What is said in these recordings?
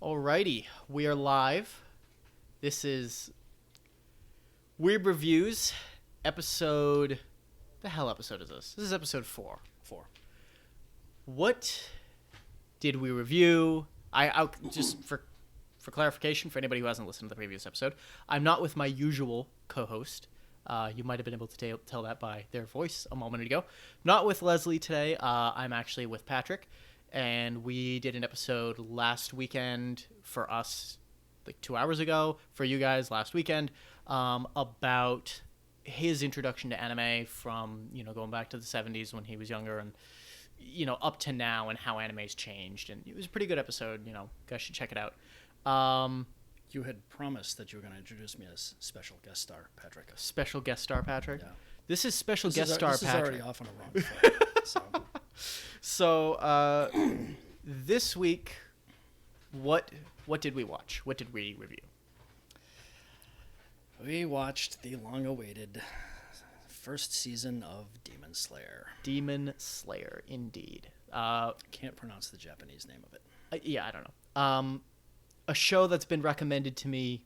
Alrighty, we are live. This is Weeb Reviews, episode... The hell episode is this? This is episode 4. What did we review? I just for clarification, for anybody who hasn't listened to the previous episode, I'm not with my usual co-host. You might have been able to tell that by their voice a moment ago. Not with Leslie today. I'm actually with Patrick. And we did an episode last weekend for us, like 2 hours ago, for you guys last weekend, about his introduction to anime from, going back to the 70s when he was younger and, up to now and how anime's changed. And it was a pretty good episode, guys should check it out. You had promised that you were going to introduce me as special guest star, Patrick. Special guest star, Patrick? Yeah. This is special guest star, Patrick. This is already off on a wrong foot, So, this week, what did we watch? What did we review? We watched the long-awaited first season of Demon Slayer. Demon Slayer, indeed. Can't pronounce the Japanese name of it. I don't know. A show that's been recommended to me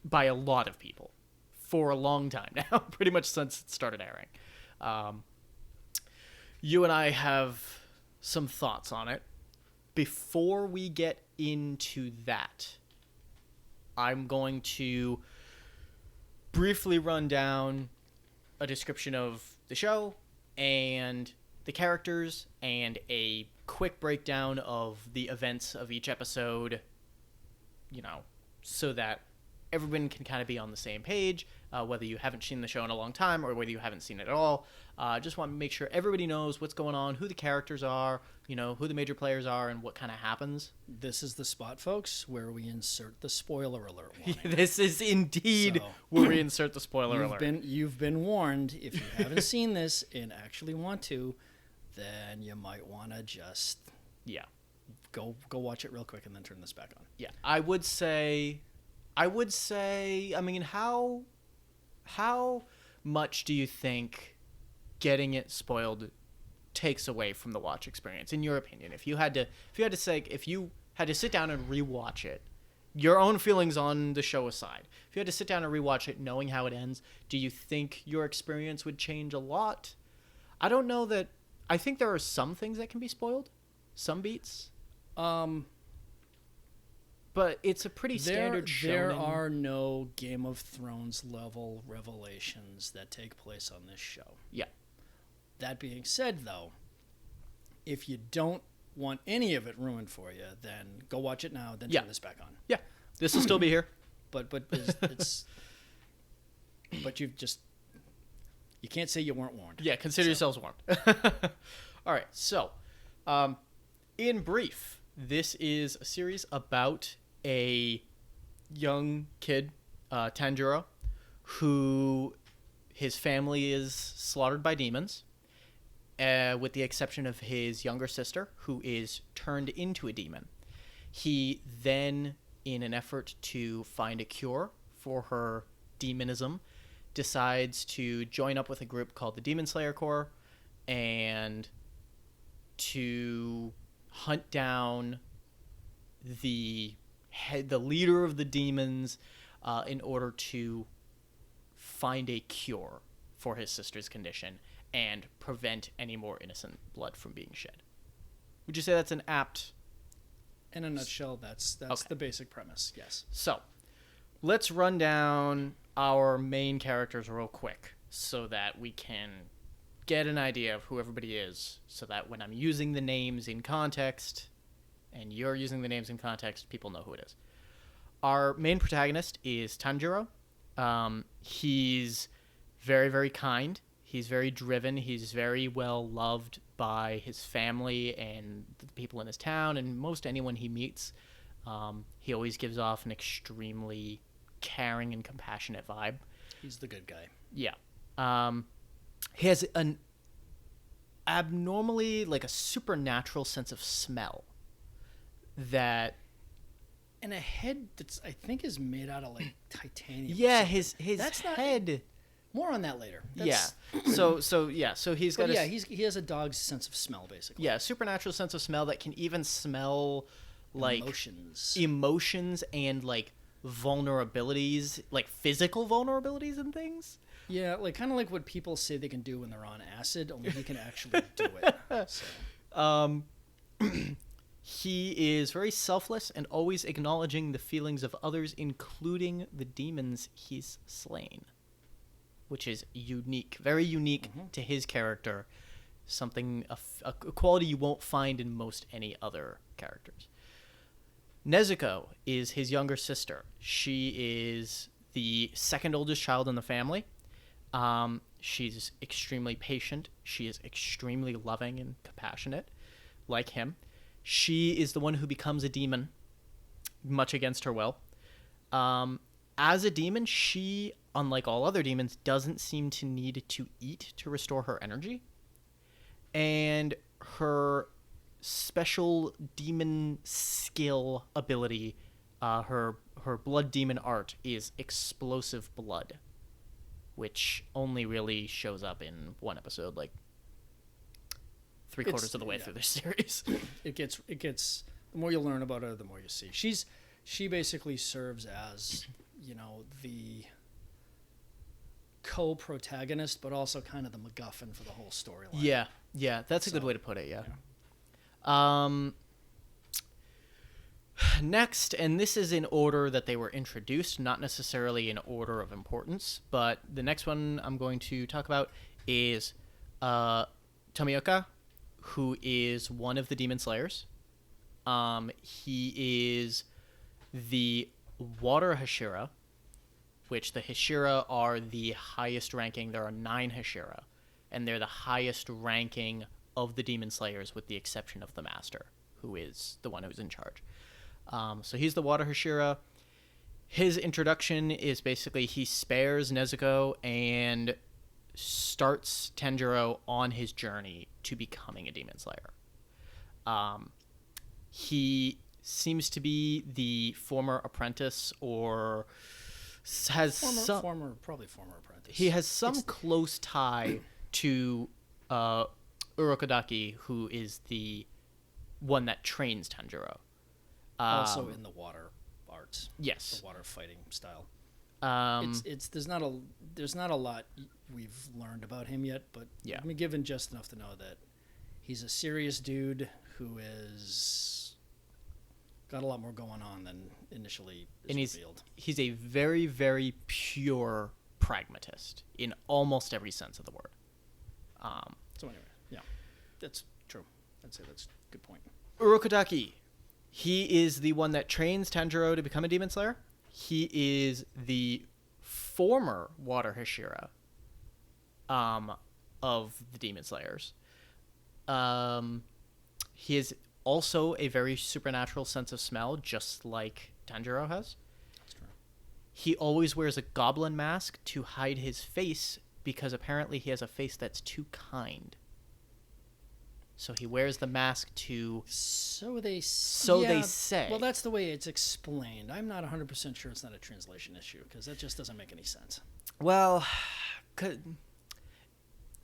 by a lot of people for a long time now, pretty much since it started airing. You and I have some thoughts on it. Before we get into that, I'm going to briefly run down a description of the show and the characters and a quick breakdown of the events of each episode, so that everyone can kind of be on the same page, whether you haven't seen the show in a long time or whether you haven't seen it at all. Just want to make sure everybody knows what's going on, who the characters are, who the major players are, and what kind of happens. This is the spot, folks, where we insert the spoiler alert warning. This is indeed where we insert the spoiler alert. You've been warned. If you haven't seen this and actually want to, then you might want to just go watch it real quick and then turn this back on. Yeah, I would say, I mean, how much do you think getting it spoiled takes away from the watch experience, in your opinion? If you had to sit down and rewatch it, your own feelings on the show aside, if you had to sit down and rewatch it knowing how it ends, do you think your experience would change a lot? I don't know that. I think there are some things that can be spoiled, some beats. But it's a pretty standard show. There are no Game of Thrones level revelations that take place on this show. Yeah. That being said, though, if you don't want any of it ruined for you, then go watch it now, then turn this back on. Yeah. This will still be here. But you can't say you weren't warned. Yeah, consider yourselves warned. All right, so in brief, this is a series about a young kid, Tanjiro, who his family is slaughtered by demons, with the exception of his younger sister, who is turned into a demon. He then, in an effort to find a cure for her demonism, decides to join up with a group called the Demon Slayer Corps and to hunt down the leader of the demons in order to find a cure for his sister's condition and prevent any more innocent blood from being shed. Would you say that's an apt... In a nutshell, that's okay. The basic premise, yes. So, let's run down our main characters real quick so that we can get an idea of who everybody is, so that when I'm using the names in context and you're using the names in context, people know who it is. Our main protagonist is Tanjiro. He's very, very kind. He's very driven. He's very well loved by his family and the people in his town and most anyone he meets. He always gives off an extremely caring and compassionate vibe. He's the good guy. Yeah. He has an abnormally, like a supernatural sense of smell that... And a head that's, I think, is made out of, like, titanium. Yeah, his that's head... More on that later. So he's got he has a dog's sense of smell, basically. Yeah, supernatural sense of smell that can even smell like emotions and like vulnerabilities, like physical vulnerabilities and things. Yeah, like kind of like what people say they can do when they're on acid, only he can actually do it. So. He is very selfless and always acknowledging the feelings of others, including the demons he's slain, which is unique, very unique to his character. Something, a quality you won't find in most any other characters. Nezuko is his younger sister. She is the second oldest child in the family. She's extremely patient. She is extremely loving and compassionate, like him. She is the one who becomes a demon, much against her will. As a demon, she, unlike all other demons, doesn't seem to need to eat to restore her energy. And her special demon skill ability, her blood demon art, is explosive blood, which only really shows up in one episode, like three-quarters of the way through this series. It gets the more you learn about her, the more you see. She basically serves as, the co-protagonist, but also kind of the MacGuffin for the whole storyline. Yeah, that's a good way to put it. Yeah. Next, and this is in order that they were introduced, not necessarily in order of importance, but the next one I'm going to talk about is Tomioka, who is one of the Demon Slayers. He is the Water Hashira, which the Hashira are the highest ranking. There are 9 Hashira, and they're the highest ranking of the Demon Slayers, with the exception of the Master, who is the one who's in charge. So he's the Water Hashira. His introduction is basically he spares Nezuko and starts Tanjiro on his journey to becoming a Demon Slayer. He seems to be the former apprentice, or has former apprentice. He has some close tie to Urokodaki, who is the one that trains Tanjiro. Also in the water arts. Yes. The water fighting style. There's not a lot we've learned about him yet, but I've been given just enough to know that he's a serious dude who is got a lot more going on than initially is revealed. He's a very, very pure pragmatist in almost every sense of the word. So anyway, that's true. I'd say that's a good point. Urokodaki, he is the one that trains Tanjiro to become a Demon Slayer. He is the former Water Hashira of the Demon Slayers. He is also a very supernatural sense of smell, just like Tanjiro has. That's true. He always wears a goblin mask to hide his face, because apparently he has a face that's too kind. So he wears the mask to... So they say. Well, that's the way it's explained. I'm not 100% sure it's not a translation issue, because that just doesn't make any sense. Well,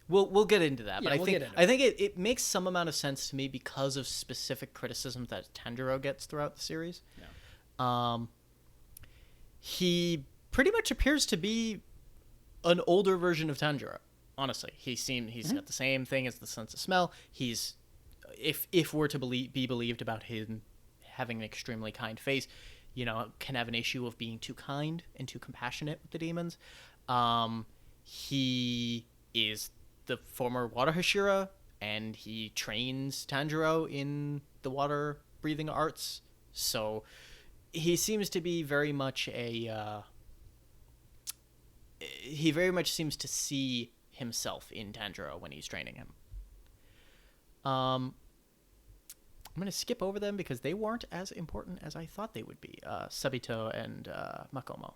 we'll get into that. But I think it makes some amount of sense to me because of specific criticisms that Tanjiro gets throughout the series. Yeah. He pretty much appears to be an older version of Tanjiro. Honestly, he's got the same thing as the sense of smell. He's, if we're to be believed about him having an extremely kind face, can have an issue of being too kind and too compassionate with the demons. He is the former Water Hashira, and he trains Tanjiro in the water breathing arts. So he seems to be very much he very much seems to see himself in Tanjiro when he's training him. I'm going to skip over them because they weren't as important as I thought they would be. Sabito and Makomo,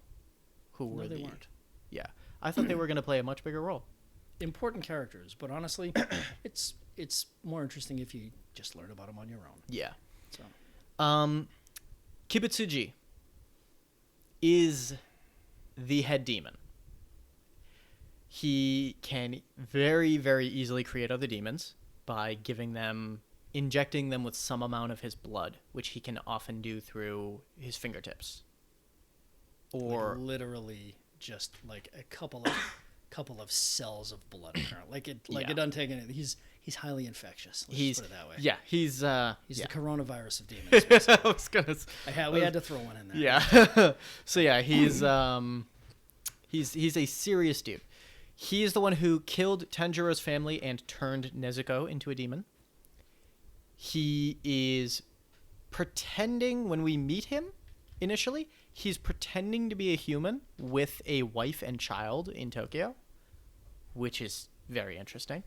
who were they weren't. Yeah, I thought they were going to play a much bigger role. Important characters, but honestly, it's more interesting if you just learn about them on your own. Yeah. So, Kibutsuji is the head demon. He can very, very easily create other demons by giving them injecting them with some amount of his blood, which he can often do through his fingertips. Or like literally just like a couple of cells of blood apparently. It doesn't take anything. He's highly infectious. Let's just put it that way. Yeah, he's the coronavirus of demons. I was gonna we had to throw one in there. Yeah. So yeah, he's a serious dude. He's the one who killed Tanjiro's family and turned Nezuko into a demon. He is pretending, when we meet him initially, he's pretending to be a human with a wife and child in Tokyo, which is very interesting.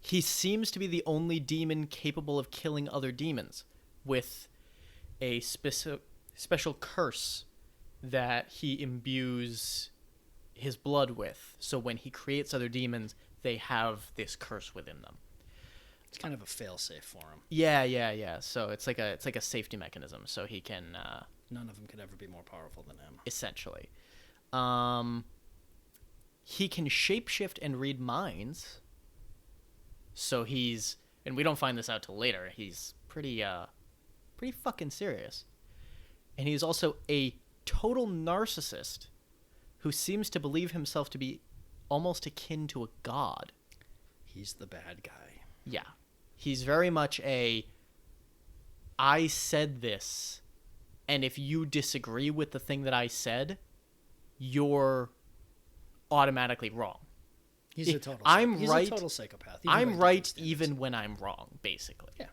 He seems to be the only demon capable of killing other demons with a special curse that he imbues his blood with. So when he creates other demons, they have this curse within them. It's kind of a fail-safe for him. Yeah. So it's like a safety mechanism. So he can. None of them could ever be more powerful than him. Essentially, he can shapeshift and read minds. So he's, and we don't find this out till later. He's pretty fucking serious, and he's also a total narcissist who seems to believe himself to be almost akin to a god. He's the bad guy. Yeah. He's very much I said this, and if you disagree with the thing that I said, you're automatically wrong. He's a total psychopath. I'm right even when I'm wrong, basically. Yeah.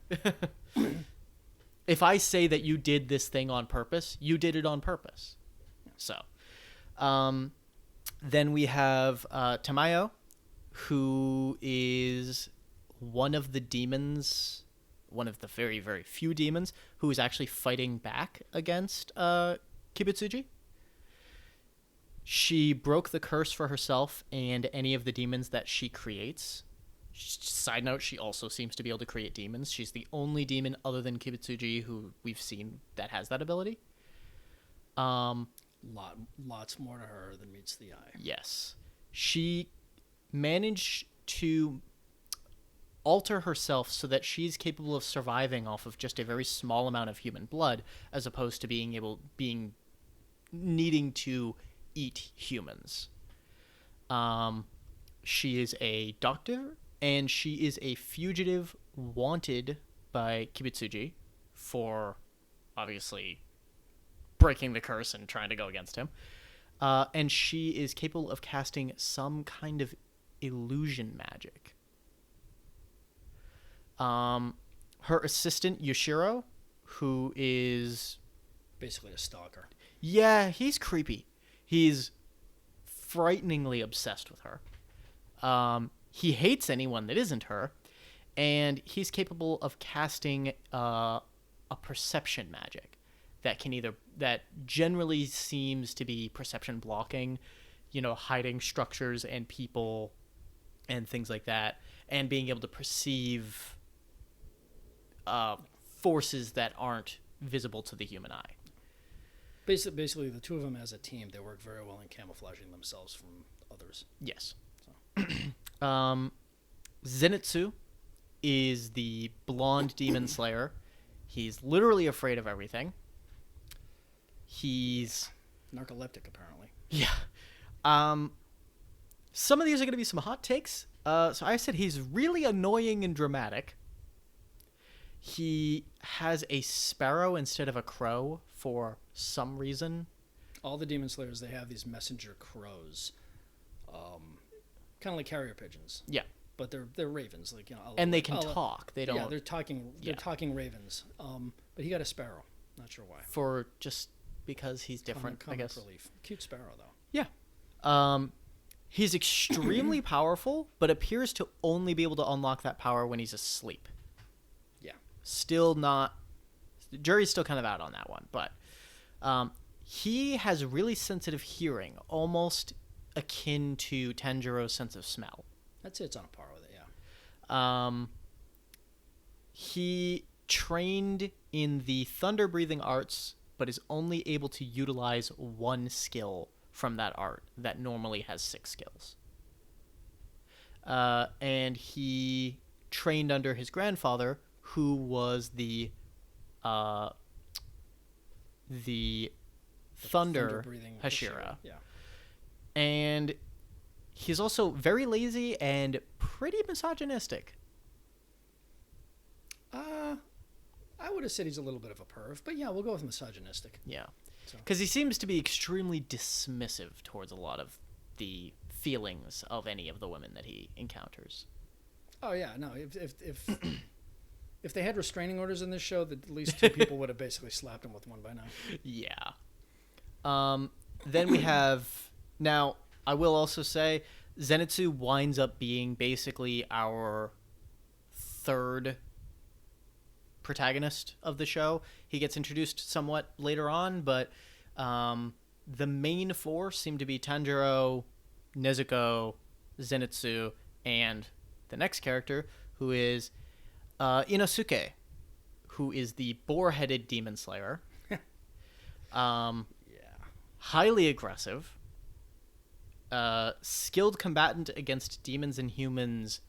If I say that you did this thing on purpose, you did it on purpose. Yeah. So, then we have Tamayo, who is one of the demons, one of the very, very few demons, who is actually fighting back against Kibutsuji. She broke the curse for herself and any of the demons that she creates. Side note, she also seems to be able to create demons. She's the only demon other than Kibutsuji who we've seen that has that ability. Lots more to her than meets the eye. Yes. She managed to alter herself so that she's capable of surviving off of just a very small amount of human blood, as opposed to needing to eat humans. She is a doctor, and she is a fugitive wanted by Kibutsuji for obviously breaking the curse and trying to go against him. And she is capable of casting some kind of illusion magic. Her assistant, Yoshiro, who is basically a stalker. Yeah, he's creepy. He's frighteningly obsessed with her. He hates anyone that isn't her, and he's capable of casting a perception magic that generally seems to be perception blocking, hiding structures and people and things like that, and being able to perceive forces that aren't visible to the human eye. Basically, the two of them as a team, they work very well in camouflaging themselves from others. Yes. So. Zenitsu is the blonde demon slayer. He's literally afraid of everything. He's narcoleptic, apparently. Yeah. Some of these are going to be some hot takes. So I said he's really annoying and dramatic. He has a sparrow instead of a crow for some reason. All the demon slayers, they have these messenger crows, kind of like carrier pigeons. Yeah, but they're ravens, and they can talk. They don't. Yeah, they're talking. They're talking ravens. But he got a sparrow. Not sure why. For just because he's different, comic I guess. Relief. Cute sparrow though. Yeah. He's extremely powerful, but appears to only be able to unlock that power when he's asleep. Yeah. Still not. The jury's still kind of out on that one, but he has really sensitive hearing, almost akin to Tanjiro's sense of smell. I'd say it's on a par with it, yeah. He trained in the thunder-breathing arts, but is only able to utilize one skill from that art that normally has 6 skills. And he trained under his grandfather, who was the thunder Hashira. Yeah. And he's also very lazy and pretty misogynistic. I would have said he's a little bit of a perv, but yeah, we'll go with misogynistic. Yeah. Because he seems to be extremely dismissive towards a lot of the feelings of any of the women that he encounters. Oh yeah, no. If they had restraining orders in this show, that at least 2 people would have basically slapped him with one by now. Yeah. Then we have... Now, I will also say, Zenitsu winds up being basically our third protagonist of the show. He gets introduced somewhat later on, but the main 4 seem to be Tanjiro, Nezuko, Zenitsu, and the next character, who is Inosuke, who is the boar-headed demon slayer. Highly aggressive, skilled combatant against demons and humans.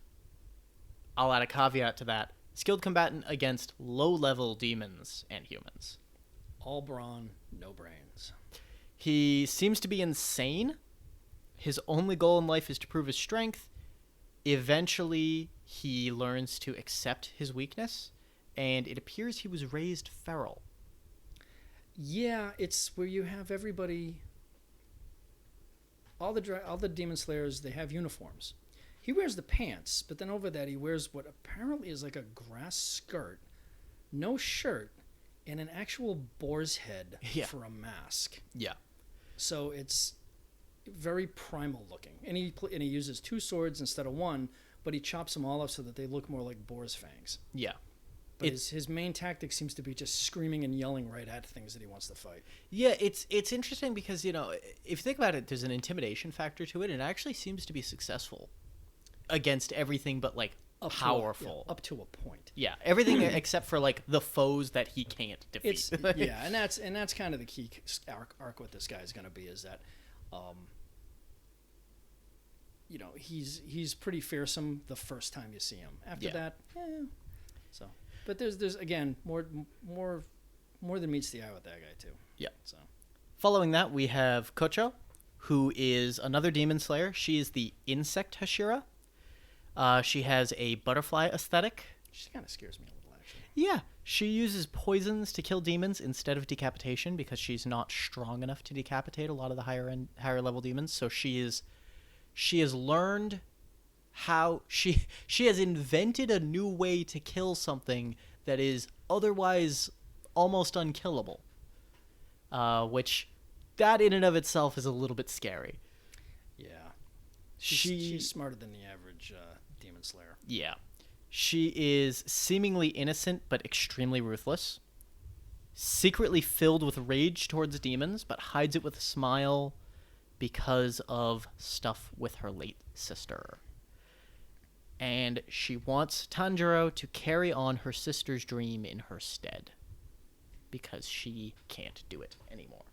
I'll add a caveat to that. Skilled combatant against low-level demons and humans. All brawn, no brains. He seems to be insane. His only goal in life is to prove his strength. Eventually, he learns to accept his weakness, and it appears he was raised feral. Yeah, it's where you have everybody... All the demon slayers, they have uniforms. He wears the pants, but then over that he wears what apparently is like a grass skirt, no shirt, and an actual boar's head for a mask. Yeah. So it's very primal looking. And he uses 2 swords instead of 1, but he chops them all up so that they look more like boar's fangs. Yeah. But his main tactic seems to be just screaming and yelling right at things that he wants to fight. Yeah, it's interesting because, if you think about it, there's an intimidation factor to it, and it actually seems to be successful against everything but, like, powerful. Up to a point. Yeah, everything except for, like, the foes that he can't defeat. Yeah, and that's kind of the key arc what this guy is going to be, is that, he's pretty fearsome the first time you see him. After that, so... But there's again more than meets the eye with that guy too. Yeah. So, following that, we have Kocho, who is another demon slayer. She is the insect Hashira. She has a butterfly aesthetic. She kind of scares me a little, actually. Yeah, she uses poisons to kill demons instead of decapitation because she's not strong enough to decapitate a lot of the higher level demons. So she has learned how she has invented a new way to kill something that is otherwise almost unkillable, which that in and of itself is a little bit scary. Yeah, she's smarter than the average demon slayer. Yeah, she is seemingly innocent but extremely ruthless, secretly filled with rage towards demons but hides it with a smile because of stuff with her late sister. And she wants Tanjiro to carry on her sister's dream in her stead because she can't do it anymore.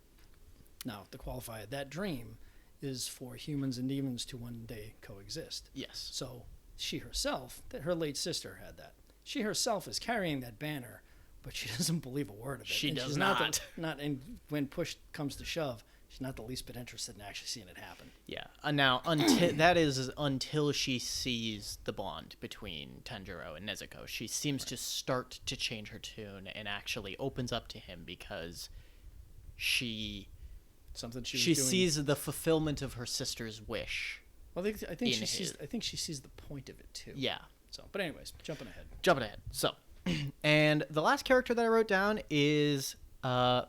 Now, to qualify it, that dream is for humans and demons to one day coexist. Yes. So she herself, that her late sister had that. She herself is carrying that banner, but she doesn't believe a word of it. She does not. And when push comes to shove, she's not the least bit interested in actually seeing it happen. Yeah. Now, until she sees the bond between Tanjiro and Nezuko. She seems to start to change her tune and actually opens up to him because she sees the fulfillment of her sister's wish. Well, I think she sees the point of it too. Yeah. So, but anyways, jumping ahead. So, and the last character that I wrote down is I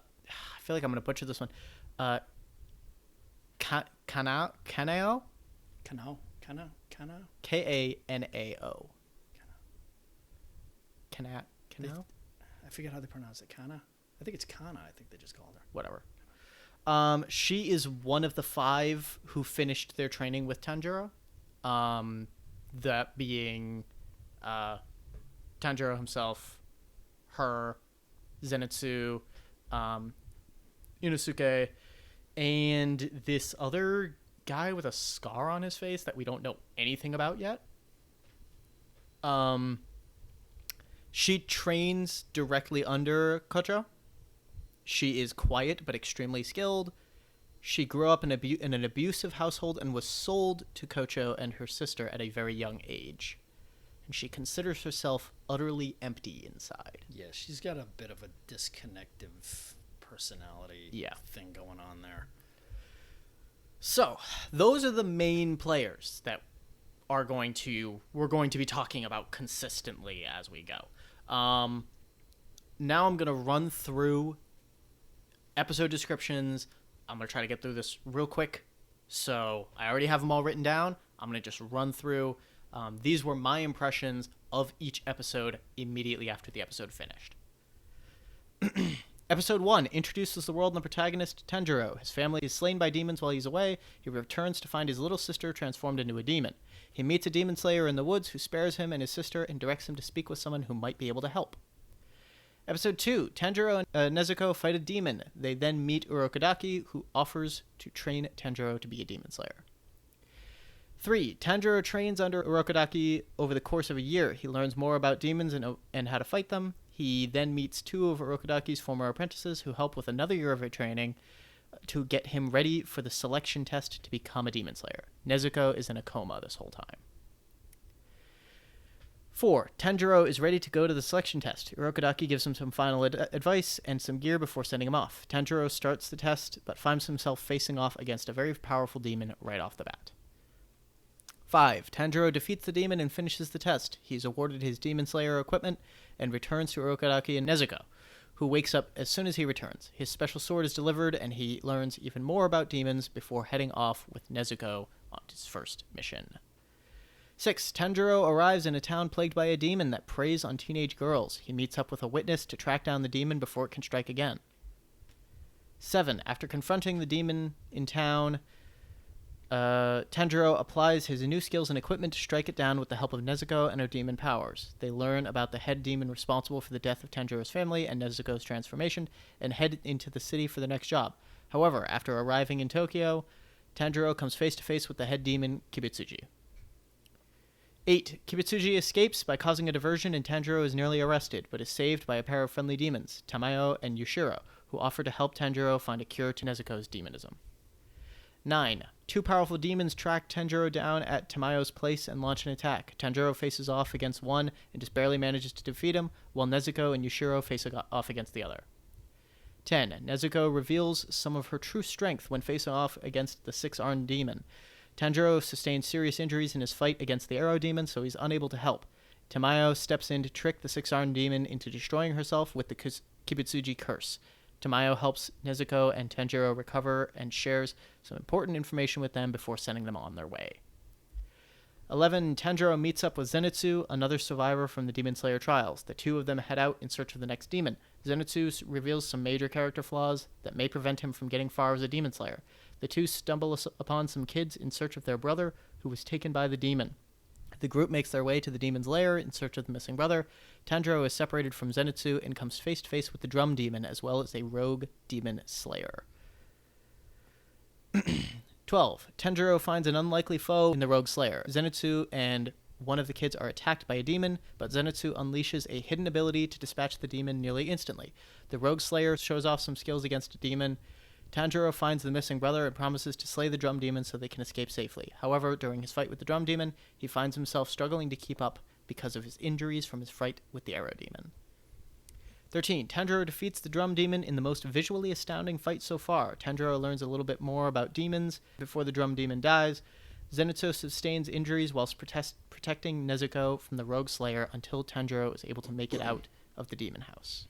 feel like I'm going to butcher this one. Kanao? Kanao? Kanao. Kanao? I forget how they pronounce it. Kana? I think it's Kana. I think they just called her. Whatever. She is one of the 5 who finished their training with Tanjiro. That being Tanjiro himself, her, Zenitsu, Inosuke, and this other guy with a scar on his face that we don't know anything about yet. She trains directly under Kocho. She is quiet but extremely skilled. She grew up in an abusive household and was sold to Kocho and her sister at a very young age. And she considers herself utterly empty inside. Yeah, she's got a bit of a disconnective personality thing going on there. So, those are the main players that we're going to be talking about consistently as we go. Now I'm going to run through episode descriptions. I'm going to try to get through this real quick. So I already have them all written down. I'm going to just run through. These were my impressions of each episode immediately after the episode finished. Episode 1 introduces the world and the protagonist, Tanjiro. His family is slain by demons while he's away. He returns to find his little sister transformed into a demon. He meets a demon slayer in the woods who spares him and his sister and directs him to speak with someone who might be able to help. Episode 2, Tanjiro and Nezuko fight a demon. They then meet Urokodaki, who offers to train Tanjiro to be a demon slayer. 3, Tanjiro trains under Urokodaki over the course of a year. He learns more about demons and how to fight them. He then meets 2 of Urokodaki's former apprentices who help with another year of training to get him ready for the selection test to become a demon slayer. Nezuko is in a coma this whole time. 4, Tanjiro is ready to go to the selection test. Urokodaki gives him some final advice and some gear before sending him off. Tanjiro starts the test, but finds himself facing off against a very powerful demon right off the bat. 5, Tanjiro defeats the demon and finishes the test. He is awarded his demon slayer equipment and returns to Urokodaki and Nezuko, who wakes up as soon as he returns. His special sword is delivered, and he learns even more about demons before heading off with Nezuko on his first mission. 6, Tanjiro arrives in a town plagued by a demon that preys on teenage girls. He meets up with a witness to track down the demon before it can strike again. 7, after confronting the demon in town, Tanjiro applies his new skills and equipment to strike it down with the help of Nezuko and her demon powers. They learn about the head demon responsible for the death of Tanjiro's family and Nezuko's transformation, and head into the city for the next job. However, after arriving in Tokyo, Tanjiro comes face to face with the head demon, Kibitsuji. 8, Kibitsuji escapes by causing a diversion, and Tanjiro is nearly arrested, but is saved by a pair of friendly demons, Tamayo and Yushiro, who offer to help Tanjiro find a cure to Nezuko's demonism. 9, 2 powerful demons track Tanjiro down at Tamayo's place and launch an attack. Tanjiro faces off against one and just barely manages to defeat him, while Nezuko and Yushiro face off against the other. 10, Nezuko reveals some of her true strength when facing off against the 6-armed demon. Tanjiro sustains serious injuries in his fight against the arrow demon, so he's unable to help. Tamayo steps in to trick the 6-armed demon into destroying herself with the Kibitsuji curse. Tamayo helps Nezuko and Tanjiro recover and shares some important information with them before sending them on their way. 11, Tanjiro meets up with Zenitsu, another survivor from the Demon Slayer trials. The two of them head out in search of the next demon. Zenitsu reveals some major character flaws that may prevent him from getting far as a Demon Slayer. The two stumble upon some kids in search of their brother, who was taken by the demon. The group makes their way to the demon's lair in search of the missing brother. Tanjiro is separated from Zenitsu and comes face to face with the drum demon, as well as a rogue demon slayer. 12, Tanjiro finds an unlikely foe in the rogue slayer. Zenitsu and one of the kids are attacked by a demon, but Zenitsu unleashes a hidden ability to dispatch the demon nearly instantly. The rogue slayer shows off some skills against a demon. Tanjiro finds the missing brother and promises to slay the drum demon so they can escape safely. However, during his fight with the drum demon, he finds himself struggling to keep up because of his injuries from his fight with the arrow demon. 13, Tanjiro defeats the drum demon in the most visually astounding fight so far. Tanjiro learns a little bit more about demons before the drum demon dies. Zenitsu sustains injuries whilst protecting Nezuko from the rogue slayer until Tanjiro is able to make it out of the demon house.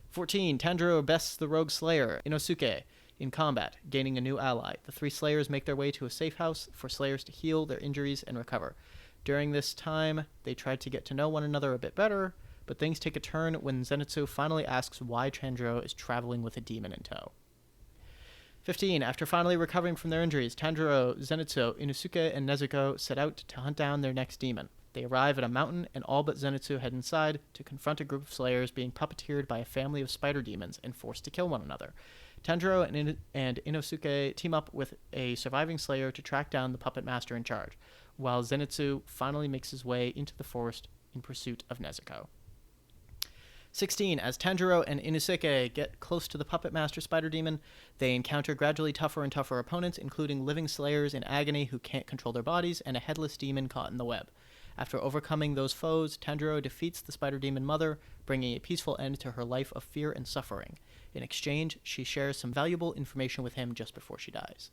14, Tanjiro bests the rogue slayer, Inosuke, in combat, gaining a new ally. The 3 slayers make their way to a safe house for slayers to heal their injuries and recover. During this time, they try to get to know one another a bit better, but things take a turn when Zenitsu finally asks why Tanjiro is traveling with a demon in tow. 15, after finally recovering from their injuries, Tanjiro, Zenitsu, Inosuke, and Nezuko set out to hunt down their next demon. They arrive at a mountain, and all but Zenitsu head inside to confront a group of slayers being puppeteered by a family of spider demons and forced to kill one another. Tanjiro and Inosuke team up with a surviving slayer to track down the puppet master in charge. while Zenitsu finally makes his way into the forest in pursuit of Nezuko. 16. As Tanjiro and Inosuke get close to the Puppet Master Spider Demon, they encounter gradually tougher and tougher opponents, including living slayers in agony who can't control their bodies, and a headless demon caught in the web. After overcoming those foes, Tanjiro defeats the Spider Demon Mother, bringing a peaceful end to her life of fear and suffering. In exchange, she shares some valuable information with him just before she dies.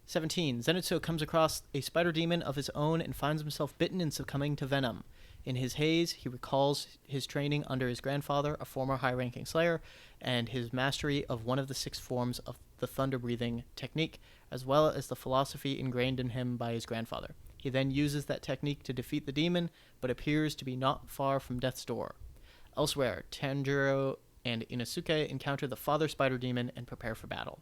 17. Zenitsu comes across a spider demon of his own and finds himself bitten and succumbing to venom. In his haze, he recalls his training under his grandfather, a former high-ranking slayer, and his mastery of one of the 6 forms of the thunder-breathing technique, as well as the philosophy ingrained in him by his grandfather. He then uses that technique to defeat the demon, but appears to be not far from death's door. Elsewhere, Tanjiro and Inosuke encounter the father spider demon and prepare for battle.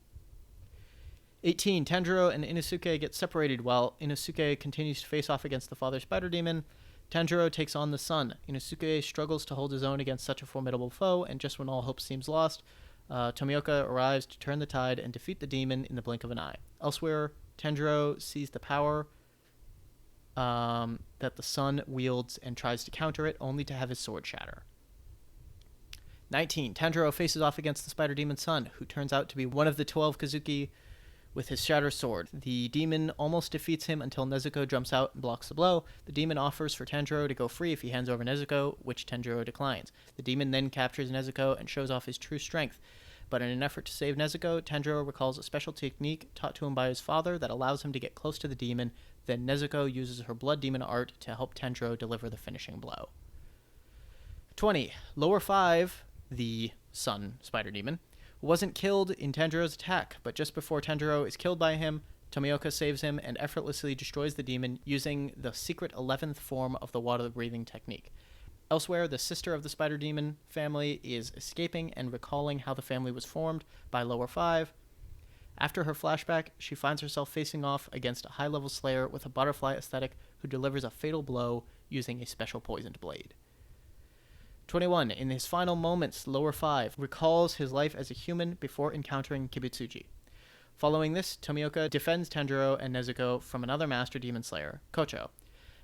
18. Tanjiro and Inosuke get separated while Inosuke continues to face off against the father spider demon. Tanjiro takes on the son. Inosuke struggles to hold his own against such a formidable foe, and just when all hope seems lost, Tomioka arrives to turn the tide and defeat the demon in the blink of an eye. Elsewhere, Tanjiro sees the power that the son wields and tries to counter it, only to have his sword shatter. 19. Tanjiro faces off against the spider demon's son, who turns out to be one of the 12 Kazuki with his shattered sword. The demon almost defeats him until Nezuko jumps out and blocks the blow. The demon offers for Tanjiro to go free if he hands over Nezuko, which Tanjiro declines. The demon then captures Nezuko and shows off his true strength. But in an effort to save Nezuko, Tanjiro recalls a special technique taught to him by his father that allows him to get close to the demon. Then Nezuko uses her blood demon art to help Tanjiro deliver the finishing blow. 20. Lower 5, the sun spider demon, wasn't killed in Tanjiro's attack, but just before Tanjiro is killed by him, Tomioka saves him and effortlessly destroys the demon using the secret 11th form of the water-breathing technique. Elsewhere, the sister of the spider demon family is escaping and recalling how the family was formed by Lower 5. After her flashback, she finds herself facing off against a high-level slayer with a butterfly aesthetic who delivers a fatal blow using a special poisoned blade. 21. In his final moments, Lower 5 recalls his life as a human before encountering Kibutsuji. Following this, Tomioka defends Tanjiro and Nezuko from another master demon slayer, Kocho.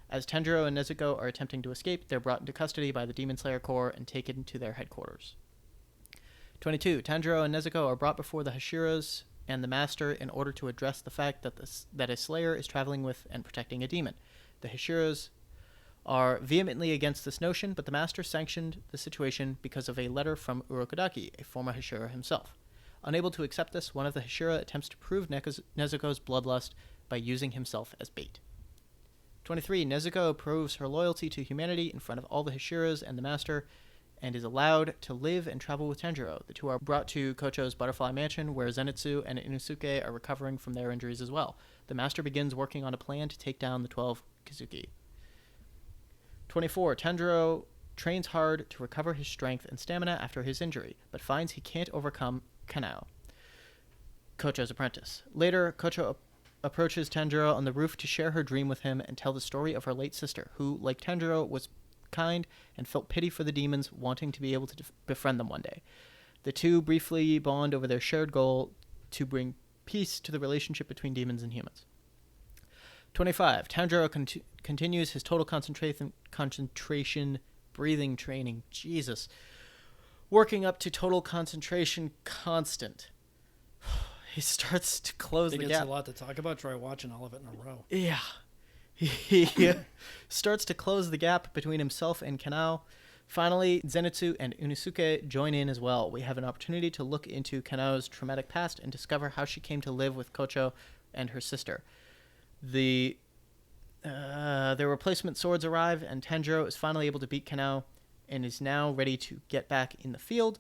As Tanjiro and Nezuko are attempting to escape, they're brought into custody by the Demon Slayer Corps and taken to their headquarters. 22. Tanjiro and Nezuko are brought before the Hashiras and the Master in order to address the fact that a slayer is traveling with and protecting a demon. The Hashiras are vehemently against this notion, but the Master sanctioned the situation because of a letter from Urokodaki, a former Hashira himself. Unable to accept this, one of the Hashira attempts to prove Nezuko's bloodlust by using himself as bait. 23. Nezuko proves her loyalty to humanity in front of all the Hashiras and the Master, and is allowed to live and travel with Tanjiro. The two are brought to Kocho's Butterfly Mansion, where Zenitsu and Inosuke are recovering from their injuries as well. The Master begins working on a plan to take down the 12 Kazuki. 24. Tanjiro trains hard to recover his strength and stamina after his injury, but finds he can't overcome Kanao, Kocho's apprentice. Later, Kocho approaches Tanjiro on the roof to share her dream with him and tell the story of her late sister, who, like Tanjiro, was kind and felt pity for the demons, wanting to be able to befriend them one day. The two briefly bond over their shared goal to bring peace to the relationship between demons and humans. 25. Tanjiro continues his total concentration breathing training. Jesus. Working up to total concentration constant. He starts to close the gap. It's a lot to talk about. Try watching all of it in a row. Yeah. He starts to close the gap between himself and Kanao. Finally, Zenitsu and Inosuke join in as well. We have an opportunity to look into Kanao's traumatic past and discover how she came to live with Kocho and her sister. Their replacement swords arrive, and Tanjiro is finally able to beat Kanao and is now ready to get back in the field,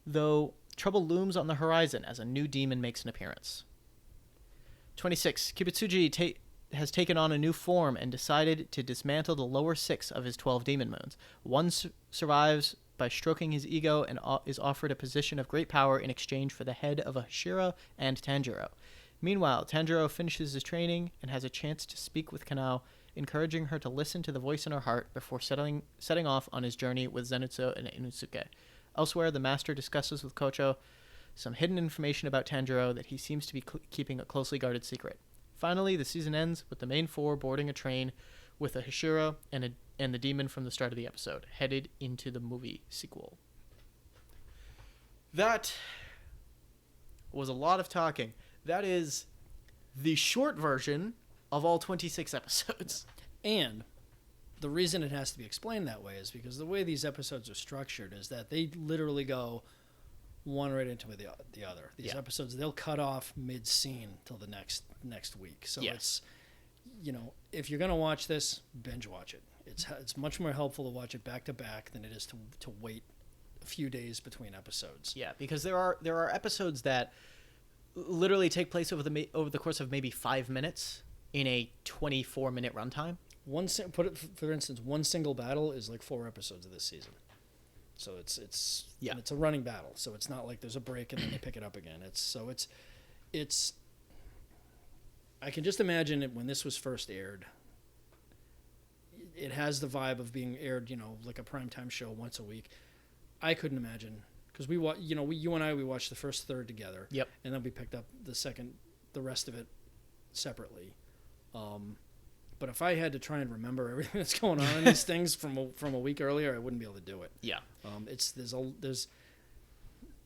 though trouble looms on the horizon as a new demon makes an appearance. 26. Kibutsuji has taken on a new form and decided to dismantle the lower 6 of his 12 demon moons. One survives by stroking his ego and is offered a position of great power in exchange for the head of a Hashira and Tanjiro. Meanwhile, Tanjiro finishes his training and has a chance to speak with Kanao, encouraging her to listen to the voice in her heart before setting off on his journey with Zenitsu and Inosuke. Elsewhere, the Master discusses with Kocho some hidden information about Tanjiro that he seems to be keeping a closely guarded secret. Finally, the season ends with the main four boarding a train with a Hashira and the demon from the start of the episode, headed into the movie sequel. That was a lot of talking. That is the short version of all 26 episodes. And the reason it has to be explained that way is because the way these episodes are structured is that they literally go one right into the other. These episodes, they'll cut off mid-scene till the next week. So it's, if you're going to watch this, binge watch it. It's much more helpful to watch it back to back than it is to wait a few days between episodes. Yeah, because there are episodes that literally take place over the course of maybe 5 minutes in a 24-minute runtime. For instance, one single battle is like 4 episodes of this season. So it's a running battle. So it's not like there's a break and then they pick it up again. It's I can just imagine it when this was first aired. It has the vibe of being aired, like a primetime show once a week. I couldn't imagine, because you and I watched the first third together. Yep. And then we picked up the rest of it separately. But if I had to try and remember everything that's going on in these things from a week earlier, I wouldn't be able to do it. Yeah.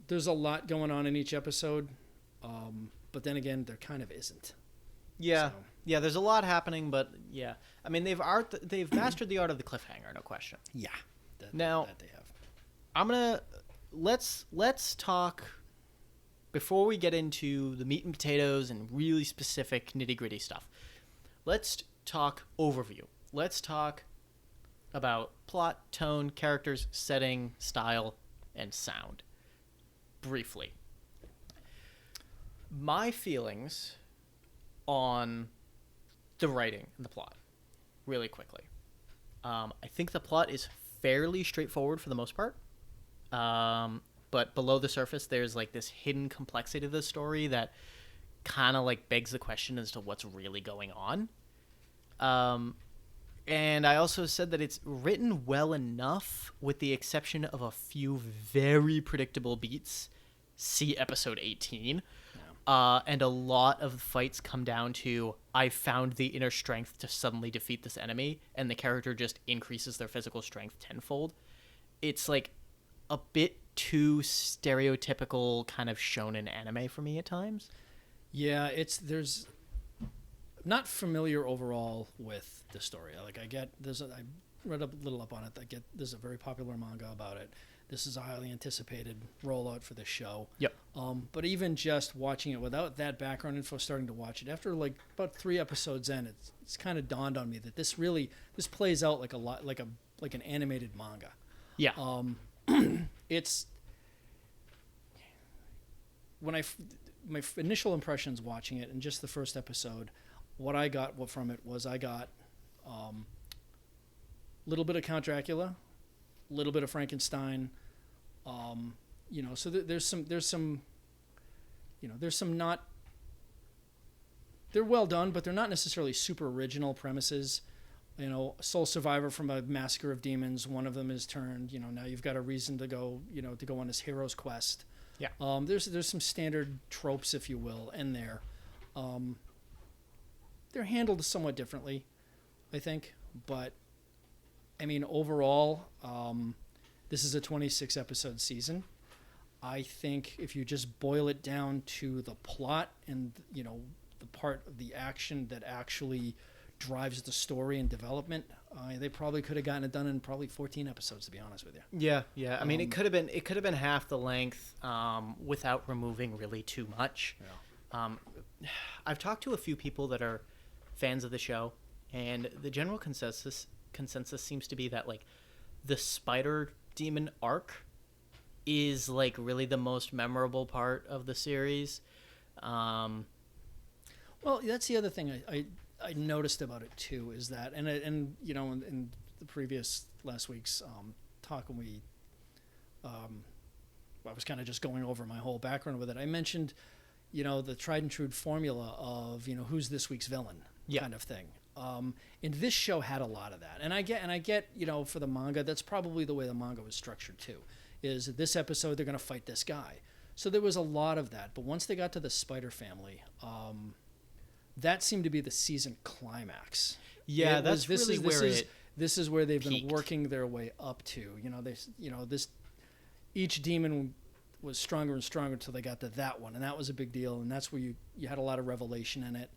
There's a lot going on in each episode, but then again, there kind of isn't. Yeah. So. Yeah, there's a lot happening, but yeah. I mean, they've mastered the art of the cliffhanger, no question. Yeah. That they have. I'm gonna let's talk before we get into the meat and potatoes and really specific nitty-gritty stuff. Let's talk overview. Let's talk about plot, tone, characters, setting, style, and sound. Briefly. My feelings on the writing and the plot, really quickly. I think the plot is fairly straightforward for the most part. But below the surface, there's like this hidden complexity to the story that kind of like begs the question as to what's really going on. And I also said that it's written well enough, with the exception of a few very predictable beats. See episode 18. Yeah. And a lot of the fights come down to, I found the inner strength to suddenly defeat this enemy, and the character just increases their physical strength tenfold. It's like a bit too stereotypical kind of shonen anime for me at times. Yeah, there's not familiar overall with the story. Like I read a little up on it. There's a very popular manga about it. This is a highly anticipated rollout for this show. Yep. But even just watching it without that background info, starting to watch it after like about 3 episodes in, it's kind of dawned on me that this plays out like an animated manga. Yeah. It's when my initial impressions watching it, and just the first episode, what I got from it was I got little bit of Count Dracula, little bit of Frankenstein, so there's some not, they're well done, but they're not necessarily super original premises. Sole survivor from a massacre of demons. One of them is turned. Now you've got a reason to go on this hero's quest. Yeah. There's some standard tropes, if you will, in there. They're handled somewhat differently, I think. But, I mean, overall, this is a 26 episode season. I think if you just boil it down to the plot and the part of the action that actually drives the story and development, they probably could have gotten it done in probably 14 episodes, to be honest with you. Yeah. I mean, it could have been half the length without removing really too much. Yeah. I've talked to a few people that are fans of the show, and the general consensus seems to be that like the spider demon arc is like really the most memorable part of the series. Well, that's the other thing I noticed about it too, is that, and in the previous last week's talk, when I was kind of just going over my whole background with it, I mentioned the tried and true formula of who's this week's villain, kind of thing. And this show had a lot of that, and I get for the manga, that's probably the way the manga was structured too. Is this episode they're going to fight this guy, so there was a lot of that. But once they got to the spider family, that seemed to be the season climax. Yeah, this is where they've peaked. been working their way up to. Each demon was stronger and stronger until they got to that one, and that was a big deal. And that's where you had a lot of revelation in it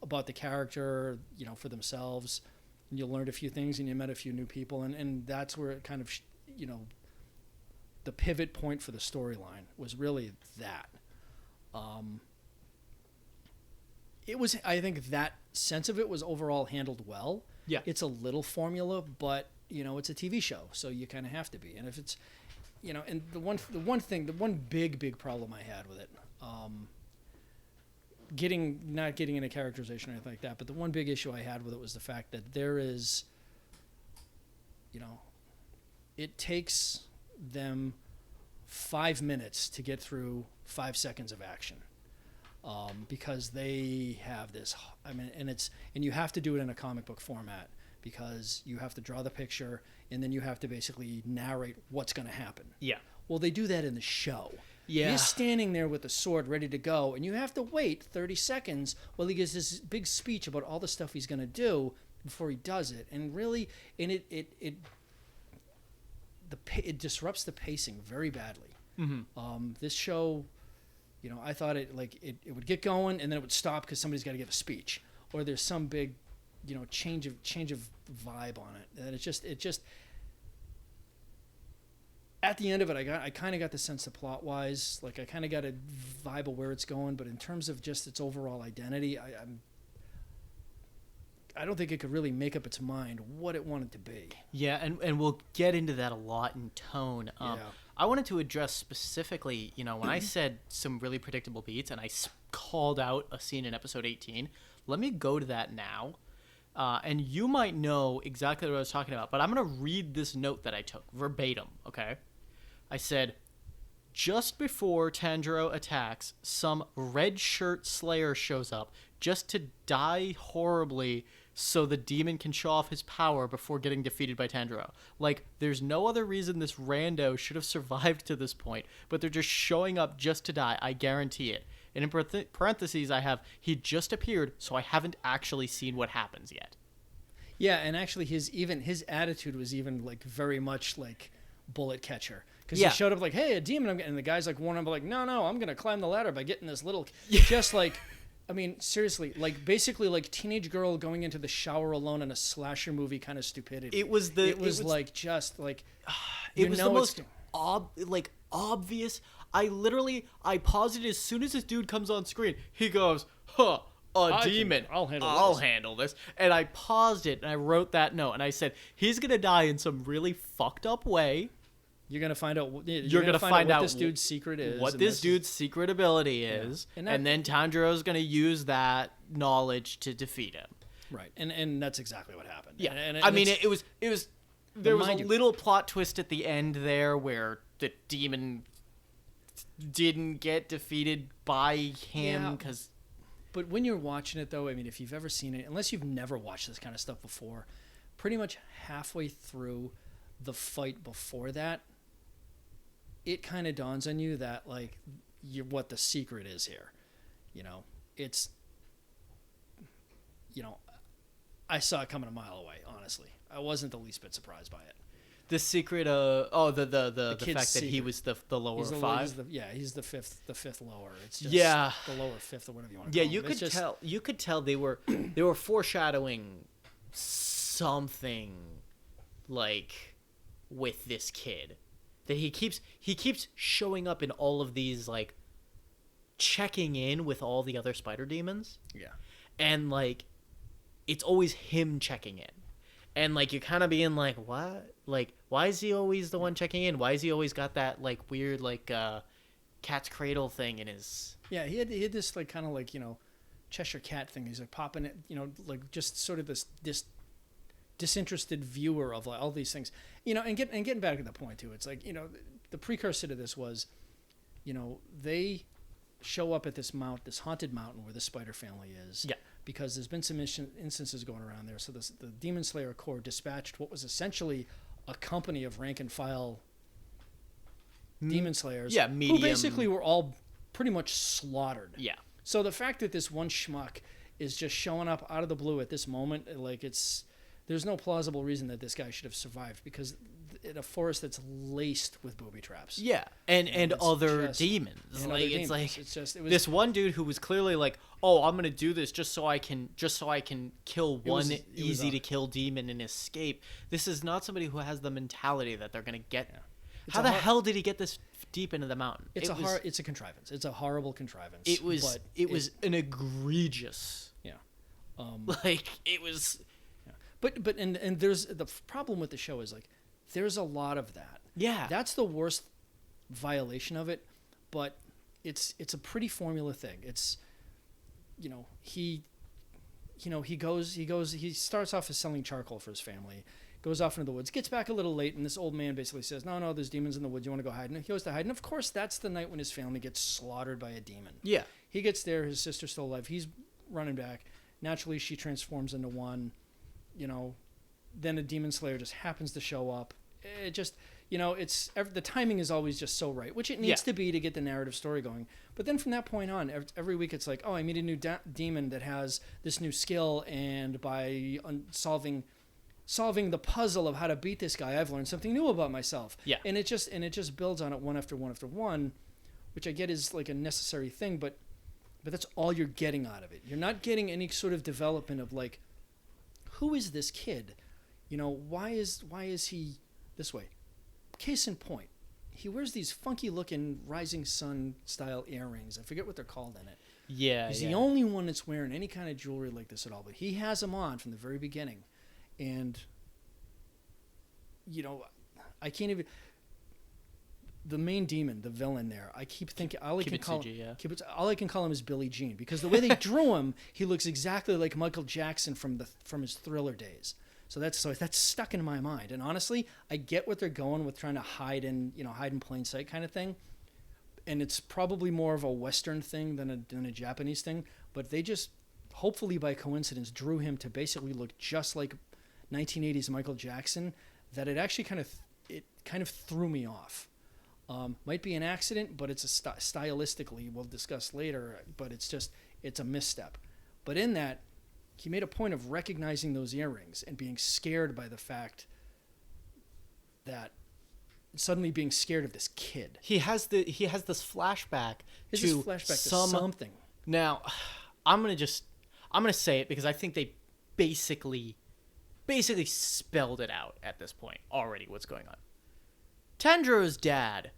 about the character, for themselves. And you learned a few things, and you met a few new people, and that's where it kind of, the pivot point for the storyline was really that. It was, I think, that sense of it was overall handled well. Yeah, it's a little formula, but it's a TV show, so you kind of have to be. And if it's, and the one big problem I had with it, not getting into characterization or anything like that, but the one big issue I had with it was the fact that there is, it takes them 5 minutes to get through 5 seconds of action. Because they have this, and you have to do it in a comic book format because you have to draw the picture and then you have to basically narrate what's going to happen. Yeah. Well, they do that in the show. Yeah. He's standing there with the sword ready to go, and you have to wait 30 seconds while he gives this big speech about all the stuff he's going to do before he does it. And really, it disrupts the pacing very badly. Mm-hmm. This show, I thought it would get going and then it would stop because somebody's got to give a speech or there's some big, change of vibe on it. And it just at the end of it, I kind of got the sense that plot wise, I kind of got a vibe of where it's going, but in terms of just its overall identity, I don't think it could really make up its mind what it wanted to be. Yeah, and we'll get into that a lot in tone. Yeah. I wanted to address specifically, when I said some really predictable beats and I called out a scene in episode 18, let me go to that now. And you might know exactly what I was talking about, but I'm going to read this note that I took verbatim, okay? I said, just before Tanjiro attacks, some red shirt slayer shows up just to die horribly so the demon can show off his power before getting defeated by Tanjiro. There's no other reason this rando should have survived to this point, but they're just showing up just to die, I guarantee it. And in parentheses, I have, he just appeared, so I haven't actually seen what happens yet. Yeah, and actually his attitude was even, very much like bullet catcher. Because he showed up hey, a demon, and the guy's warning him, no, I'm going to climb the ladder by getting this little... Just seriously, basically teenage girl going into the shower alone in a slasher movie kind of stupidity. It was the most obvious. I paused it as soon as this dude comes on screen. He goes, demon. I'll handle this. And I paused it and I wrote that note and I said, he's going to die in some really fucked up way. You're going to find out what this dude's secret is. What this dude's secret ability is. Yeah. And then Tanjiro's going to use that knowledge to defeat him. Right. And that's exactly what happened. Yeah. And it was there was a little plot twist at the end there where the demon didn't get defeated by him because... But when you're watching it, though, if you've ever seen it, unless you've never watched this kind of stuff before, pretty much halfway through the fight before that, it kind of dawns on you that what the secret is here. It's I saw it coming a mile away. Honestly, I wasn't the least bit surprised by it. The secret the fact that he was the lower he's five. He's the fifth lower. It's just the lower fifth or whatever you want to call it. You could tell they were foreshadowing something with this kid. That he keeps showing up in all of these checking in with all the other spider demons. Yeah. And it's always him checking in. And you're kind of being what? Why is he always the one checking in? Why has he always got that weird cat's cradle thing in his... Yeah, he had this kind of Cheshire cat thing. He's popping it, just sort of this disinterested viewer of all these things, and getting back to the point too. It's the precursor to this was, they show up at this haunted mountain where the spider family is. Yeah. Because there's been some instances going around there. So the Demon Slayer Corps dispatched what was essentially a company of rank and file demon slayers. Yeah, medium. Who basically were all pretty much slaughtered. Yeah. So the fact that this one schmuck is just showing up out of the blue at this moment, like there's no plausible reason that this guy should have survived, because in a forest that's laced with booby traps. Yeah, and other demons. It was this one dude who was clearly like, oh, I'm gonna do this just so I can kill one easy to kill demon and escape. This is not somebody who has the mentality that they're gonna get. Yeah. How the hell did he get this deep into the mountain? It's a contrivance. It's a horrible contrivance. It was an egregious. Yeah. It was. Yeah. But there's the problem with the show is like there's a lot of that. Yeah. That's the worst violation of it, but it's a pretty formula thing. It's he starts off as selling charcoal for his family. Goes off into the woods, gets back a little late, and this old man basically says, no, there's demons in the woods. You want to go hide? And he goes to hide. And, of course, that's the night when his family gets slaughtered by a demon. Yeah. He gets there. His sister's still alive. He's running back. Naturally, she transforms into one. Then a demon slayer just happens to show up. It just, the timing is always just so right, which it needs to be to get the narrative story going. But then from that point on, every week it's like, oh, I meet a new demon that has this new skill, and by solving the puzzle of how to beat this guy, I've learned something new about myself. Yeah. And it just builds on it one after one after one, which I get is like a necessary thing, but that's all you're getting out of it. You're not getting any sort of development of like, who is this kid? Why is he this way? Case in point, he wears these funky looking Rising Sun style earrings. I forget what they're called in it. Yeah. He's the only one that's wearing any kind of jewelry like this at all, but he has them on from the very beginning. And, I can't even... The main demon, the villain there, I keep thinking... All I can call him is Billie Jean, because the way they drew him, he looks exactly like Michael Jackson from his Thriller days. So that's stuck in my mind. And honestly, I get what they're going with, trying to hide in plain sight kind of thing. And it's probably more of a Western thing than a Japanese thing. But they just, hopefully by coincidence, drew him to basically look just like 1980s Michael Jackson, that it actually kind of threw me off. Might be an accident, but it's stylistically, we'll discuss later, but it's a misstep. But in that, he made a point of recognizing those earrings and being scared by the fact that suddenly being scared of this kid. He has this flashback to something. Now, I'm gonna say it because I think they basically spelled it out at this point already what's going on. Tanjiro's dad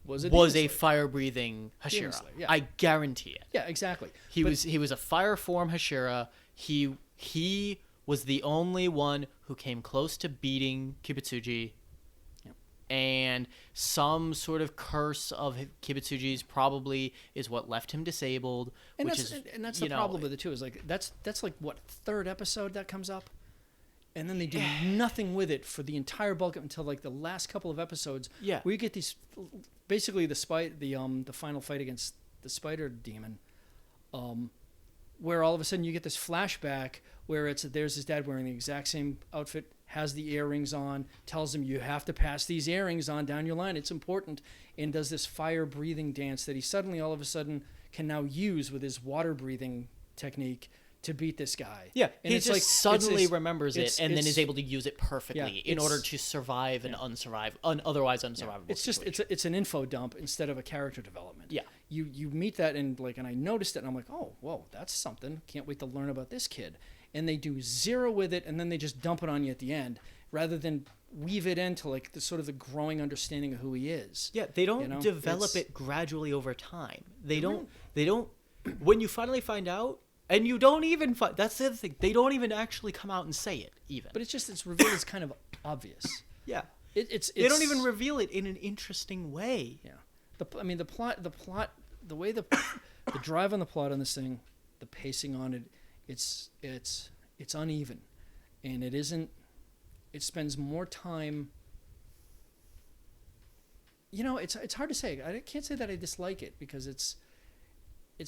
was a fire-breathing Hashira. Yeah. I guarantee it. Yeah, exactly. He was a fire form Hashira. He was the only one who came close to beating Kibutsuji. Yep. And some sort of curse of Kibutsuji's probably is what left him disabled. And that's the problem with it too. Is like that's like what, third episode that comes up, and then they do nothing with it for the entire bulk until like the last couple of episodes. Yeah. Where you get these, basically the final fight against the spider demon, where all of a sudden you get this flashback where there's his dad wearing the exact same outfit, has the earrings on, tells him you have to pass these earrings on down your line, it's important, and does this fire breathing dance that he suddenly all of a sudden can now use with his water breathing technique to beat this guy. Yeah, and he just suddenly remembers it and then is able to use it perfectly in order to survive an otherwise unsurvivable situation. It's an info dump instead of a character development. Yeah. You meet that and I noticed it and I'm like, oh, whoa, that's something. Can't wait to learn about this kid. And they do zero with it and then they just dump it on you at the end rather than weave it into like the sort of the growing understanding of who he is. Yeah, they don't develop it gradually over time. They don't when you finally find out. And you don't even that's the other thing. They don't even actually come out and say it even. But it's revealed as kind of obvious. Yeah. It's they don't even reveal it in an interesting way. Yeah. The plot, the way the drive on the plot on this thing, the pacing on it, it's uneven. And it spends more time. It's hard to say. I can't say that I dislike it because it's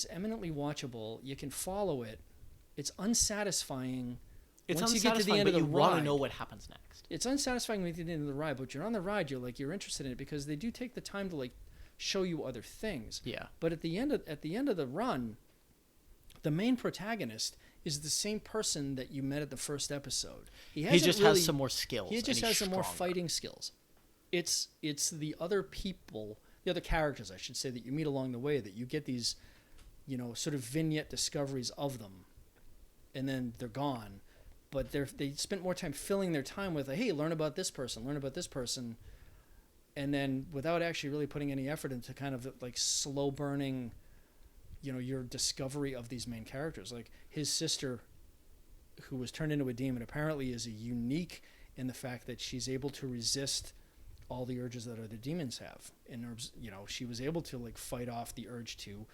eminently watchable. You can follow it. It's unsatisfying. Once you get to the end of the ride, you want to know what happens next. It's unsatisfying when you get to the end of the ride, but you're on the ride. You're interested in it because they do take the time to show you other things. Yeah. But at the end of the run, the main protagonist is the same person that you met at the first episode. He just has some more skills. He just has some more fighting skills. It's the other people, the other characters, I should say, that you meet along the way, that you get these, sort of vignette discoveries of them, and then they're gone. But they spent more time filling their time with, hey, learn about this person, and then without actually really putting any effort into kind of like slow burning, your discovery of these main characters. Like his sister, who was turned into a demon, apparently is unique in the fact that she's able to resist all the urges that other demons have. And she was able to like fight off the urge to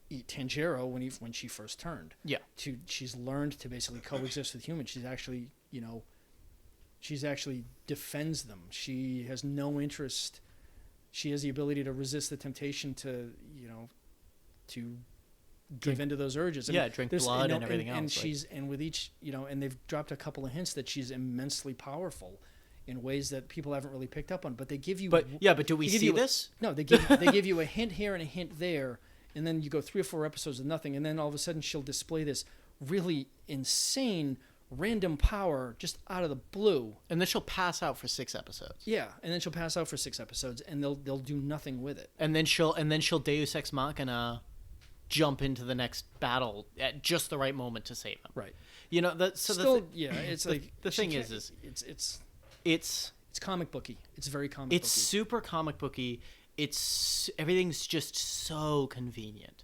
eat Tanjiro when she first turned. Yeah. She's learned to basically coexist with humans. She's actually, defends them. She has no interest. She has the ability to resist the temptation to give into those urges. And drink blood and everything else. And with each, and they've dropped a couple of hints that she's immensely powerful in ways that people haven't really picked up on. But they give you. But do we see this? No, they give you a hint here and a hint there. And then you go 3 or 4 episodes of nothing, and then all of a sudden she'll display this really insane random power just out of the blue. And then she'll pass out for 6 episodes. Yeah, and then she'll pass out for 6 episodes, and they'll do nothing with it. And then she'll Deus Ex Machina jump into the next battle at just the right moment to save him. Right. It's like the thing is it's comic booky. It's very comic booky. It's super comic booky. Everything's just so convenient.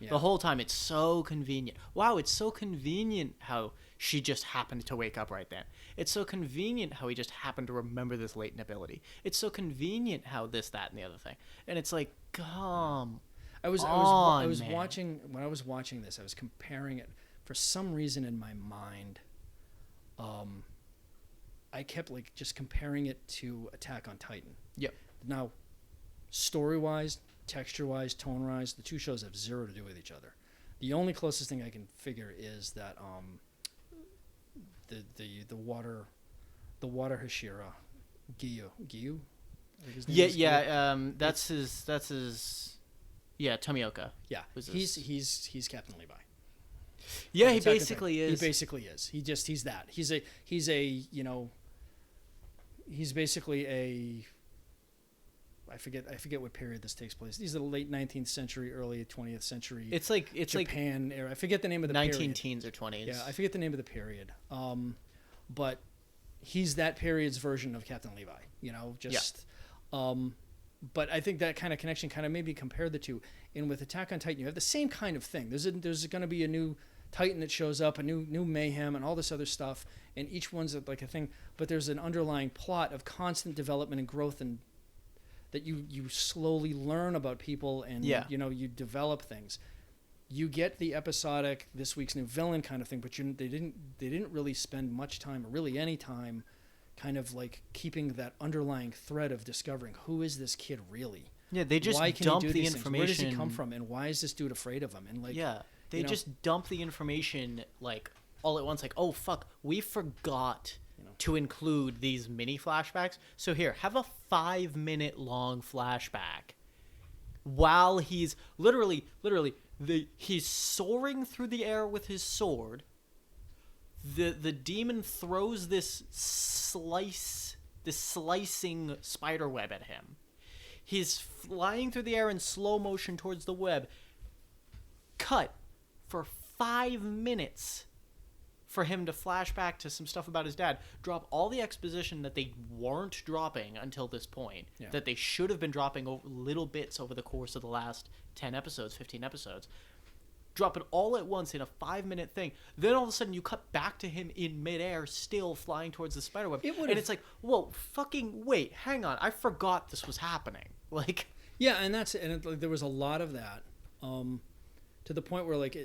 Yeah. The whole time it's so convenient. Wow, it's so convenient how she just happened to wake up right then. It's so convenient how he just happened to remember this latent ability. It's so convenient how this, that, and the other thing. And it's like, come I was man. watching when I was watching this, I was comparing it for some reason in my mind. I kept like just comparing it to Attack on Titan. Yep. Now, story-wise, texture-wise, tone-wise, the two shows have zero to do with each other. The only closest thing I can figure is that the water Hashira, Giyu. That's his. Yeah, Tomioka. Yeah, he's Captain Levi. Yeah, he basically is. He basically is. He's that. He's basically a. I forget what period this takes place. These are the late 19th century, early 20th century. It's like Japan era. I forget the name of the 19 period. teens or 20s. Yeah, I forget the name of the period. But he's that period's version of Captain Levi. But I think that kind of connection kind of maybe compare the two. And with Attack on Titan, you have the same kind of thing. There's going to be a new Titan that shows up, a new mayhem, and all this other stuff. And each one's like a thing. But there's an underlying plot of constant development and growth, and that you slowly learn about people, and you develop things. You get the episodic, this week's new villain kind of thing, but they didn't really spend much time, or really any time, kind of like keeping that underlying thread of discovering who is this kid really. Yeah, they just dump the information. Where does he come from, and why is this dude afraid of him? And like, yeah, they just dump the information like all at once. Like, oh fuck, we forgot to include these mini flashbacks. So here, have a 5-minute long flashback while he's literally he's soaring through the air with his sword. The demon throws this slicing spider web at him. He's flying through the air in slow motion towards the web. Cut for 5 minutes for him to flash back to some stuff about his dad, drop all the exposition that they weren't dropping until this point, that they should have been dropping over little bits over the course of the last 10 episodes, 15 episodes, drop it all at once in a 5-minute thing. Then all of a sudden you cut back to him in midair, still flying towards the spiderweb. And it's like, whoa, fucking wait, hang on, I forgot this was happening. Like, yeah, and there was a lot of that, to the point where like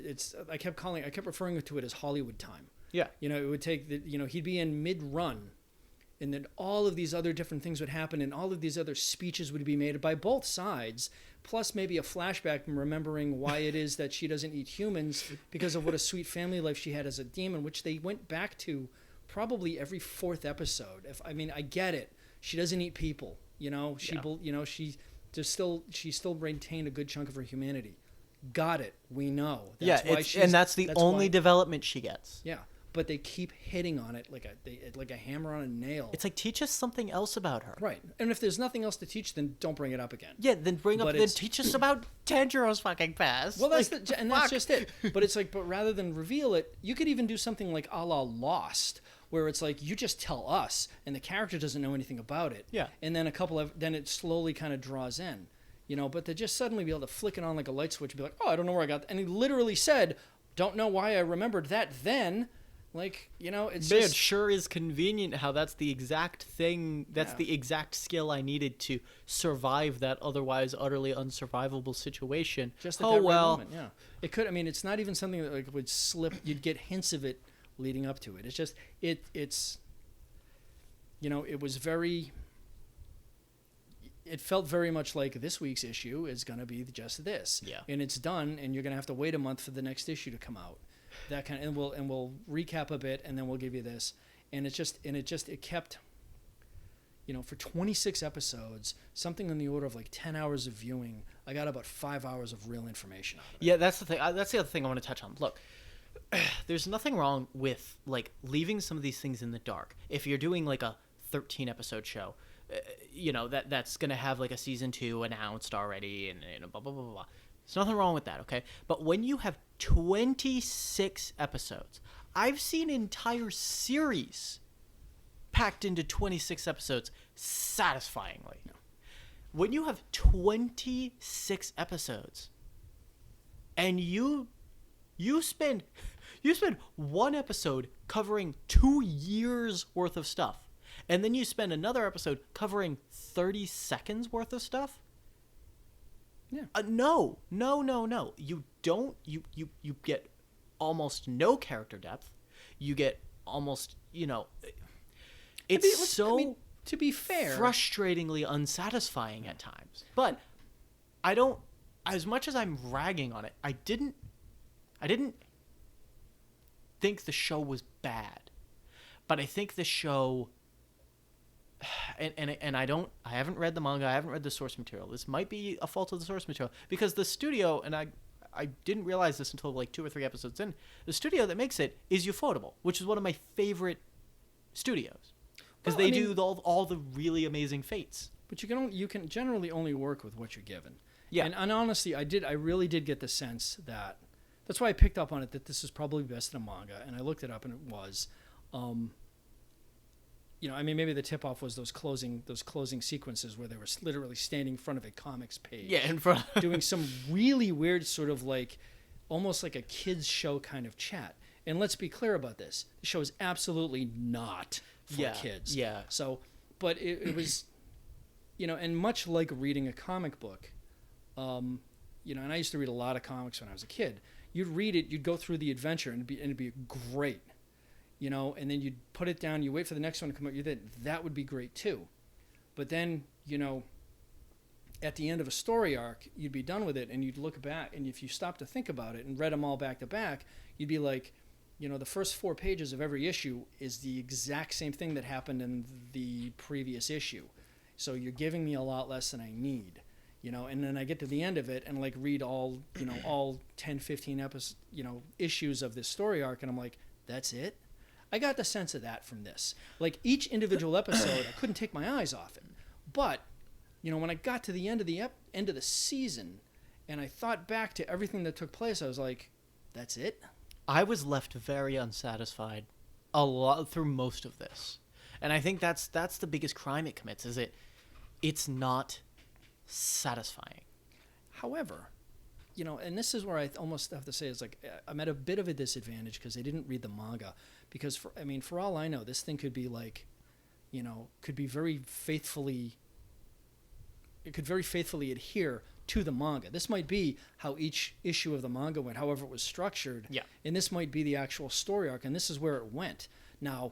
I kept referring to it as Hollywood time. Yeah. It would take he'd be in mid-run, and then all of these other different things would happen, and all of these other speeches would be made by both sides, plus maybe a flashback from remembering why it is that she doesn't eat humans because of what a sweet family life she had as a demon, which they went back to probably every 4th episode. I get it. She doesn't eat people. she still retained a good chunk of her humanity. Got it. We know. That's and that's the only development she gets. Yeah, but they keep hitting on it like a hammer on a nail. It's like, teach us something else about her. Right. And if there's nothing else to teach, then don't bring it up again. Yeah, then teach us about Tanjiro's fucking past. Well, that's just it. But it's like, but rather than reveal it, you could even do something like a la Lost, where it's like, you just tell us, and the character doesn't know anything about it. Yeah. And then then it slowly kind of draws in. But to just suddenly be able to flick it on like a light switch and be like, oh, I don't know where I got that. And he literally said, don't know why I remembered that then. Like, it's Man, just... it sure is convenient how that's the exact thing, that's the exact skill I needed to survive that otherwise utterly unsurvivable situation. Just at that right moment, yeah. It could, it's not even something that like would slip, you'd get hints of it leading up to it. It's just, it's, it was very... It felt very much like this week's issue is going to be just this. Yeah. And it's done, and you're going to have to wait a month for the next issue to come out. That kind of, and we'll recap a bit, and then we'll give you this. And it kept, for 26 episodes, something in the order of like 10 hours of viewing, I got about 5 hours of real information out of it. Yeah, that's the thing. That's the other thing I want to touch on. Look, there's nothing wrong with like leaving some of these things in the dark. If you're doing like a 13 episode show, that's going to have like a season 2 announced already and blah, blah, blah, blah. There's nothing wrong with that, okay? But when you have 26 episodes, I've seen entire series packed into 26 episodes satisfyingly. No. When you have 26 episodes and you spend one episode covering 2 years worth of stuff, and then you spend another episode covering 30 seconds worth of stuff. Yeah. No. You don't. You get almost no character depth. You get almost. It's to be fair, frustratingly unsatisfying at times. But I don't. As much as I'm ragging on it, I didn't think the show was bad, but I think the show. And I haven't read the manga, I haven't read the source material. This might be a fault of the source material because the studio, and I didn't realize this until like 2 or 3 episodes in, the studio that makes it is Ufotable, which is one of my favorite studios because they do all the really amazing fates. But you can generally only work with what you're given. Yeah. And honestly, I really did get the sense that's why I picked up on it, that this is probably best in a manga, and I looked it up and it was. Maybe the tip-off was those closing sequences where they were literally standing in front of a comics page. Yeah, in front. Doing some really weird sort of like, almost like a kids show kind of chat. And let's be clear about this. The show is absolutely not for kids. Yeah. So, but it was, and much like reading a comic book, and I used to read a lot of comics when I was a kid. You'd read it, you'd go through the adventure, and it'd be great. And then you'd put it down, you wait for the next one to come out, that would be great too. But then, at the end of a story arc, you'd be done with it and you'd look back, and if you stopped to think about it and read them all back to back, you'd be like, the first 4 pages of every issue is the exact same thing that happened in the previous issue. So you're giving me a lot less than I need. And then I get to the end of it and like read all 10, 15 episodes, issues of this story arc, and I'm like, that's it? I got the sense of that from this. Like each individual episode, I couldn't take my eyes off it. But, when I got to the end of the season, and I thought back to everything that took place, I was like, that's it? I was left very unsatisfied a lot through most of this, and I think that's the biggest crime it commits. Is it's not satisfying. However, and this is where I almost have to say it's like I'm at a bit of a disadvantage because I didn't read the manga. Because for all I know, this thing could be like, could be very faithfully. It could very faithfully adhere to the manga. This might be how each issue of the manga went, however it was structured. Yeah. And this might be the actual story arc, and this is where it went. Now,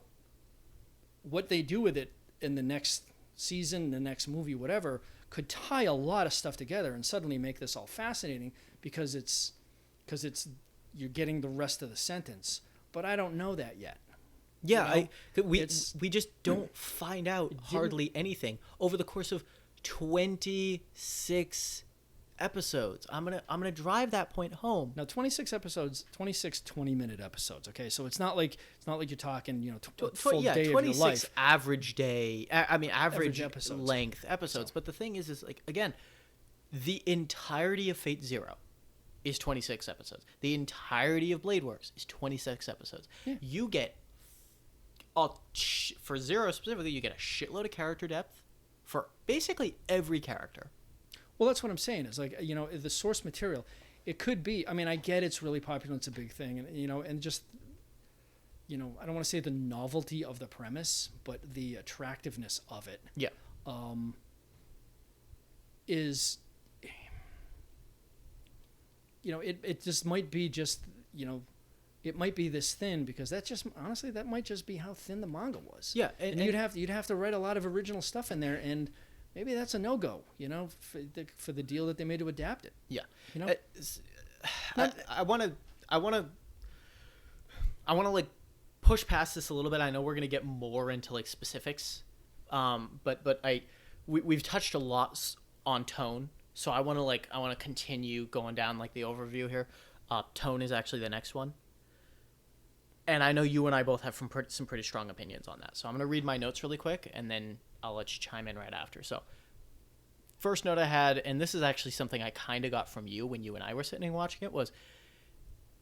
what they do with it in the next season, the next movie, whatever, could tie a lot of stuff together and suddenly make this all fascinating because you're getting the rest of the sentence. But I don't know that yet. Yeah, we just don't find out hardly anything over the course of 26 episodes. I'm gonna drive that point home. Now 26 episodes, 26 20-minute episodes. Okay, so it's not like you're talking full day of your 26 life. average day. Average episodes. length episodes. So. But the thing is like again, the entirety of Fate Zero is 26 episodes. The entirety of Blade Works is 26 episodes. Yeah. You get for Zero specifically, you get a shitload of character depth for basically every character. Well, that's what I'm saying. Is like, the source material, it could be. I mean, I get it's really popular. It's a big thing, and and just, I don't want to say the novelty of the premise, but the attractiveness of it. Yeah. Is, it just might be just, it might be this thin because that's just honestly that might just be how thin the manga was. Yeah, and you'd have to write a lot of original stuff in there and. Maybe that's a no-go, for the deal that they made to adapt it. Yeah, I want to like push past this a little bit. I know we're gonna get more into like specifics, but we've touched a lot on tone, so I want to continue going down like the overview here. Tone is actually the next one, and I know you and I both have some pretty strong opinions on that. So I'm gonna read my notes really quick, and then I'll let you chime in right after. So, first note I had, and this is actually something I kind of got from you when you and I were sitting and watching it, was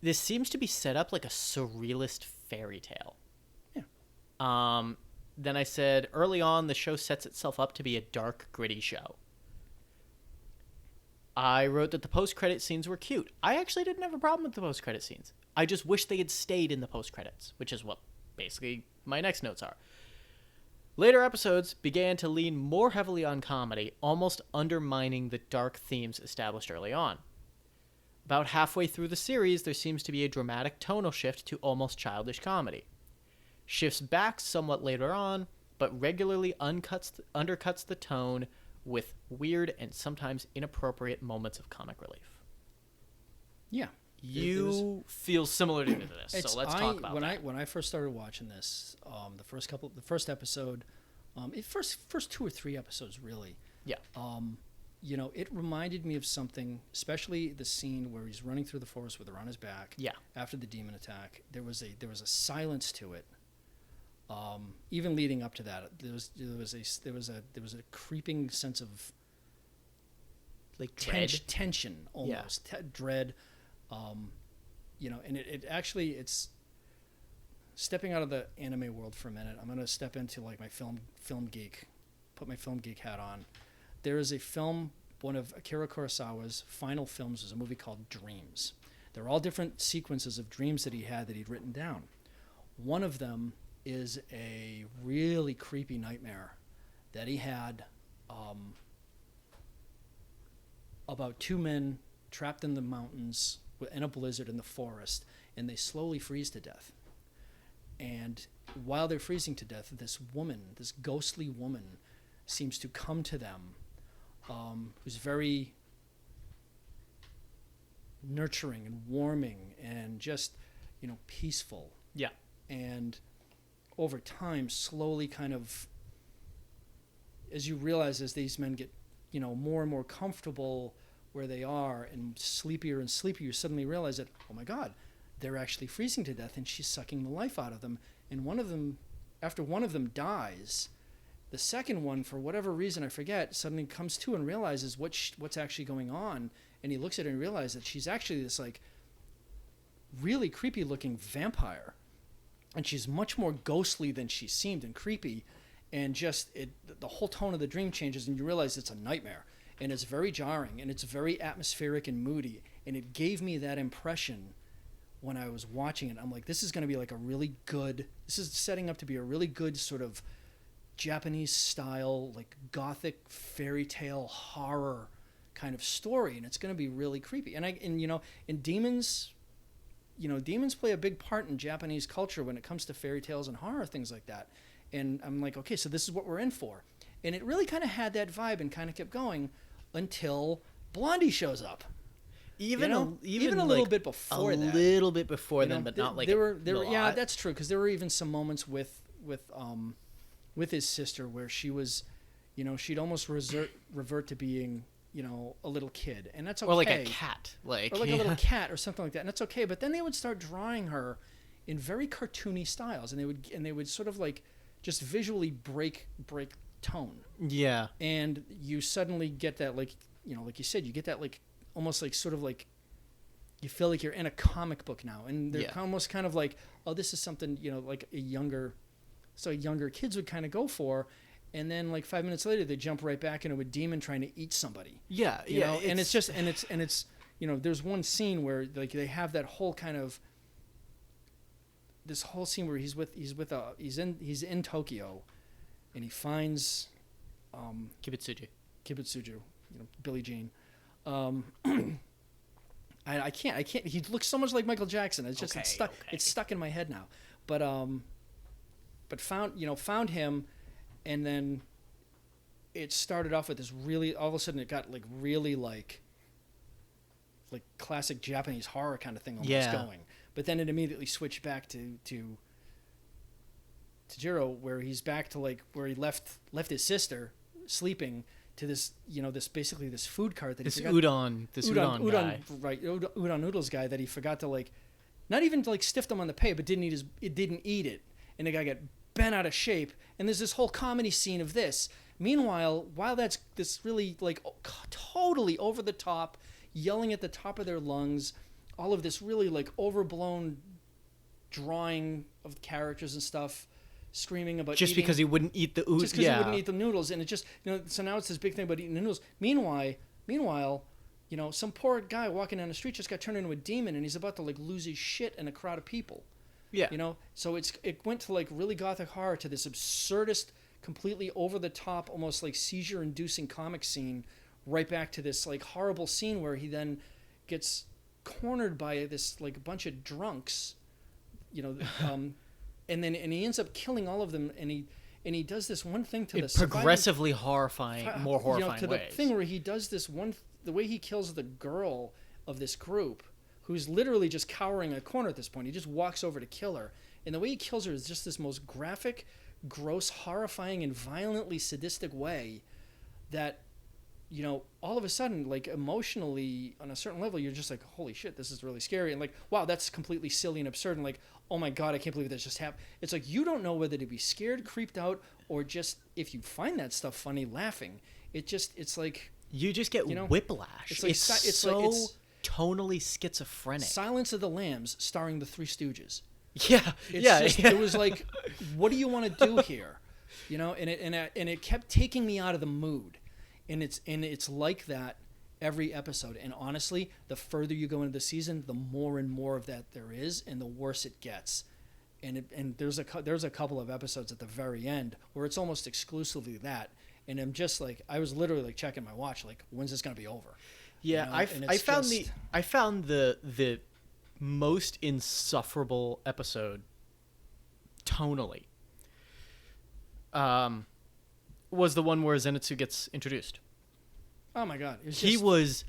this seems to be set up like a surrealist fairy tale. Yeah. Then I said, early on, the show sets itself up to be a dark, gritty show. I wrote that the post-credit scenes were cute. I actually didn't have a problem with the post-credit scenes. I just wish they had stayed in the post-credits, which is what basically my next notes are. Later episodes began to lean more heavily on comedy, almost undermining the dark themes established early on. About halfway through the series, there seems to be a dramatic tonal shift to almost childish comedy. Shifts back somewhat later on, but regularly undercuts the tone with weird and sometimes inappropriate moments of comic relief. Yeah. You feel similar to this, so let's talk about that. When I first started watching this, the first episode, first 2 or 3 episodes really. Yeah. It reminded me of something, especially the scene where he's running through the forest with her on his back. Yeah. After the demon attack, there was a silence to it. Even leading up to that, there was a creeping sense of like tension almost, dread. And it actually, it's stepping out of the anime world for a minute. I'm going to step into like my film geek, put my film geek hat on. There is a film, one of Akira Kurosawa's final films is a movie called Dreams. They're all different sequences of dreams that he'd written down. One of them is a really creepy nightmare that he had, about 2 men trapped in the mountains in a blizzard in the forest, and they slowly freeze to death. And while they're freezing to death, this ghostly woman, seems to come to them, who's very nurturing and warming and just, peaceful. Yeah. And over time, slowly kind of, as you realize, as these men get, more and more comfortable where they are and sleepier, you suddenly realize that, oh my God, they're actually freezing to death and she's sucking the life out of them. And after one of them dies, the second one, for whatever reason, I forget, suddenly comes to and realizes what's actually going on. And he looks at her and realizes that she's actually this like really creepy looking vampire. And she's much more ghostly than she seemed and creepy. And just the whole tone of the dream changes and you realize it's a nightmare. And it's very jarring, and it's very atmospheric and moody. And it gave me that impression when I was watching it. I'm like, this is going to be like this is setting up to be a really good sort of Japanese style, like gothic fairy tale horror kind of story. And it's going to be really creepy. And demons, demons play a big part in Japanese culture when it comes to fairy tales and horror, things like that. And I'm like, okay, so this is what we're in for. And it really kind of had that vibe and kind of kept going until Blondie shows up. Even a little bit before that. A little bit before then, but not like there were yeah, that's true, because there were even some moments with his sister where she was, you know, she'd almost revert to being, you know, a little kid, and that's okay. Or like a cat, or like a little cat or something like that, and that's okay. But then they would start drawing her in very cartoony styles, and they would sort of like just visually break tone. Yeah. And you suddenly get that, like, you know, like you said, you get that like almost like sort of like you feel like you're in a comic book now, and they're almost kind of like, oh, this is something, you know, like younger kids would kind of go for. And then like 5 minutes later, they jump right back into a demon trying to eat somebody. Yeah, you know? And it's just, and it's, you know, there's one scene where like they have that whole kind of, this whole scene where he's in Tokyo, and he finds, Kibitsuji, you know, Billie Jean. I can't. He looks so much like Michael Jackson. It's just it's stuck in my head now. But found him. And then it started off with this really, all of a sudden it got like really like classic Japanese horror kind of thing almost going. But then it immediately switched back to Jiro, where he's back to like where he left his sister sleeping, to this, you know, this basically this food cart that he forgot. Udon guy. Right, udon noodles guy that he forgot to like, not even to like stiff them on the pay, but didn't eat it. And the guy got bent out of shape, and there's this whole comedy scene of this. Meanwhile, while that's this really like totally over the top, yelling at the top of their lungs, all of this really like overblown drawing of characters and stuff, screaming about just because he wouldn't eat the just because he wouldn't eat the noodles, and it just, you know, so now it's this big thing about eating the noodles. Meanwhile, you know, some poor guy walking down the street just got turned into a demon, and he's about to like lose his shit in a crowd of people. Yeah. You know, so it went to like really gothic horror, to this absurdist, completely over the top, almost like seizure inducing comic scene, right back to this like horrible scene where he then gets cornered by this like bunch of drunks, you know, and he ends up killing all of them, and he does this one thing to the progressively horrifying, more horrifying, you know, to ways. The thing where he does this one, the way he kills the girl of this group, who's literally just cowering in a corner at this point. He just walks over to kill her. And the way he kills her is just this most graphic, gross, horrifying, and violently sadistic way that, you know, all of a sudden, like, emotionally, on a certain level, you're just like, holy shit, this is really scary. And like, wow, that's completely silly and absurd. And like, oh my God, I can't believe that just happened. It's like, you don't know whether to be scared, creeped out, or just, if you find that stuff funny, laughing. It's like... You just get, you know, whiplash. It's like, it's so... tonally schizophrenic. Silence of the Lambs, starring the Three Stooges. Yeah, It was like, what do you want to do here? You know, and it kept taking me out of the mood, and it's like that every episode. And honestly, the further you go into the season, the more and more of that there is, and the worse it gets. And there's a couple of episodes at the very end where it's almost exclusively that, and I'm just like, I was literally like checking my watch, like, when's this gonna be over? Yeah, you know, I found the most insufferable episode tonally was the one where Zenitsu gets introduced. Oh my God. He was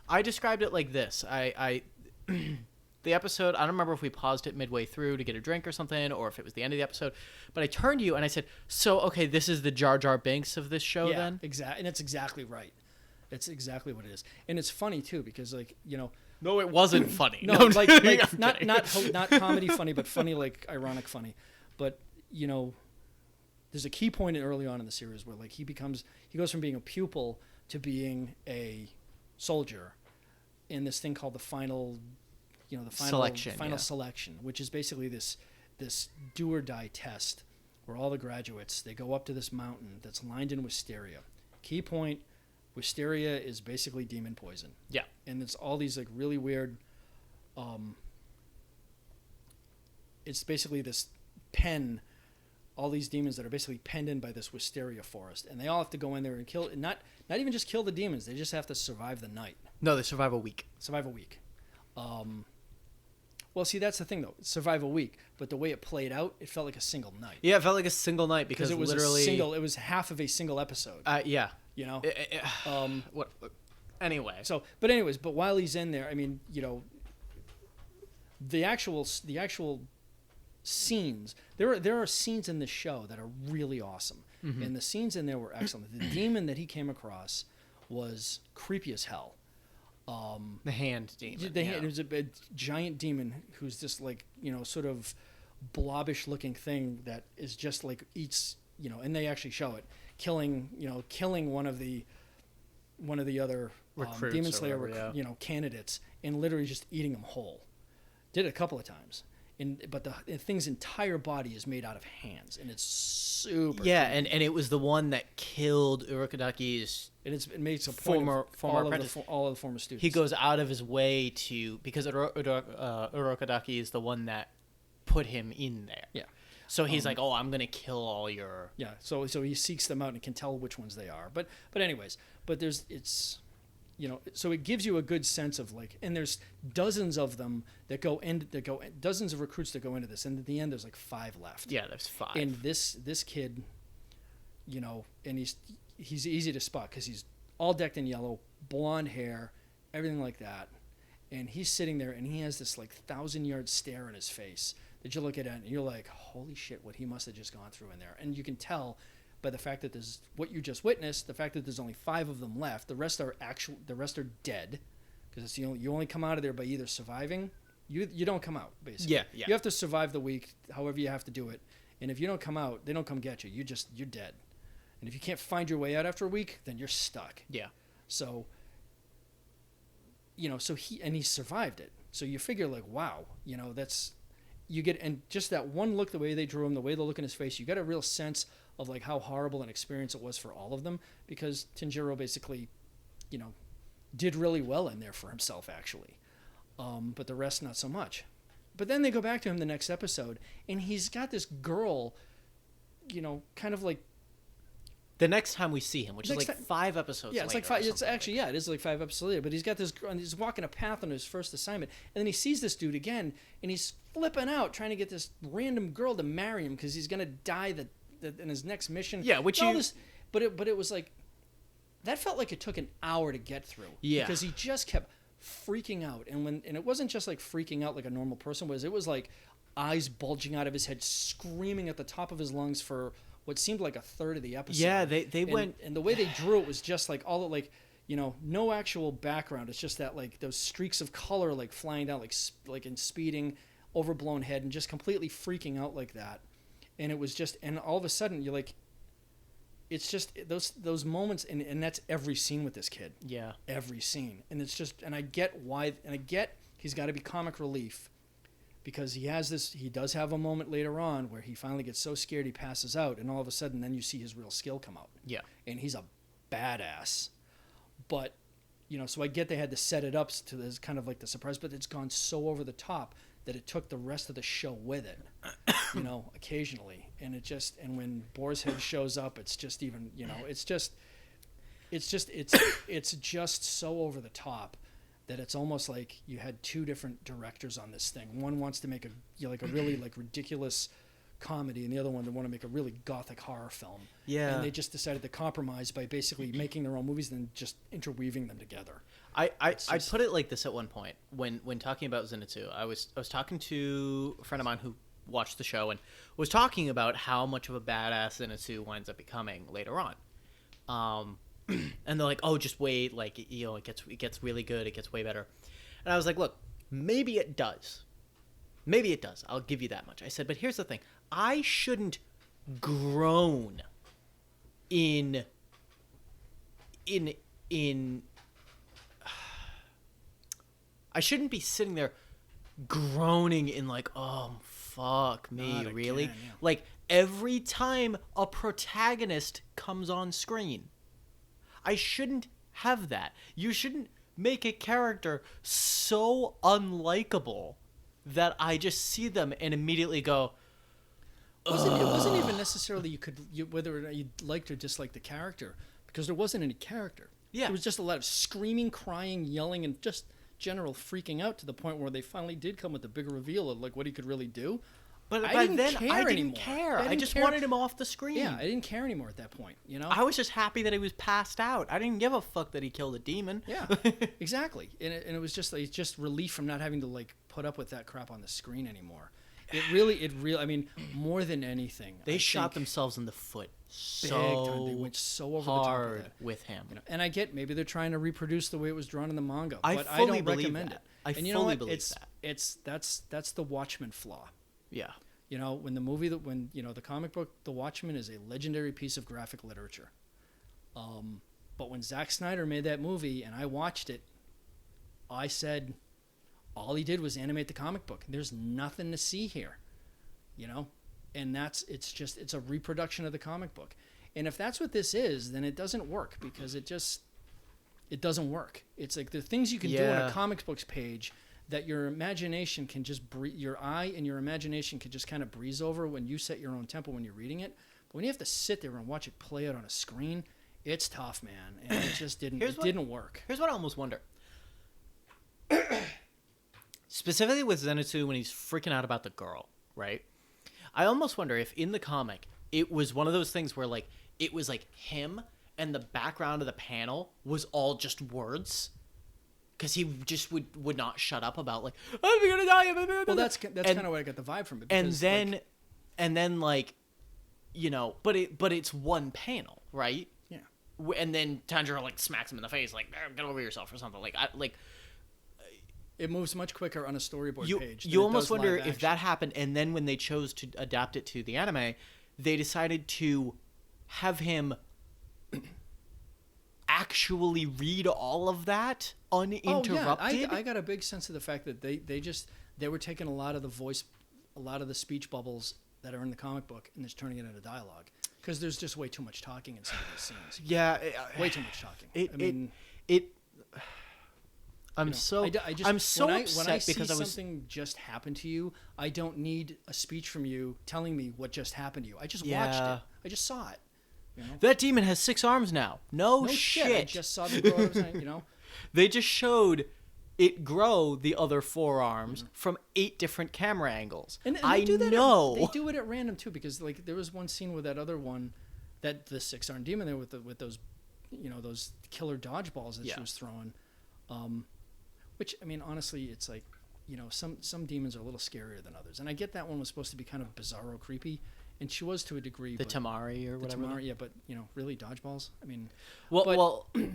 I described it like this. I the episode, I don't remember if we paused it midway through to get a drink or something, or if it was the end of the episode, but I turned to you and I said, so okay, this is the Jar Jar Binks of this show then? Exactly, and it's exactly right. It's exactly what it is. And it's funny too, because like, you know, no, it wasn't funny. No, like not comedy funny, but funny, like ironic funny. But, you know, there's a key point early on in the series where like he goes from being a pupil to being a soldier in this thing called the final selection, which is basically this do or die test where all the graduates, they go up to this mountain that's lined in wisteria. Key point, wisteria is basically demon poison. Yeah. And it's all these like really weird, it's basically this pen, all these demons that are basically penned in by this wisteria forest, and they all have to go in there and kill, not even just kill the demons, they just have to survive the night. No, they survive a week. Well, see, that's the thing though. Survive a week, but the way it played out, it felt like a single night. Yeah, it felt like a single night because it was literally it was half of a single episode. Yeah. You know. What? Anyway. But while he's in there, I mean, you know, the actual scenes. There are scenes in this show that are really awesome. and the scenes in there were excellent. The demon that he came across was creepy as hell. The hand demon. It was a giant demon who's this like, you know, sort of blobbish looking thing that is just like eats, you know, and they actually show it killing one of the other Demon Slayer you know, candidates, and literally just eating them whole. Did it a couple of times. But the thing's entire body is made out of hands, and it's super creepy. And it was the one that killed Urukadaki's it makes a point former apprentice. All of the former students. He goes out of his way to, because Urukadaki is the one that put him in there. Yeah. So he's like, oh, I'm gonna kill all your. Yeah. So he seeks them out and can tell which ones they are. But it's. You know, so it gives you a good sense of like, and there's dozens of them dozens of recruits that go into this, and at the end there's like 5 left. Yeah, there's 5. And this kid, you know, and he's easy to spot because he's all decked in yellow, blonde hair, everything like that, and he's sitting there and he has this like 1,000-yard stare on his face that you look at it and you're like, holy shit, what he must have just gone through in there, and you can tell. By the fact that there's what you just witnessed, the fact that there's only 5 of them left, the rest are dead, because it's you only come out of there by either surviving, you don't come out basically. Yeah. You have to survive the week, however you have to do it, and if you don't come out, they don't come get you. You're dead, and if you can't find your way out after a week, then you're stuck. Yeah. So, you know, he survived it. So you figure like, wow, you know, and just that one look, the way they drew him, the way they look in his face, you get a real sense of like how horrible an experience it was for all of them, because Tanjiro basically, you know, did really well in there for himself actually, but the rest not so much. But then they go back to him the next episode, and he's got this girl, you know, kind of like the next time we see him, which is like 5 episodes. Yeah, it's later like 5. It's actually it is like 5 episodes later. But he's got this girl, and he's walking a path on his first assignment, and then he sees this dude again, and he's flipping out trying to get this random girl to marry him because he's gonna die in his next mission. Yeah, but it was like that felt like it took an hour to get through. Yeah, because he just kept freaking out, and it wasn't just like freaking out like a normal person was. It was like eyes bulging out of his head, screaming at the top of his lungs for what seemed like a third of the episode. Yeah, they went, and the way they drew it was just like all the like, you know, no actual background. It's just that like those streaks of color like flying down like in speeding, overblown head, and just completely freaking out like that. And it was just, and all of a sudden you're like, it's just those moments, and that's every scene with this kid. Yeah, every scene, and it's just, and I get why, and I get he's got to be comic relief, because he does have a moment later on where he finally gets so scared he passes out, and all of a sudden then you see his real skill come out. Yeah, and he's a badass. But you know, so I get they had to set it up to this kind of like the surprise, but it's gone so over the top that it took the rest of the show with it, you know, occasionally. And and when Boar's Head shows up, it's just even, you know, it's just so over the top that it's almost like you had 2 different directors on this thing. One wants to make a really like ridiculous comedy, and the other one they want to make a really gothic horror film. Yeah. And they just decided to compromise by basically making their own movies and then just interweaving them together. I put it like this at one point when talking about Zenitsu. I was talking to a friend of mine who watched the show and was talking about how much of a badass Zenitsu winds up becoming later on. And they're like, oh, just wait, like, you know, it gets really good, it gets way better. And I was like, look, maybe it does. I'll give you that much. I said, but here's the thing. I shouldn't groan in I shouldn't be sitting there groaning in like, oh, fuck me, really? Yeah. Like, every time a protagonist comes on screen, I shouldn't have that. You shouldn't make a character so unlikable that I just see them and immediately go, it wasn't even necessarily whether or not you liked or disliked the character, because there wasn't any character. Yeah. There was just a lot of screaming, crying, yelling, and just general freaking out to the point where they finally did come with the bigger reveal of like what he could really do. But I didn't care. I just wanted him off the screen. Yeah, I didn't care anymore at that point, you know? I was just happy that he was passed out. I didn't give a fuck that he killed a demon. Yeah, exactly. And it was just relief from not having to like put up with that crap on the screen anymore. It really. I mean, more than anything, they shot themselves in the foot big time. They went so over hard the top of with him. And I get maybe they're trying to reproduce the way it was drawn in the manga, I but I fully don't believe recommend that. it. I fully believe that. That's the Watchmen flaw. Yeah. When the comic book, The Watchmen is a legendary piece of graphic literature. But when Zack Snyder made that movie and I watched it, I said, all he did was animate the comic book. There's nothing to see here, and it's a reproduction of the comic book. And if that's what this is, then it doesn't work because it doesn't work. It's like the things you can do on a comic books page that your imagination can just your eye and your imagination can just kind of breeze over when you set your own tempo when you're reading it. But when you have to sit there and watch it play out on a screen, it's tough, man. And it just didn't work. Here's what I almost wonder. Specifically with Zenitsu when he's freaking out about the girl, right? I almost wonder if in the comic it was one of those things where like it was like him and the background of the panel was all just words. Because he just would not shut up about like, I'm gonna die. Well, that's kind of what I got the vibe from it. Because, and then but it's one panel, right? Yeah. And then Tanjiro like smacks him in the face, like get over yourself or something. It moves much quicker on a storyboard page. You almost wonder if that happened, and then when they chose to adapt it to the anime, they decided to have him actually read all of that uninterrupted. I got a big sense of the fact that they were taking a lot of the speech bubbles that are in the comic book and just turning it into dialogue because there's just way too much talking in some of these scenes. Yeah, way too much talking. I'm so upset when I see because something just happen to you. I don't need a speech from you telling me what just happened to you. I just watched it. I just saw it. That demon has 6 arms now. No shit. I just saw the grow. They just showed it grow the other 4 arms from 8 different camera angles. And I know they do it at random too because like there was one scene with that other one, that the 6-armed demon there with those, those killer dodgeballs that she was throwing. Which I mean, honestly, it's like, some demons are a little scarier than others, and I get that one was supposed to be kind of bizarro, creepy. And she was to a degree. The Tamari or whatever. Tamari, yeah, but really dodgeballs. I mean,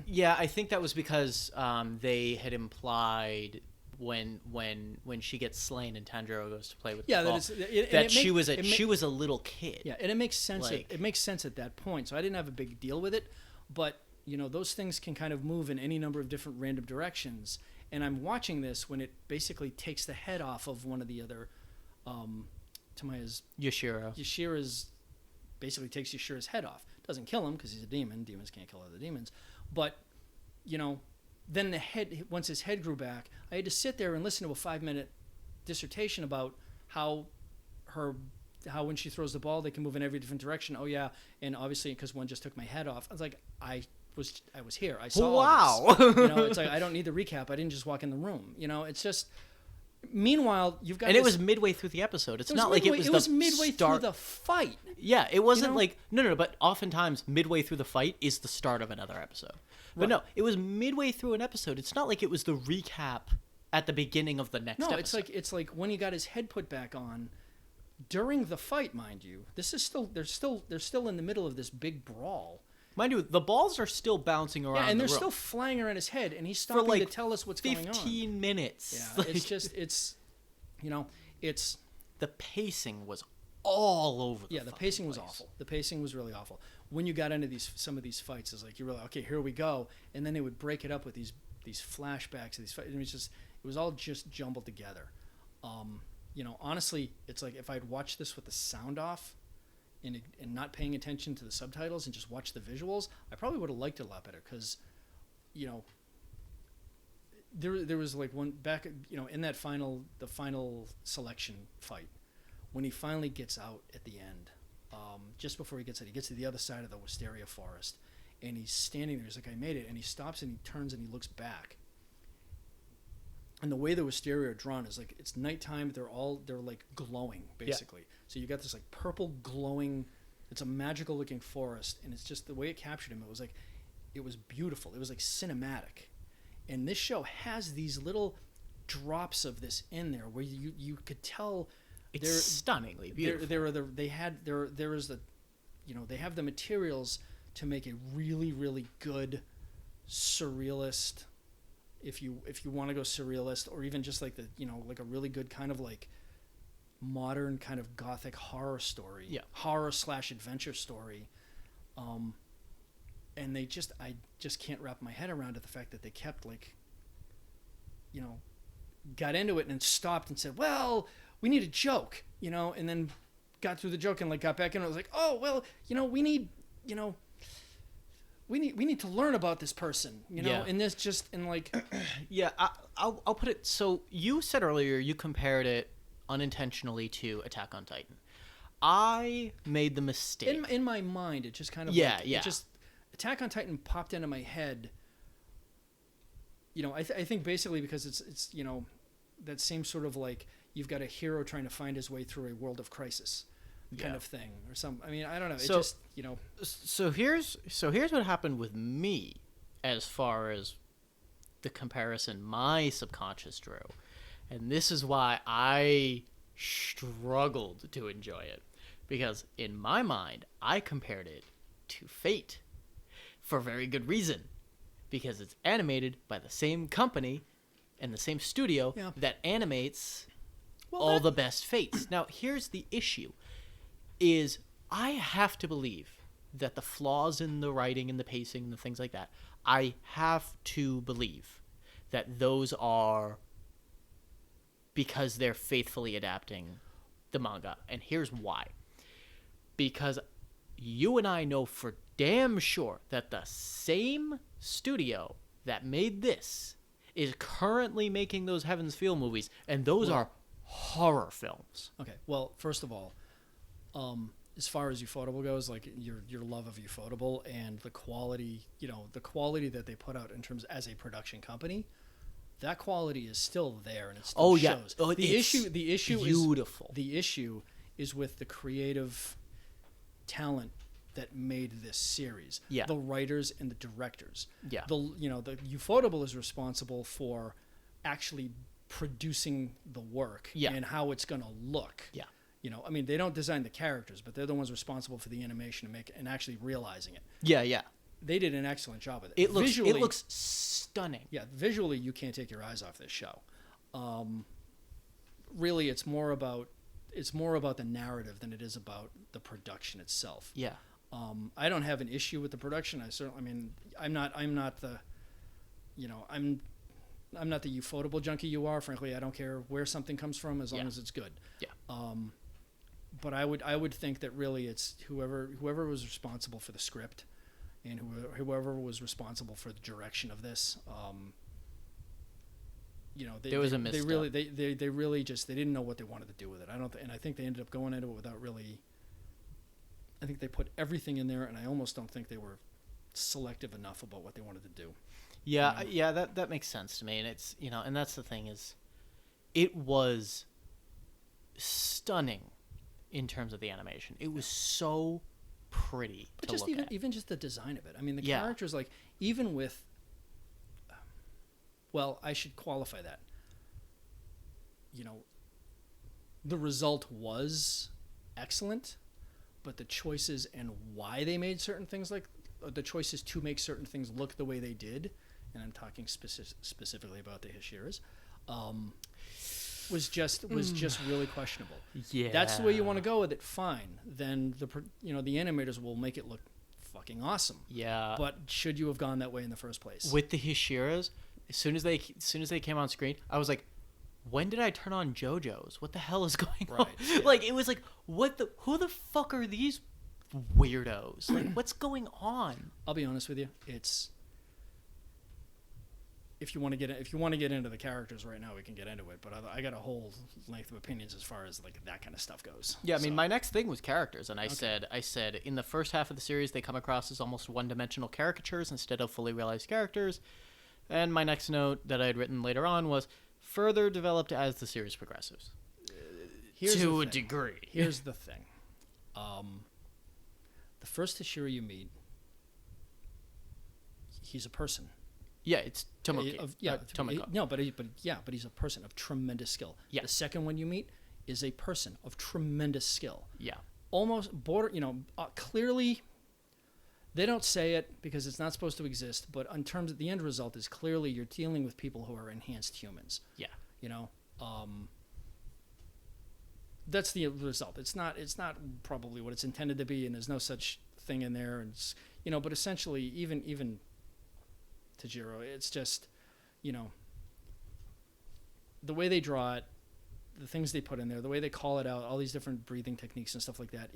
yeah, I think that was because they had implied when she gets slain and Tanjiro goes to play with the ball, she was a little kid. Yeah, and it makes sense. It makes sense at that point. So I didn't have a big deal with it, but those things can kind of move in any number of different random directions. And I'm watching this when it basically takes the head off of one of the other. Yashira's basically takes Yashira's head off. Doesn't kill him because he's a demon. Demons can't kill other demons. But, then the head, once his head grew back, I had to sit there and listen to a 5-minute dissertation about how when she throws the ball, they can move in every different direction. Oh yeah, and obviously because one just took my head off. I was like, I was here. I saw. Wow. All this. It's like I don't need the recap. I didn't just walk in the room. It's just. Meanwhile, you've got. And it was midway through the episode. It's not like it was. It was midway through the fight. Yeah, it wasn't like no. But oftentimes midway through the fight is the start of another episode. But no, it was midway through an episode. It's not like it was the recap at the beginning of the next episode. No, it's like when he got his head put back on during the fight. Mind you, this is still they're still in the middle of this big brawl. Mind you, the balls are still bouncing around. Yeah, and they're still flying around his head, and he's stopping to tell us what's going on. 15 minutes. Yeah, it's the pacing was all over. The pacing was awful. The pacing was really awful. When you got into some of these fights, it's like you're like, okay, here we go, and then they would break it up with these flashbacks of these fights. It was all just jumbled together. Honestly, it's like if I'd watched this with the sound off. And not paying attention to the subtitles and just watch the visuals, I probably would have liked it a lot better because, there was like one back, in that the final selection fight, when he finally gets out at the end, just before he gets to the other side of the wisteria forest, and he's standing there. He's like, I made it, and he stops and he turns and he looks back. And the way the wisteria are drawn is like it's nighttime. They're like glowing basically. Yeah. So you got this like purple glowing. It's a magical looking forest, and it's just the way it captured him. It was beautiful. It was like cinematic. And this show has these little drops of this in there where you could tell It's stunningly beautiful. They have the materials to make a really, really good surrealist, if you want to go surrealist, or even just like like a really good kind of like modern kind of gothic horror story, horror / adventure story. And I just can't wrap my head around it, the fact that they kept like, got into it and then stopped and said, well, we need a joke, and then got through the joke and like got back in and was like, oh, well, we need to learn about this person, and this just, and like, yeah, I'll put it. So you said earlier, you compared it unintentionally to Attack on Titan. I made the mistake. In my mind, it just kind of, it just, Attack on Titan popped into my head. I think basically because it's that same sort of like, you've got a hero trying to find his way through a world of crisis kind of thing, or some. I mean, I don't know. It just, So here's what happened with me, as far as the comparison my subconscious drew, and this is why I struggled to enjoy it, because in my mind I compared it to Fate, for very good reason, because it's animated by the same company and the same studio that animates all the best Fates. Now, here's the issue, is I have to believe that the flaws in the writing and the pacing and the things like that, I have to believe that those are because they're faithfully adapting the manga. And here's why. Because you and I know for damn sure that the same studio that made this is currently making those Heaven's Feel movies, and those are horror films. Okay, well, first of all, as far as Ufotable goes, like your love of Ufotable and the quality, the quality that they put out in terms as a production company, that quality is still there, and it still shows. Oh, the issue beautiful. The issue is with the creative talent that made this series. Yeah. The writers and the directors. Yeah. The Ufotable is responsible for actually producing the work and how it's going to look. Yeah. I mean, they don't design the characters, but they're the ones responsible for the animation and actually realizing it. Yeah, yeah. They did an excellent job with it. It looks stunning. Yeah, visually you can't take your eyes off this show. Really, it's more about the narrative than it is about the production itself. Yeah. I don't have an issue with the production. I'm not the Ufotable junkie you are. Frankly, I don't care where something comes from as long as it's good. Yeah. But I would think that really it's whoever was responsible for the script and whoever was responsible for the direction of this. There was a misstep. They really just, they didn't know what they wanted to do with it. And I think they ended up going into it without really. I think they put everything in there, and I almost don't think they were selective enough about what they wanted to do. Yeah, yeah, that makes sense to me, and it's and that's the thing is, it was stunning in terms of the animation. It was so pretty to look at. Even just the design of it. I mean, the characters, like, even with. Well, I should qualify that. The result was excellent, but the choices and why they made certain things, like the choices to make certain things look the way they did, and I'm talking specifically about the Hishiras, was just really questionable. Yeah, that's the way you want to go with it. Fine, then the animators will make it look fucking awesome. Yeah, but should you have gone that way in the first place? With the Hishiras, as soon as they came on screen, I was like, when did I turn on JoJo's? What the hell is going on? Yeah. Like, it was like, who the fuck are these weirdos? Like, what's going on? I'll be honest with you. It's, if you want to get into the characters right now, we can get into it. But I got a whole length of opinions as far as like that kind of stuff goes. Yeah, I mean, my next thing was characters, and I said in the first half of the series they come across as almost one-dimensional caricatures instead of fully realized characters. And my next note that I had written later on was further developed as the series progresses. To a degree. Here's the thing. The first Hishira you meet, he's a person. Yeah, it's Tomoko. Tomoko. But he's a person of tremendous skill. Yeah. The second one you meet is a person of tremendous skill. Yeah. Almost clearly, they don't say it because it's not supposed to exist, but in terms of the end result is clearly you're dealing with people who are enhanced humans. Yeah. That's the result. It's not probably what it's intended to be, and there's no such thing in there. And it's, but essentially, even Tajiro, it's just, the way they draw it, the things they put in there, the way they call it out, all these different breathing techniques and stuff like that,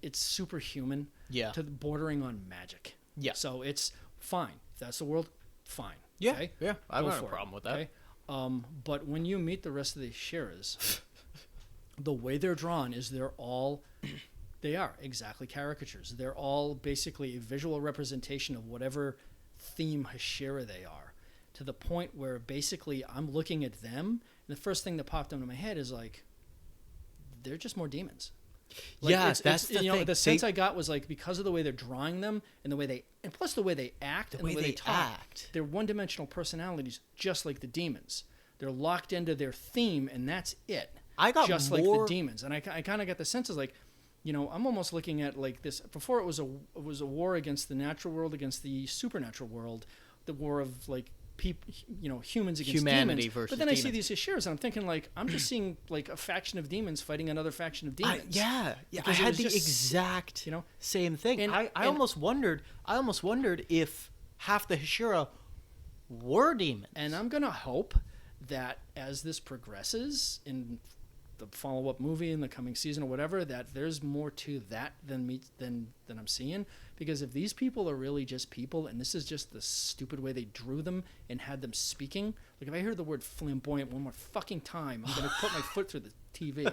it's superhuman. Yeah. To bordering on magic. Yeah. So it's fine. If that's the world, fine. Yeah. Okay? Yeah. I don't have a problem with that. Okay? But when you meet the rest of the Shiras, the way they're drawn is they are exactly caricatures. They're all basically a visual representation of whatever theme Hashira they are, to the point where basically I'm looking at them, and the first thing that popped into my head is like, they're just more demons. Like, that's the thing. The sense I got was like, because of the way they're drawing them and plus the way they act and the way they talk, they're one-dimensional personalities, just like the demons. They're locked into their theme, and that's it. I got just more... like the demons, and I kind of got the sense of like, I'm almost looking at like this. Before it was a war against the natural world against the supernatural world, the war of like people, humans against humanity demons. versus But then demons. I see these Hashiras, and I'm thinking like, I'm just seeing like a faction of demons fighting another faction of demons. I had the exact same thing. And I almost wondered if half the Hashira were demons. And I'm gonna hope that as this progresses in the follow-up movie in the coming season or whatever, that there's more to that than I'm seeing. Because if these people are really just people, and this is just the stupid way they drew them and had them speaking, like if I hear the word flamboyant one more fucking time, I'm gonna put my foot through the TV.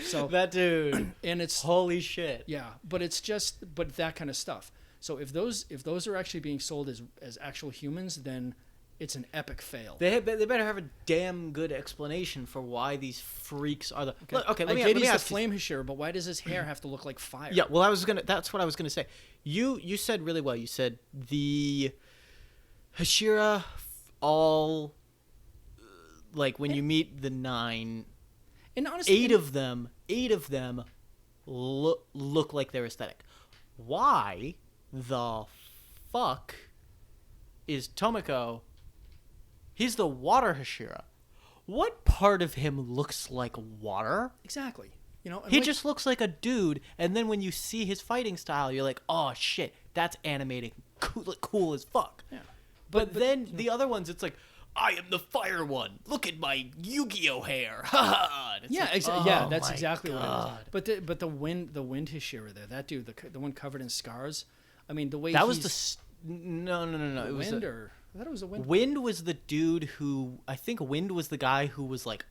So that dude, and it's holy shit. Yeah, but that kind of stuff. So if those are actually being sold as actual humans, then it's an epic fail. They better have a damn good explanation for why these freaks are the... Okay, let me ask the flame Hashira, but why does his hair have to look like fire? Yeah, well, that's what I was gonna say. You said really well. You said the Hashira all, like when you meet the 9, and honestly, 8 of them look like they're aesthetic. Why the fuck is Tomoko... He's the water Hashira. What part of him looks like water? Exactly. He just looks like a dude, and then when you see his fighting style, you're like, oh shit, that's animating cool as fuck. Yeah. But then the other ones, it's like, I am the fire one. Look at my Yu-Gi-Oh hair. Yeah, yeah, that's exactly what it is. But the wind Hashira there, that dude, the one covered in scars. I mean, the way that was the no. It was I thought it was a Wind. Wind was the dude who... I think Wind was the guy who was, like,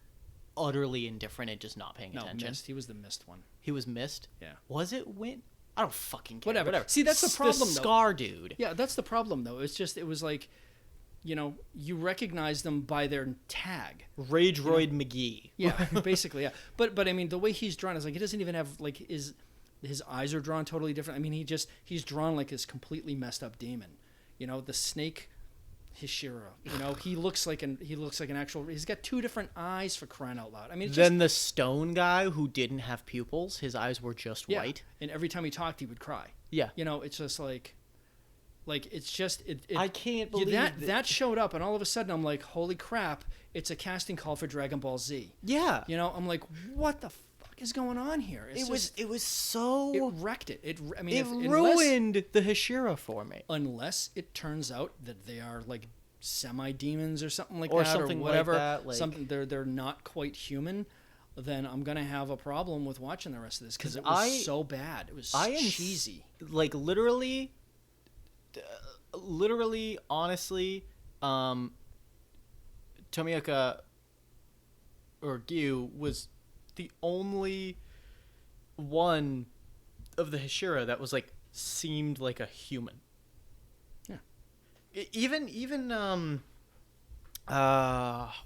utterly indifferent and just not paying attention. Mist. He was the Mist one. He was Mist? Yeah. Was it Wind? I don't fucking care. Whatever. See, that's the problem, the Scar dude. Yeah, that's the problem, though. It was like, you recognize them by their tag. Rage Royd McGee. Yeah, basically, yeah. But I mean, the way he's drawn is like, he doesn't even have, like, his eyes are drawn totally different. I mean, he's drawn like this completely messed up demon. The snake... Hashira, he looks like an actual. He's got 2 different eyes, for crying out loud. I mean, the stone guy who didn't have pupils, his eyes were just white, and every time he talked, he would cry. Yeah, it's just like it's just it I can't believe that showed up, and all of a sudden I'm like, holy crap! It's a casting call for Dragon Ball Z. Yeah, I'm like, what the fuck is going on here? It was so... It wrecked it. It ruined the Hashira for me. Unless it turns out that they are like semi-demons or something like or that, something or whatever. Like that, like... Something they're not quite human. Then I'm gonna have a problem with watching the rest of this because it was so bad. It was cheesy. Like literally, honestly, Tomioka or Gyu was the only one of the Hashira that was like seemed like a human. Yeah. Even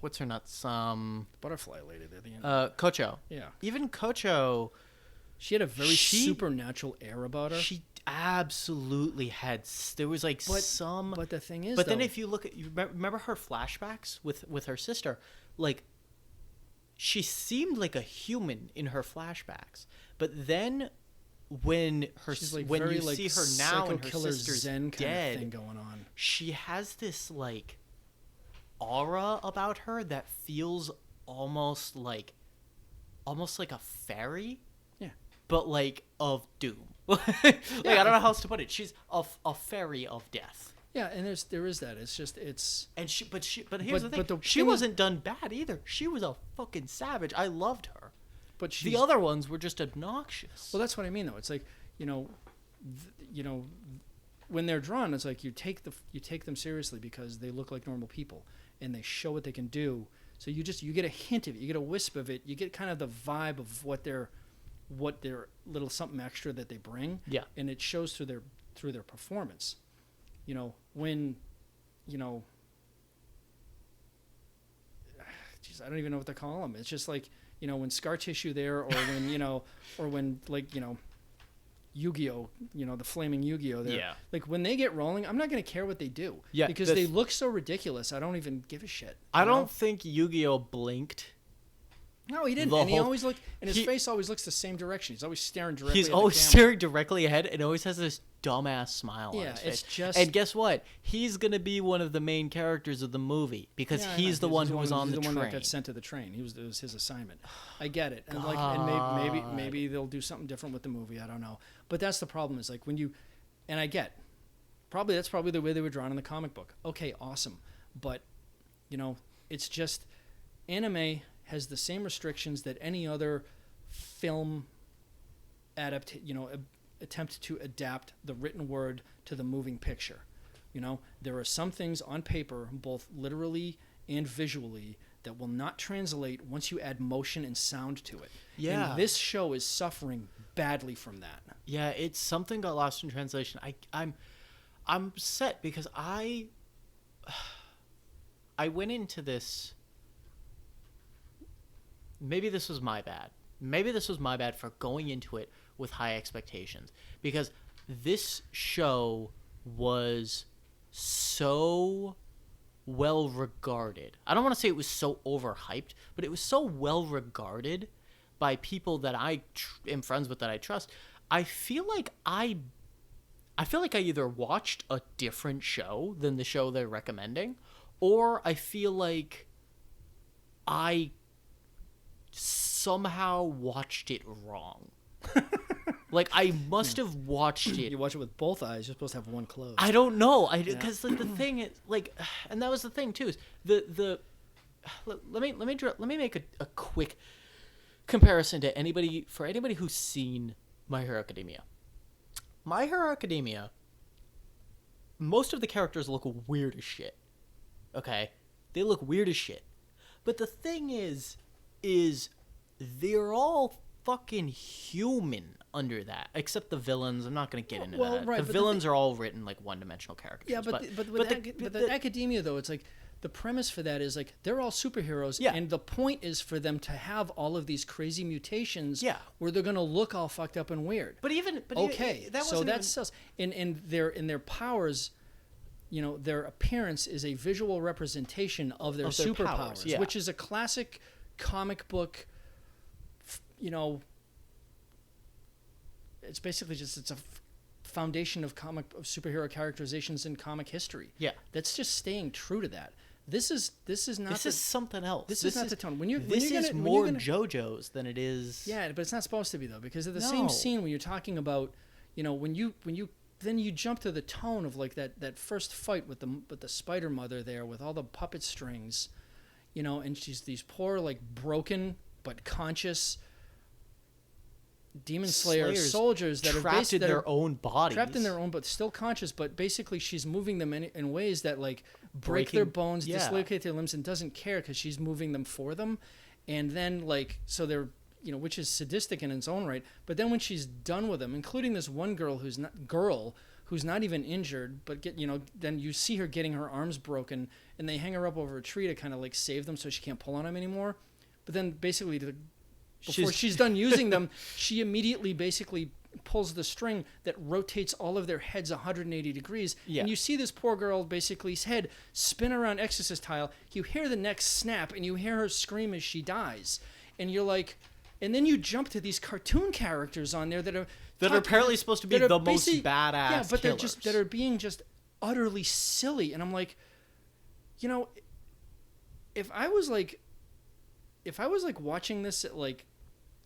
what's her nuts? Butterfly lady at the end. Kocho. Yeah. Even Kocho, she had a very supernatural air about her. She absolutely had. There was like some. But the thing is, then if you look at, you remember her flashbacks with her sister, like. she seemed like a human in her flashbacks, but then when when you see her now and her sister's Zen kind dead, of thing going on, she has this like aura about her that feels almost like a fairy. Yeah. But like of doom. I don't know how else to put it. She's a fairy of death. Yeah, and there is that. It's just and here's the thing. She wasn't done bad either. She was a fucking savage. I loved her. But the other ones were just obnoxious. Well, that's what I mean though. It's like, when they're drawn, it's like you take them seriously because they look like normal people and they show what they can do. So you get a hint of it, you get a wisp of it, you get kind of the vibe of what their little something extra that they bring. Yeah. And it shows through their performance. When geez, I don't even know what to call them. It's just like, when Scar Tissue there, or when, or when like, Yu-Gi-Oh, the flaming Yu-Gi-Oh there. Yeah. Like when they get rolling, I'm not going to care what they do. Yeah. Because they look so ridiculous. I don't even give a shit. I don't think Yu-Gi-Oh blinked. No, he didn't. And he always looked, and his face always looks the same direction. He's always staring directly at the camera. He's always staring directly ahead and always has this dumbass smile on his face. It's just... And guess what? He's going to be one of the main characters of the movie because he's the one who was on the train. The one that got sent to the train. It was his assignment. I get it. And and maybe they'll do something different with the movie. I don't know. But that's the problem is like when you... And I get... That's probably the way they were drawn in the comic book. Okay, awesome. But, it's just... Anime has the same restrictions that any other film attempt to adapt the written word to the moving picture. There are some things on paper, both literally and visually, that will not translate once you add motion and sound to it. Yeah. And this show is suffering badly from that. Yeah, it's something got lost in translation. I'm upset because I went into this. Maybe this was my bad. Maybe this was my bad for going into it with high expectations because this show was so well regarded. I don't want to say it was so overhyped, but it was so well regarded by people that I am friends with, that I trust. I feel like I either watched a different show than the show they're recommending, or I feel like I somehow watched it wrong. Like I must have watched it. You watch it with both eyes. You're supposed to have one closed. I don't know. Because the thing is like, and that was the thing too. Is let me make a quick comparison to anybody who's seen My Hero Academia. My Hero Academia. Most of the characters look weird as shit. Okay, they look weird as shit. But the thing is they're all fucking human under that, except the villains. I'm not going to get into that. Right, the villains are all written like one-dimensional characters. Yeah, but the academia, though, it's like the premise for that is like they're all superheroes, and the point is for them to have all of these crazy mutations where they're going to look all fucked up and weird. That sells. In their powers, their appearance is a visual representation of their superpowers, which is a classic comic book. It's basically it's a foundation of superhero characterizations in comic history. Yeah, that's just staying true to that. This is something else. This is not the tone. This is more JoJo's than it is. Yeah, but it's not supposed to be though, because of the same scene when you're talking about, when you then you jump to the tone of like that first fight with the Spider Mother there with all the puppet strings, and she's these poor like broken but conscious Demon Slayer soldiers that trapped in their own bodies. Trapped in their own, but still conscious. But basically, she's moving them in ways that like break their bones, dislocate their limbs, and doesn't care because she's moving them for them. And then like so they're which is sadistic in its own right. But then when she's done with them, including this one girl who's not even injured, but then you see her getting her arms broken, and they hang her up over a tree to kind of like save them so she can't pull on them anymore. But then basically before she's done using them, she immediately basically pulls the string that rotates all of their heads 180 degrees. Yeah. And you see this poor girl, basically's head spin around Exorcist tile. You hear the neck snap, and you hear her scream as she dies. And you're like... And then you jump to these cartoon characters on there that are apparently supposed to be the most badass. Yeah, but they're just that are being just utterly silly. And I'm like, you know, if I was like watching this at like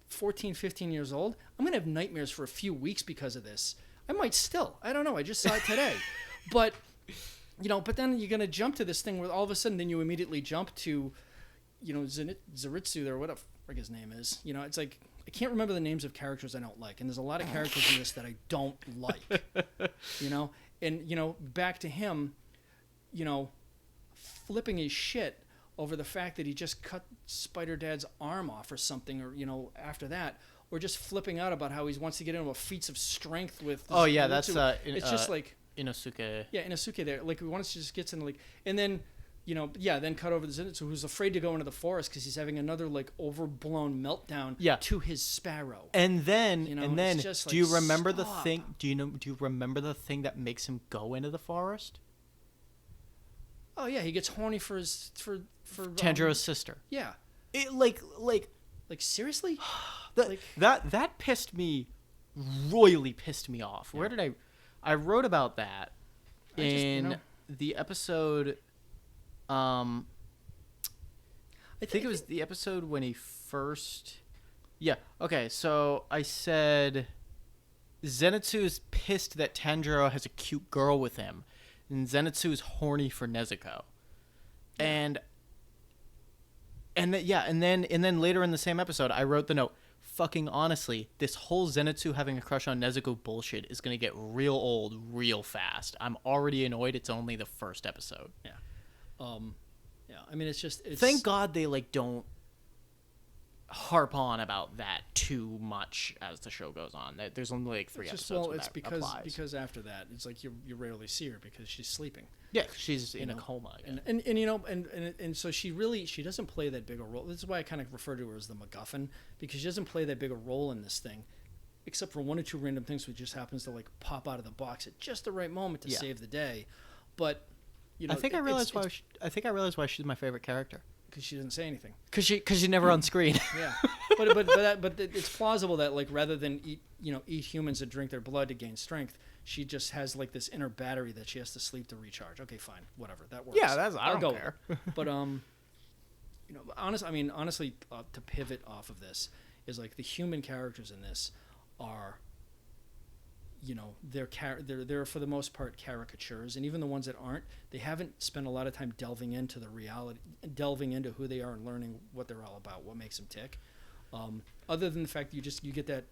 14, 15 years old, I'm gonna have nightmares for a few weeks because of this. I might still. I don't know. I just saw it today, but you know. But then you're gonna jump to this thing where all of a sudden, then you immediately jump to, you know, Zaritsu or whatever his name is. You know, it's like I can't remember the names of characters I don't like, and there's a lot of characters in this that I don't like. You know, and you know, back to him, you know, flipping his shit over the fact that he just cut Spider Dad's arm off or something, or you know, after that, or just flipping out about how he wants to get into a feats of strength with. Oh yeah, that's it's just like Inosuke. Yeah, Inosuke there. Like once he just gets into like, and then. You know, yeah, then cut over to Zenitsu, who's afraid to go into the forest because he's having another like overblown meltdown to his sparrow. And then, you know, and then, just, do you remember the thing? Do you remember the thing that makes him go into the forest? Oh yeah, he gets horny for Tanjiro's sister. Yeah. It like seriously? That pissed me, royally pissed me off. Yeah. Where did I wrote about that in the episode. I think it was the episode when he first... Yeah, okay, so I said Zenitsu's pissed that Tanjiro has a cute girl with him, and Zenitsu's horny for Nezuko. And then later in the same episode, I wrote the note, fucking honestly, this whole Zenitsu having a crush on Nezuko bullshit is going to get real old real fast. I'm already annoyed. It's only the first episode. Yeah. Yeah, I mean, it's thank God they like don't harp on about that too much as the show goes on. There's only like 3 episodes. Well, it's because after that, it's like you rarely see her because she's sleeping. Yeah, she's in a coma again. And you know, and so she doesn't play that big a role. This is why I kind of refer to her as the MacGuffin, because she doesn't play that big a role in this thing, except for 1 or 2 random things which just happens to like pop out of the box at just the right moment to save the day. But you know, I think I realized why she's my favorite character. Because she doesn't say anything. Because she's never on screen. Yeah, but it's plausible that like rather than eat humans and drink their blood to gain strength, she just has like this inner battery that she has to sleep to recharge. Okay, fine, whatever, that works. Yeah, I don't care. But you know, honestly, to pivot off of this is like the human characters in this are. You know, they're for the most part caricatures, and even the ones that aren't, they haven't spent a lot of time delving into the reality, delving into who they are and learning what they're all about, what makes them tick. Other than the fact that you get that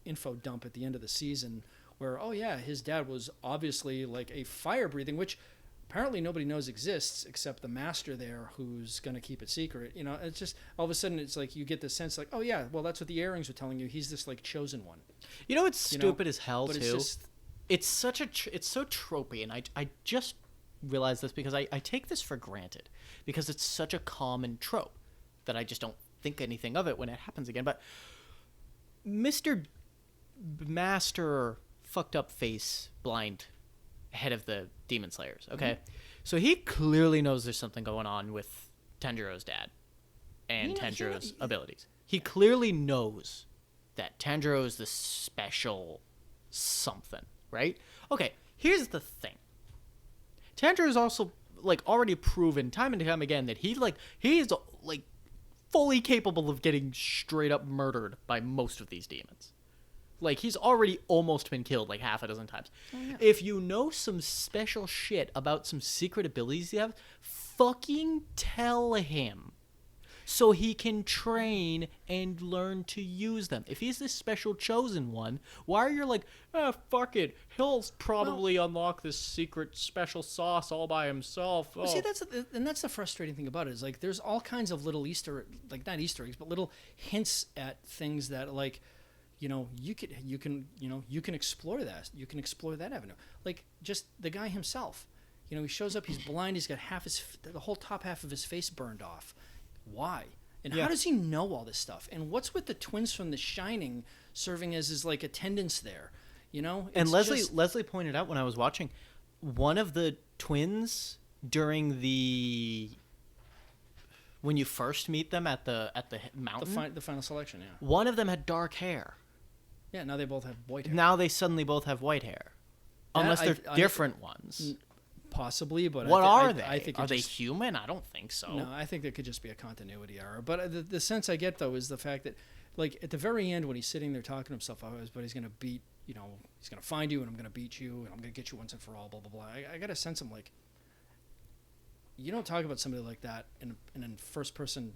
info dump at the end of the season where his dad was obviously like a fire breathing, which apparently nobody knows exists except the master there who's going to keep it secret. You know, it's just all of a sudden it's like you get the sense like, oh yeah, well that's what the earrings are telling you. He's this like chosen one. You know, it's stupid as hell too. It's so tropey, and I just realized this because I take this for granted because it's such a common trope that I just don't think anything of it when it happens again. But Mr. Master fucked up face blind head of the Demon Slayers, okay? Mm-hmm. So he clearly knows there's something going on with Tanjiro's dad and Tanjiro's abilities. He clearly knows that Tanjiro is the special something, right? Okay, here's the thing. Tanjiro is also like already proven time and time again that he's like fully capable of getting straight up murdered by most of these demons. Like, he's already almost been killed, like, half a dozen times. Oh, yeah. If you know some special shit about some secret abilities you have, fucking tell him so he can train and learn to use them. If he's this special chosen one, why are you like, fuck it, he'll probably unlock this secret special sauce all by himself. Well, see, that's the frustrating thing about it, is, like, there's all kinds of little not Easter eggs, but little hints at things that, like, you know, you can explore that. You can explore that avenue. Like just the guy himself. You know, he shows up. He's blind. He's got the whole top half of his face burned off. Why? And how does he know all this stuff? And what's with the twins from The Shining serving as his like attendants there? You know? And Leslie pointed out when I was watching, one of the twins during when you first meet them at the mountain, the final selection, yeah. One of them had dark hair. Yeah, now they both have white hair. Now they suddenly both have white hair, unless they're different ones. Possibly, but what are they? I think are they human? I don't think so. No, I think there could just be a continuity error. But the sense I get though is the fact that, like at the very end when he's sitting there talking to himself, but he's gonna beat, you know, he's gonna find you and I'm gonna beat you and I'm gonna get you once and for all, blah blah blah. I got a sense I'm like, you don't talk about somebody like that in a first person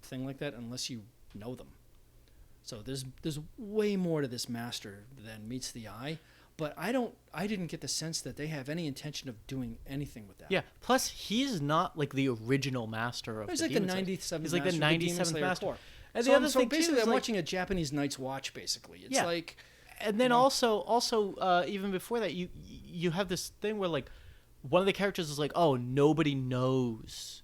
thing like that unless you know them. So there's way more to this master than meets the eye. But I didn't get the sense that they have any intention of doing anything with that. Yeah. Plus, he's not like the original master of. He's like the 97th. He's like the 97th master. And the other thing basically, I'm watching a Japanese Night's Watch. Basically, it's like. And then also, even before that, you have this thing where like, one of the characters is like, oh, nobody knows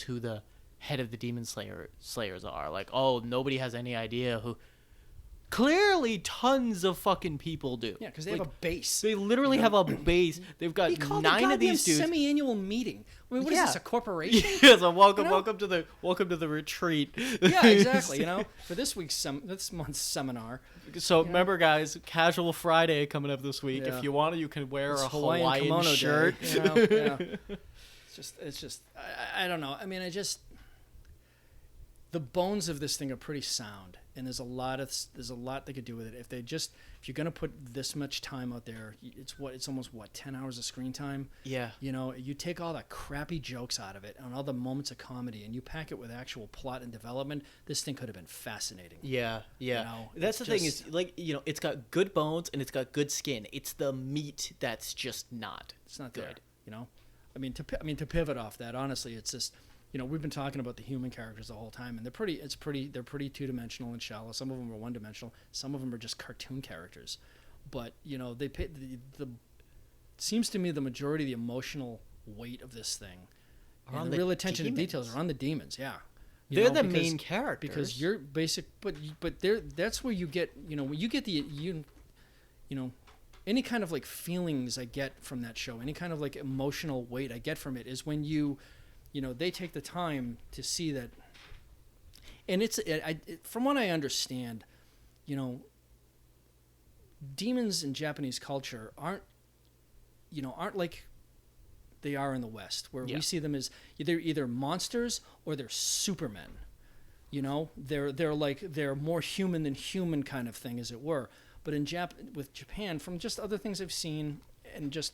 who the head of the demon slayers are. Like, oh, nobody has any idea who. Clearly, tons of fucking people do. Yeah, because they have a base. They literally have a base. They've got 9 of these dudes. Semi-annual meeting. I mean, what is this? A corporation? Yeah, so welcome to the retreat. Yeah, exactly. You know, for this month's seminar. So remember, guys, Casual Friday coming up this week. Yeah. If you want to, you can wear a Hawaiian shirt. Day, you know? Yeah. It's just. I don't know. I mean, the bones of this thing are pretty sound. And there's a lot they could do with it if you're gonna put this much time out there. It's almost 10 hours of screen time. Yeah. You know, you take all the crappy jokes out of it and all the moments of comedy, and you pack it with actual plot and development. This thing could have been fascinating. Yeah, yeah. You know, that's the thing is, like, you know, it's got good bones and it's got good skin. It's the meat that's just not. It's not good. There, you know, I mean to pivot off that. Honestly, it's just. You know, we've been talking about the human characters the whole time, and they're pretty two-dimensional and shallow. Some of them are one-dimensional. Some of them are just cartoon characters. But you know, seems to me the majority of the emotional weight of this thing, and the real attention to details are on the demons. Yeah, they're the main characters because you're basic. But that's where you get when you get any kind of like feelings I get from that show, any kind of like emotional weight I get from it is when they take the time to see that, and from what I understand, demons in Japanese culture aren't like they are in the West, where we see them as either monsters or they're supermen. They're more human than human kind of thing, as it were. But with Japan, from just other things I've seen and just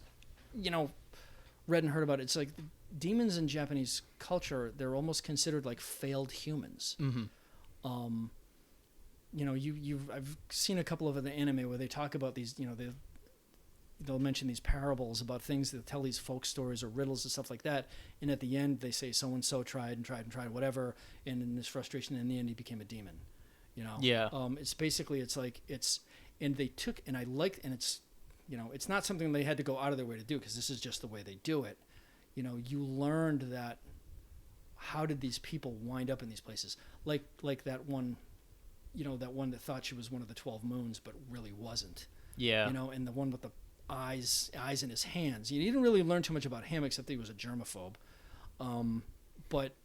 read and heard about, it's like demons in Japanese culture, they're almost considered like failed humans. Mm-hmm. I've seen a couple of the anime where they talk about these, they'll mention these parables about things that tell these folk stories or riddles and stuff like that, and at the end they say so and so tried and tried and tried whatever, and in this frustration in the end he became a demon. It's basically it's not something they had to go out of their way to do, because this is just the way they do it. You learned that, how did these people wind up in these places? Like that one, that one that thought she was one of the 12 moons, but really wasn't. Yeah. And the one with the eyes in his hands. You didn't really learn too much about him, except that he was a germaphobe. But,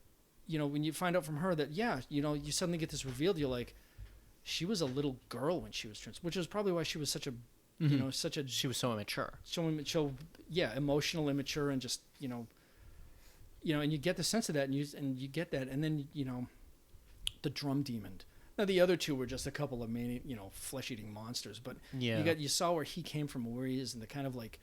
when you find out from her that, you suddenly get this revealed, you're like, she was a little girl when she was trans, which is probably why she was such a, she was so immature. Emotional, immature, and just, and you get the sense of that, and you get that, and then, the drum demon. Now the other two were just a couple of flesh-eating monsters, but you saw where he came from, where he is, and the kind of like,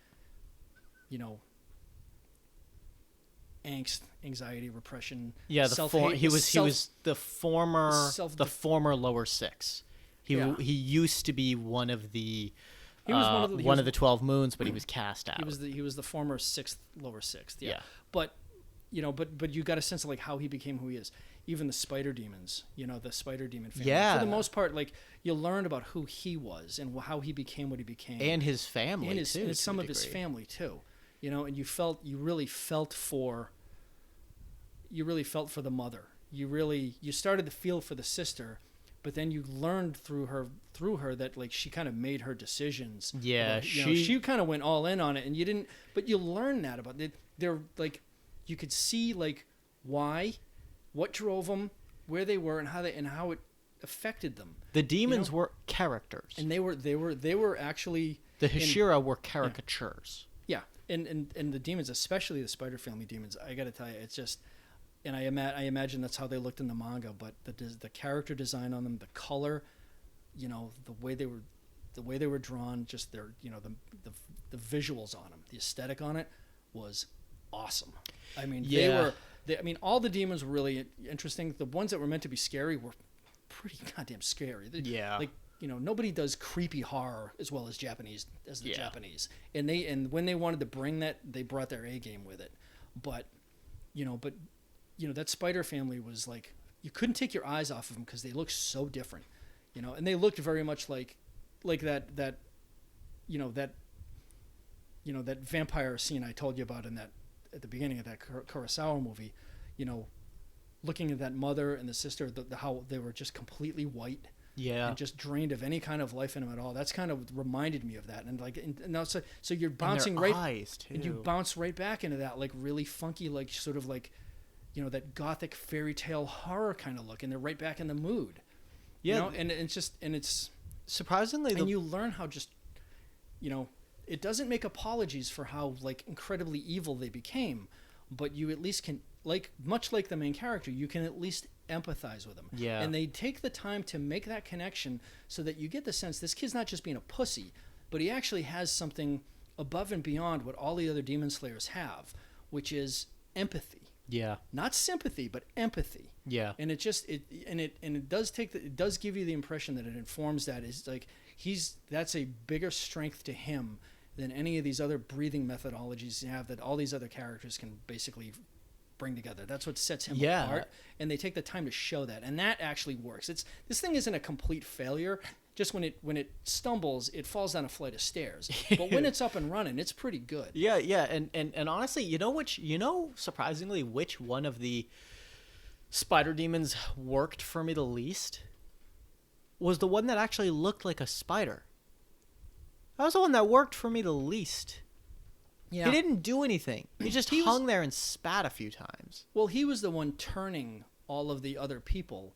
angst, anxiety, repression. Yeah, he was the former lower six. He used to be one of the. He was one of the 12 moons, but he was cast out. He was the former lower sixth. Yeah. But you got a sense of like how he became who he is. Even the spider demons, the spider demon family. Yeah. For the most part, like, you learned about who he was and how he became what he became, and his family, and some of his family too. And you really felt for the mother. you started to feel for the sister, but then you learned through her that like she kind of made her decisions. Yeah, she kind of went all in on it, and you didn't. But you learn that about it. They're like, you could see like why, what drove them, where they were, and how it affected them. The demons were characters, and they were actually the Hashira were caricatures. Yeah, and the demons, especially the Spider Family demons, I got to tell you, it's just. And I imagine that's how they looked in the manga, but the character design on them, the color, the way they were drawn, just their, the visuals on them, the aesthetic on it was awesome. I mean, all the demons were really interesting. The ones that were meant to be scary were pretty goddamn scary. Like, nobody does creepy horror as well as the Japanese. And when they wanted to bring that, they brought their A game with it. But that Spider Family was like, you couldn't take your eyes off of them because they looked so different, and they looked very much like that vampire scene I told you about at the beginning of that Kurosawa movie, looking at that mother and the sister, how they were just completely white. Yeah. And just drained of any kind of life in them at all. That's kind of reminded me of that. And like, now so you're bouncing and you bounce right back into that like really funky, like sort of like, that gothic fairy tale horror kind of look, and they're right back in the mood. Yeah. And it's surprisingly, and you learn how just, it doesn't make apologies for how like incredibly evil they became, but you at least can, like, much like the main character, you can at least empathize with them. Yeah. And they take the time to make that connection so that you get the sense this kid's not just being a pussy, but he actually has something above and beyond what all the other demon slayers have, which is empathy. Yeah. Not sympathy, but empathy. Yeah. And it does give you the impression that it informs that is like that's a bigger strength to him than any of these other breathing methodologies you have that all these other characters can basically bring together. That's what sets him apart, and they take the time to show that, and that actually works. This thing isn't a complete failure. Just when it stumbles, it falls down a flight of stairs. But when it's up and running, it's pretty good. Yeah, and honestly, surprisingly, which one of the spider demons worked for me the least was the one that actually looked like a spider. That was the one that worked for me the least. Yeah. He didn't do anything. He just hung there and spat a few times. Well, he was the one turning all of the other people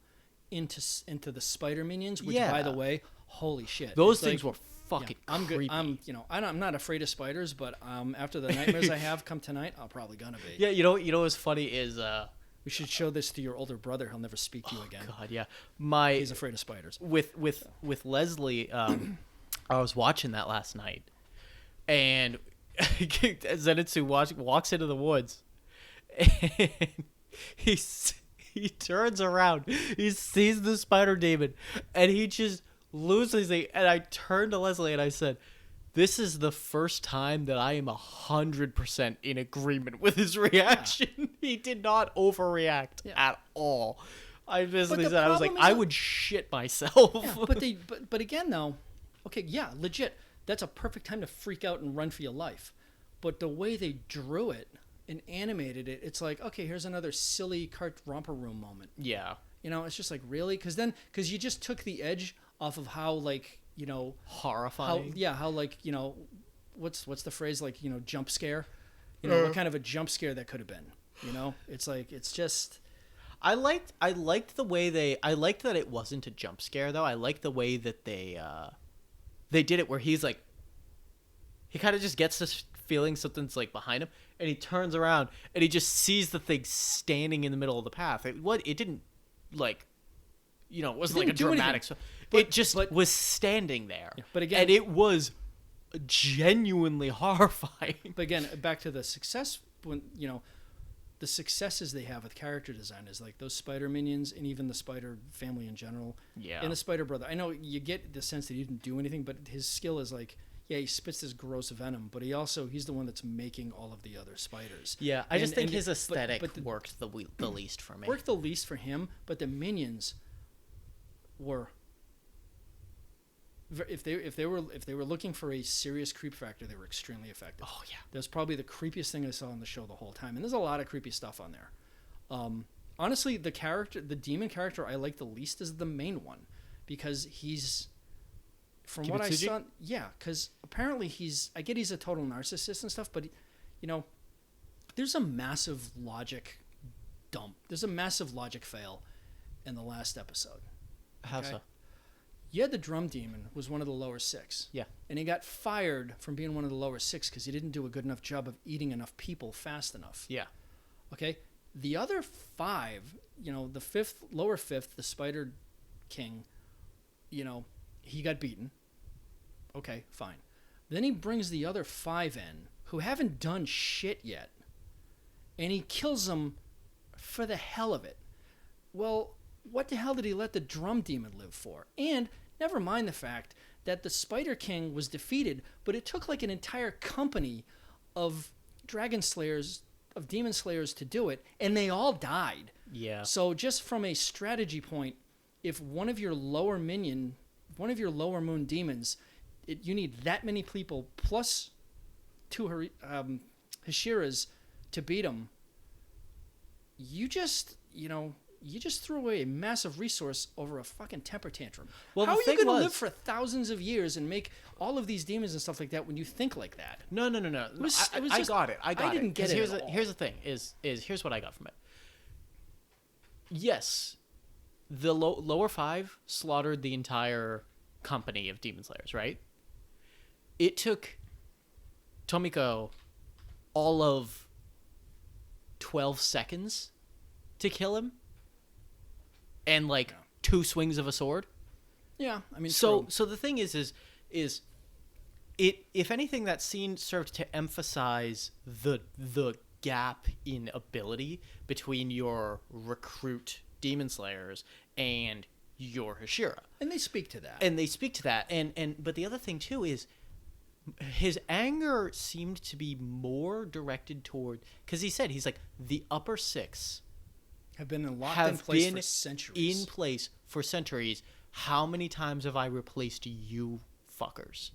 into the spider minions, which, by the way, holy shit. Those things were fucking creepy. I'm not afraid of spiders, but after the nightmares I have come tonight, I'm probably gonna be. Yeah, what's funny is we should show this to your older brother. He'll never speak to you again. God, yeah. He's afraid of spiders. With Leslie, I was watching that last night, and Zenitsu walks into the woods, and he turns around, he sees the spider demon, and he just loses it. And I turned to Leslie and I said, "This is the first time that I am 100% in agreement with his reaction." Yeah. He did not overreact at all. I basically said, I was like, I would shit myself. Yeah, but again though, okay, yeah, legit. That's a perfect time to freak out and run for your life. But the way they drew it and animated it, it's like, okay, here's another silly romper room moment. Yeah. It's just like, really? Because you just took the edge off of how, like, horrifying. How like, what's the phrase, like, jump scare? What kind of a jump scare that could have been? It's like, it's just. I liked the way I liked that it wasn't a jump scare though. I liked the way that they did it where he's like, he kind of just gets this feeling something's like behind him, and he turns around and he just sees the thing standing in the middle of the path. It didn't like, it wasn't like a dramatic. It just was standing there. Yeah, but again, and it was genuinely horrifying. But again, back to the success when the successes they have with character design is like those spider minions and even the spider family in general. Yeah. And the spider brother. I know you get the sense that he didn't do anything, but his skill is like, yeah, he spits this gross venom, but he's the one that's making all of the other spiders. Yeah, I just think his aesthetic worked the least for me. Worked the least for him, but the minions were. If they were looking for a serious creep factor, they were extremely effective. Oh yeah, that's probably the creepiest thing I saw on the show the whole time, and there's a lot of creepy stuff on there. honestly, the demon character I like the least is the main one, because he's, from what I saw, yeah, because apparently I get he's a total narcissist and stuff, but there's a massive logic dump. There's a massive logic fail in the last episode. How so? Yeah, the drum demon was one of the lower 6. Yeah. And he got fired from being one of the lower 6 because he didn't do a good enough job of eating enough people fast enough. Yeah. Okay? The other 5, the lower 5th, the Spider King, he got beaten. Okay, fine. Then he brings the other 5 in who haven't done shit yet. And he kills them for the hell of it. Well, what the hell did he let the drum demon live for? And never mind the fact that the Spider King was defeated, but it took like an entire company of dragon slayers, of demon slayers to do it, and they all died. Yeah. So just from a strategy point, if one of your lower moon demons, you need that many people plus 2 Hashiras to beat them, you just threw away a massive resource over a fucking temper tantrum. Well, how are you going to live for thousands of years and make all of these demons and stuff like that when you think like that? No. I got it. I didn't get it at all. Here's the thing. Here's what I got from it. Yes, the lower 5 slaughtered the entire company of demon slayers, right? It took Tomiko all of 12 seconds to kill him, and 2 swings of a sword. Yeah, I mean, so the thing is it, if anything, that scene served to emphasize the gap in ability between your recruit demon slayers and your Hashira. And they speak to that. And but the other thing too is his anger seemed to be more directed toward, because he's like, the upper 6 have been locked in place for centuries. In place for centuries. How many times have I replaced you fuckers?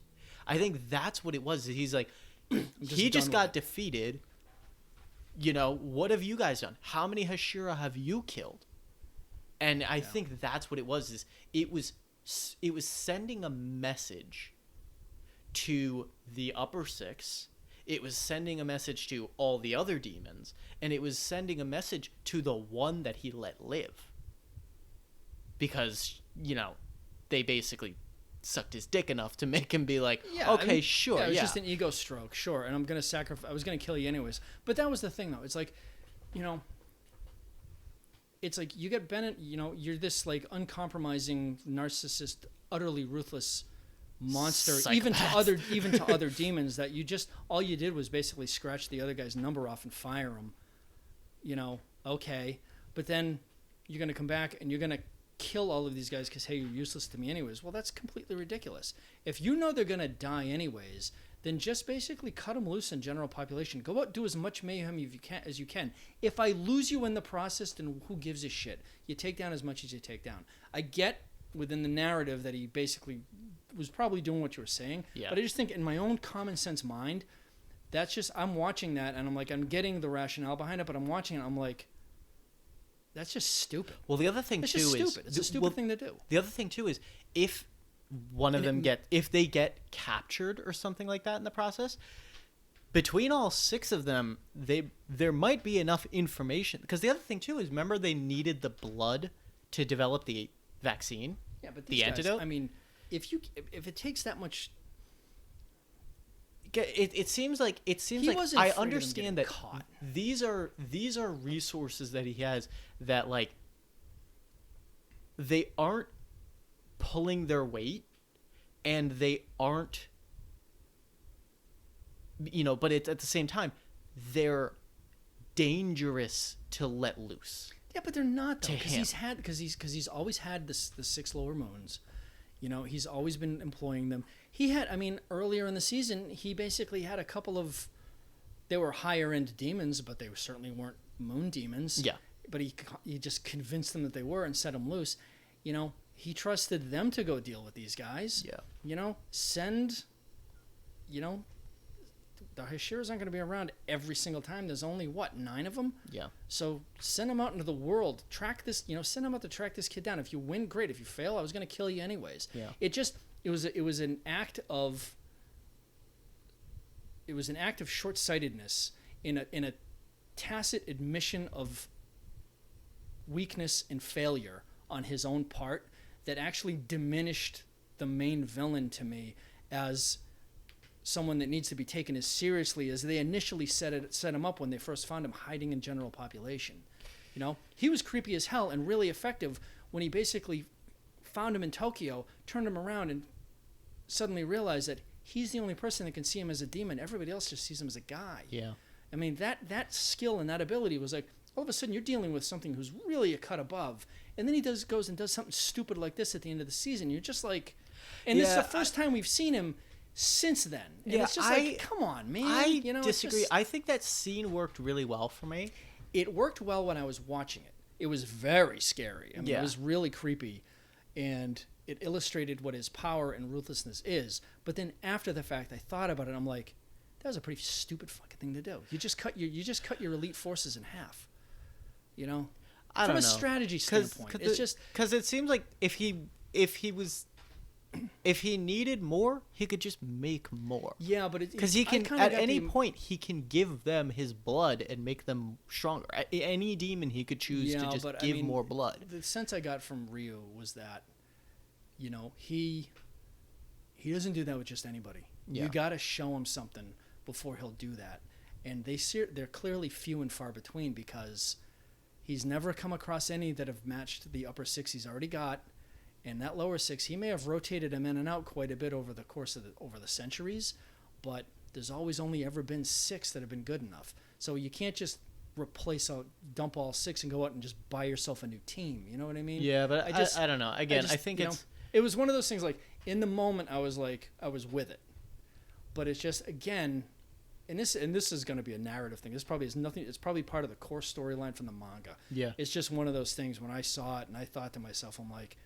I think that's what it was. He's like, he just got defeated. What have you guys done? How many Hashira have you killed? And I think that's what it was. Is it was sending a message to the upper 6. It was sending a message to all the other demons, and it was sending a message to the one that he let live. Because, they basically sucked his dick enough to make him be like, okay, sure, yeah. It was just an ego stroke, sure, and I was going to kill you anyways. But that was the thing, though. It's like, it's like you get Bennett, you're this uncompromising, narcissist, utterly ruthless monster, psychopath. even to other demons, that all you did was basically scratch the other guy's number off and fire him. Okay, but then you're going to come back and you're going to kill all of these guys because, hey, you're useless to me anyways. Well, that's completely ridiculous. If they're going to die anyways, then just basically cut them loose in general population. Go out, do as much mayhem as you can. If I lose you in the process, then who gives a shit? You take down as much as you take down. I get within the narrative that he basically was probably doing what you were saying, but I just think in my own common sense mind, that's just, I'm watching that and I'm like, I'm getting the rationale behind it, but I'm watching it, I'm like, that's just stupid. Well, the other thing it's too just is stupid. It's a stupid thing to do. The other thing too is if one of them if they get captured or something like that in the process, between all 6 of them, there might be enough information. Because the other thing too is, remember, they needed the blood to develop the vaccine. Yeah, but the antidote. I mean, if it takes that much. It seems like I understand that caught. These are resources that he has that they aren't pulling their weight, and they aren't, but it's at the same time they're dangerous to let loose. Yeah, but they're not, though, because he's always had the 6 lower moons. He's always been employing them. He had, earlier in the season, he basically had a couple of, they were higher end demons, but they certainly weren't moon demons. Yeah. But he just convinced them that they were and set them loose. He trusted them to go deal with these guys. Yeah. Send, the Hashiras aren't going to be around every single time. There's only, 9 of them? Yeah. So send them out into the world. Track this, send them out to track this kid down. If you win, great. If you fail, I was going to kill you anyways. Yeah. It was an act of short-sightedness in a tacit admission of weakness and failure on his own part that actually diminished the main villain to me as someone that needs to be taken as seriously as they initially set him up when they first found him hiding in general population. He was creepy as hell and really effective when he basically found him in Tokyo, turned him around, and suddenly realized that he's the only person that can see him as a demon. Everybody else just sees him as a guy. Yeah. I mean, that skill and that ability was like, all of a sudden you're dealing with something who's really a cut above. And then he goes and does something stupid like this at the end of the season. You're just like, and this is the first time we've seen him since then. And it's just like, come on, man. I disagree. I think that scene worked really well for me. It worked well when I was watching it. It was very scary. I mean, it was really creepy. And it illustrated what his power and ruthlessness is. But then after the fact, I thought about it. And I'm like, that was a pretty stupid fucking thing to do. You just cut your elite forces in half. I don't know. From a know. strategy standpoint, it's just because it seems like if he needed more, he could just make more. Yeah, but because he can at any point he can give them his blood and make them stronger. Any demon he could choose to just give more blood. The sense I got from Ryu was that, he doesn't do that with just anybody. Yeah. You got to show him something before he'll do that, and they're clearly few and far between because he's never come across any that have matched the upper 6 he's already got. And that lower 6, he may have rotated him in and out quite a bit over the course of over the centuries, but there's always only ever been 6 that have been good enough. So you can't just dump all 6 and go out and just buy yourself a new team. You know what I mean? Yeah, but I don't know. Again, I think it was one of those things like in the moment I was with it, but it's just again, and this is going to be a narrative thing. This probably is nothing. It's probably part of the core storyline from the manga. Yeah, it's just one of those things when I saw it and I thought to myself, I'm like.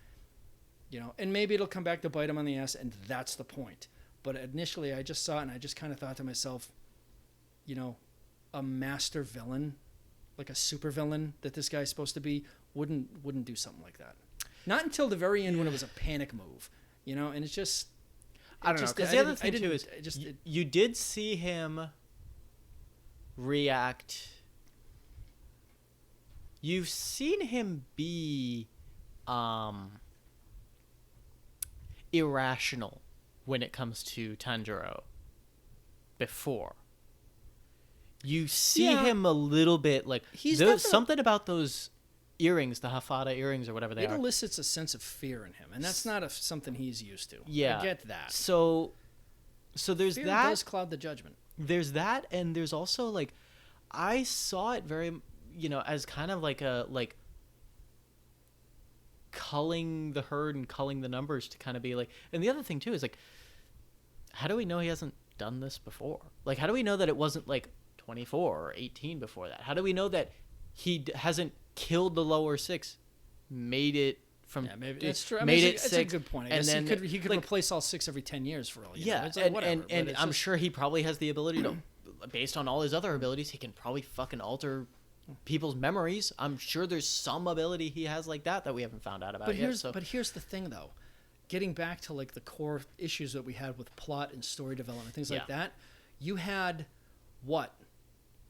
And maybe it'll come back to bite him on the ass, and that's the point. But initially, I just saw it, and I just kind of thought to myself, a master villain, like a super villain that this guy's supposed to be, wouldn't do something like that. Not until the very end when it was a panic move, and it's just... I don't know, because the other thing, too, is you did see him react... You've seen him be... irrational when it comes to Tanjiro before. You see him a little bit like there's something about those earrings, the Hafada earrings or whatever they are. It elicits a sense of fear in him, and that's not something he's used to. Yeah. I get that. So there's fear that. Does cloud the judgment. There's that, and there's also like I saw it very as kind of like culling the herd and culling the numbers to kind of be like, and the other thing too is like, how do we know he hasn't done this before? Like, how do we know that it wasn't like 24 or 18 before that? How do we know that he hasn't killed the lower 6, made it from maybe that's true. Made it it's 6, a good point. I and guess then he could replace all 6 every 10 years for all you know. It's like, whatever, and I'm sure he probably has the ability to, based on all his other abilities, he can probably fucking alter people's memories. I'm sure there's some ability he has like that we haven't found out about yet. But here's the thing, though. Getting back to like the core issues that we had with plot and story development, things like that, you had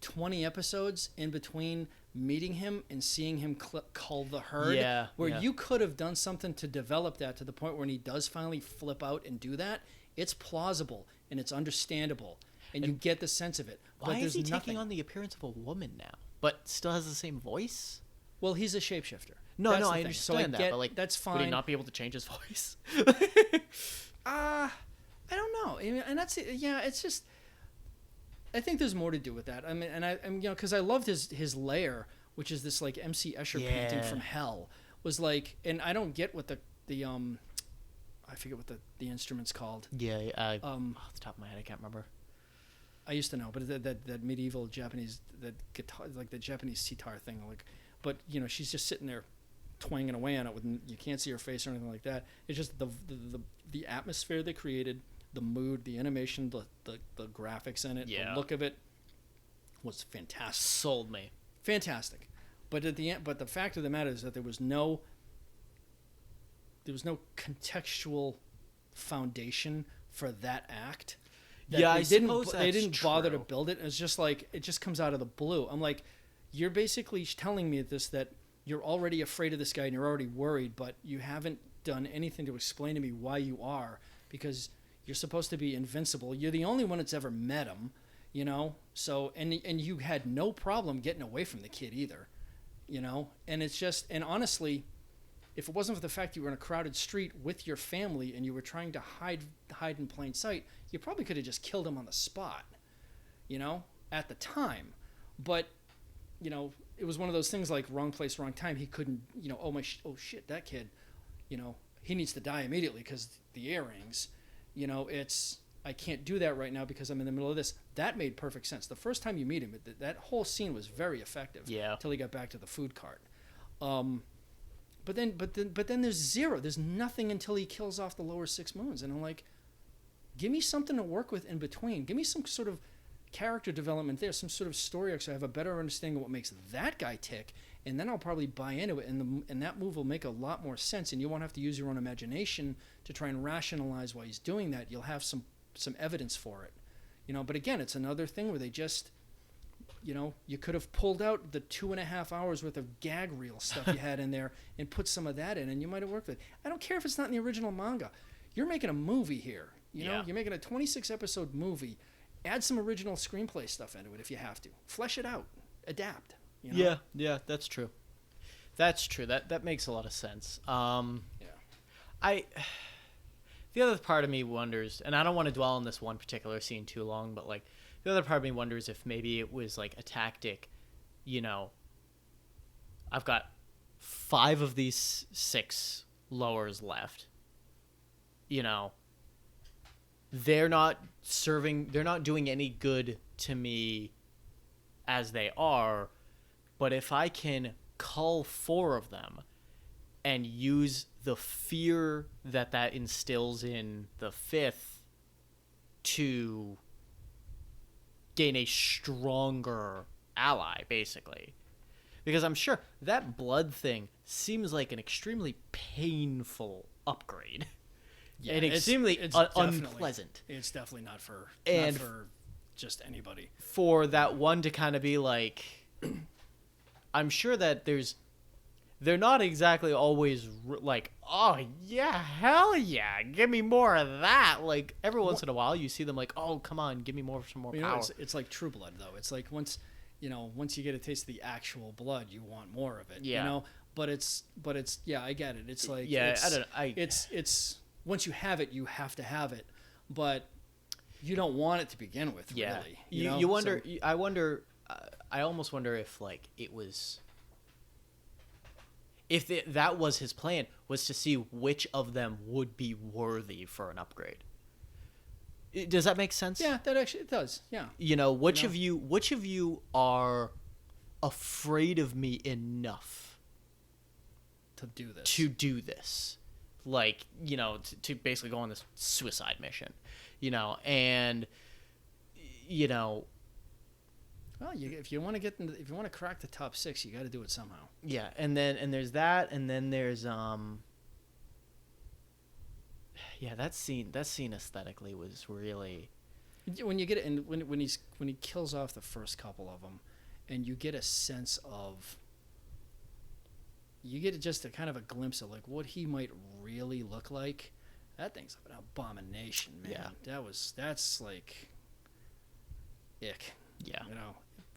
20 episodes in between meeting him and seeing him cull the herd, you could have done something to develop that to the point when he does finally flip out and do that. It's plausible and it's understandable, and you get the sense of it. Why is he taking on the appearance of a woman now? But still has the same voice? Well, he's a shapeshifter. No, I understand that, but like, that's fine. Would he not be able to change his voice? I don't know. And that's it's just. I think there's more to do with that. I mean, and because I loved his lair, which is this like MC Escher painting from hell, was like, and I don't get what the I forget what the instrument's called. Yeah, off the top of my head, I can't remember. I used to know, but that medieval Japanese, that guitar, like the Japanese sitar thing, like, but she's just sitting there twanging away on it you can't see her face or anything like that. It's just the atmosphere they created, the mood, the animation, the graphics in it, the look of it was fantastic. Sold me. Fantastic. But at the end, but the fact of the matter is that there was no contextual foundation for that act. I suppose that's they didn't bother to true. build it. It's just like it just comes out of the blue. I'm like, you're basically telling me that you're already afraid of this guy and you're already worried, but you haven't done anything to explain to me why you are, because you're supposed to be invincible. You're the only one that's ever met him, you know. So and you had no problem getting away from the kid either, you know. And it's just, and honestly, if it wasn't for the fact you were in a crowded street with your family and you were trying to hide in plain sight, you probably could have just killed him on the spot, you know, at the time. But, you know, it was one of those things like wrong place, wrong time. He couldn't, you know, oh shit, that kid, you know, he needs to die immediately because the earrings, you know, I can't do that right now because I'm in the middle of this. That made perfect sense. The first time you meet him, that whole scene was very effective. Yeah. Until he got back to the food cart. But then there's zero. There's nothing until he kills off the lower 6 moons. And I'm like, give me something to work with in between. Give me some sort of character development there, some sort of story arc so I have a better understanding of what makes that guy tick. And then I'll probably buy into it. And that move will make a lot more sense. And you won't have to use your own imagination to try and rationalize why he's doing that. You'll have some evidence for it. You know, but again, it's another thing where they just... You know, you could have pulled out the 2.5 hours worth of gag reel stuff you had in there and put some of that in, and you might have worked with it. I don't care if it's not in the original manga. You're making a movie here. You know, you're making a 26-episode movie. Add some original screenplay stuff into it if you have to. Flesh it out. Adapt. You know? Yeah, that's true. That's true. That makes a lot of sense. The other part of me wonders, and I don't want to dwell on this one particular scene too long, but like, the other part of me wonders if maybe it was like a tactic, you know, I've got 5 of these 6 lowers left. You know, they're not doing any good to me as they are, but if I can cull 4 of them and use the fear that instills in the 5th to gain a stronger ally, basically. Because I'm sure that blood thing seems like an extremely painful upgrade. Yeah, and extremely unpleasant. It's definitely not for just anybody. For that one to kind of be like, I'm sure that they're not exactly always like, oh yeah, hell yeah, give me more of that. Like every once in a while, you see them like, oh come on, give me some more power. It's like True Blood though. It's like once you get a taste of the actual blood, you want more of it. Yeah. You know, but it's yeah, I get it. It's like it's once you have it, you have to have it, but you don't want it to begin with. Yeah. Really. You wonder. So, I wonder. I almost wonder if like it was. If that was his plan, was to see which of them would be worthy for an upgrade. Does that make sense? Yeah, that actually it does. Yeah. You know, which of you are afraid of me enough to do this? Like, you know, to basically go on this suicide mission, you know, and you know. Well, if you want to crack the top 6, you got to do it somehow. Yeah, and there's that, and then there's that scene aesthetically was really. When you get it, and when he kills off the first couple of them, and you get a sense of. You get just a kind of a glimpse of like what he might really look like. That thing's an abomination, man. Yeah. That's like. Ick. Yeah. You know.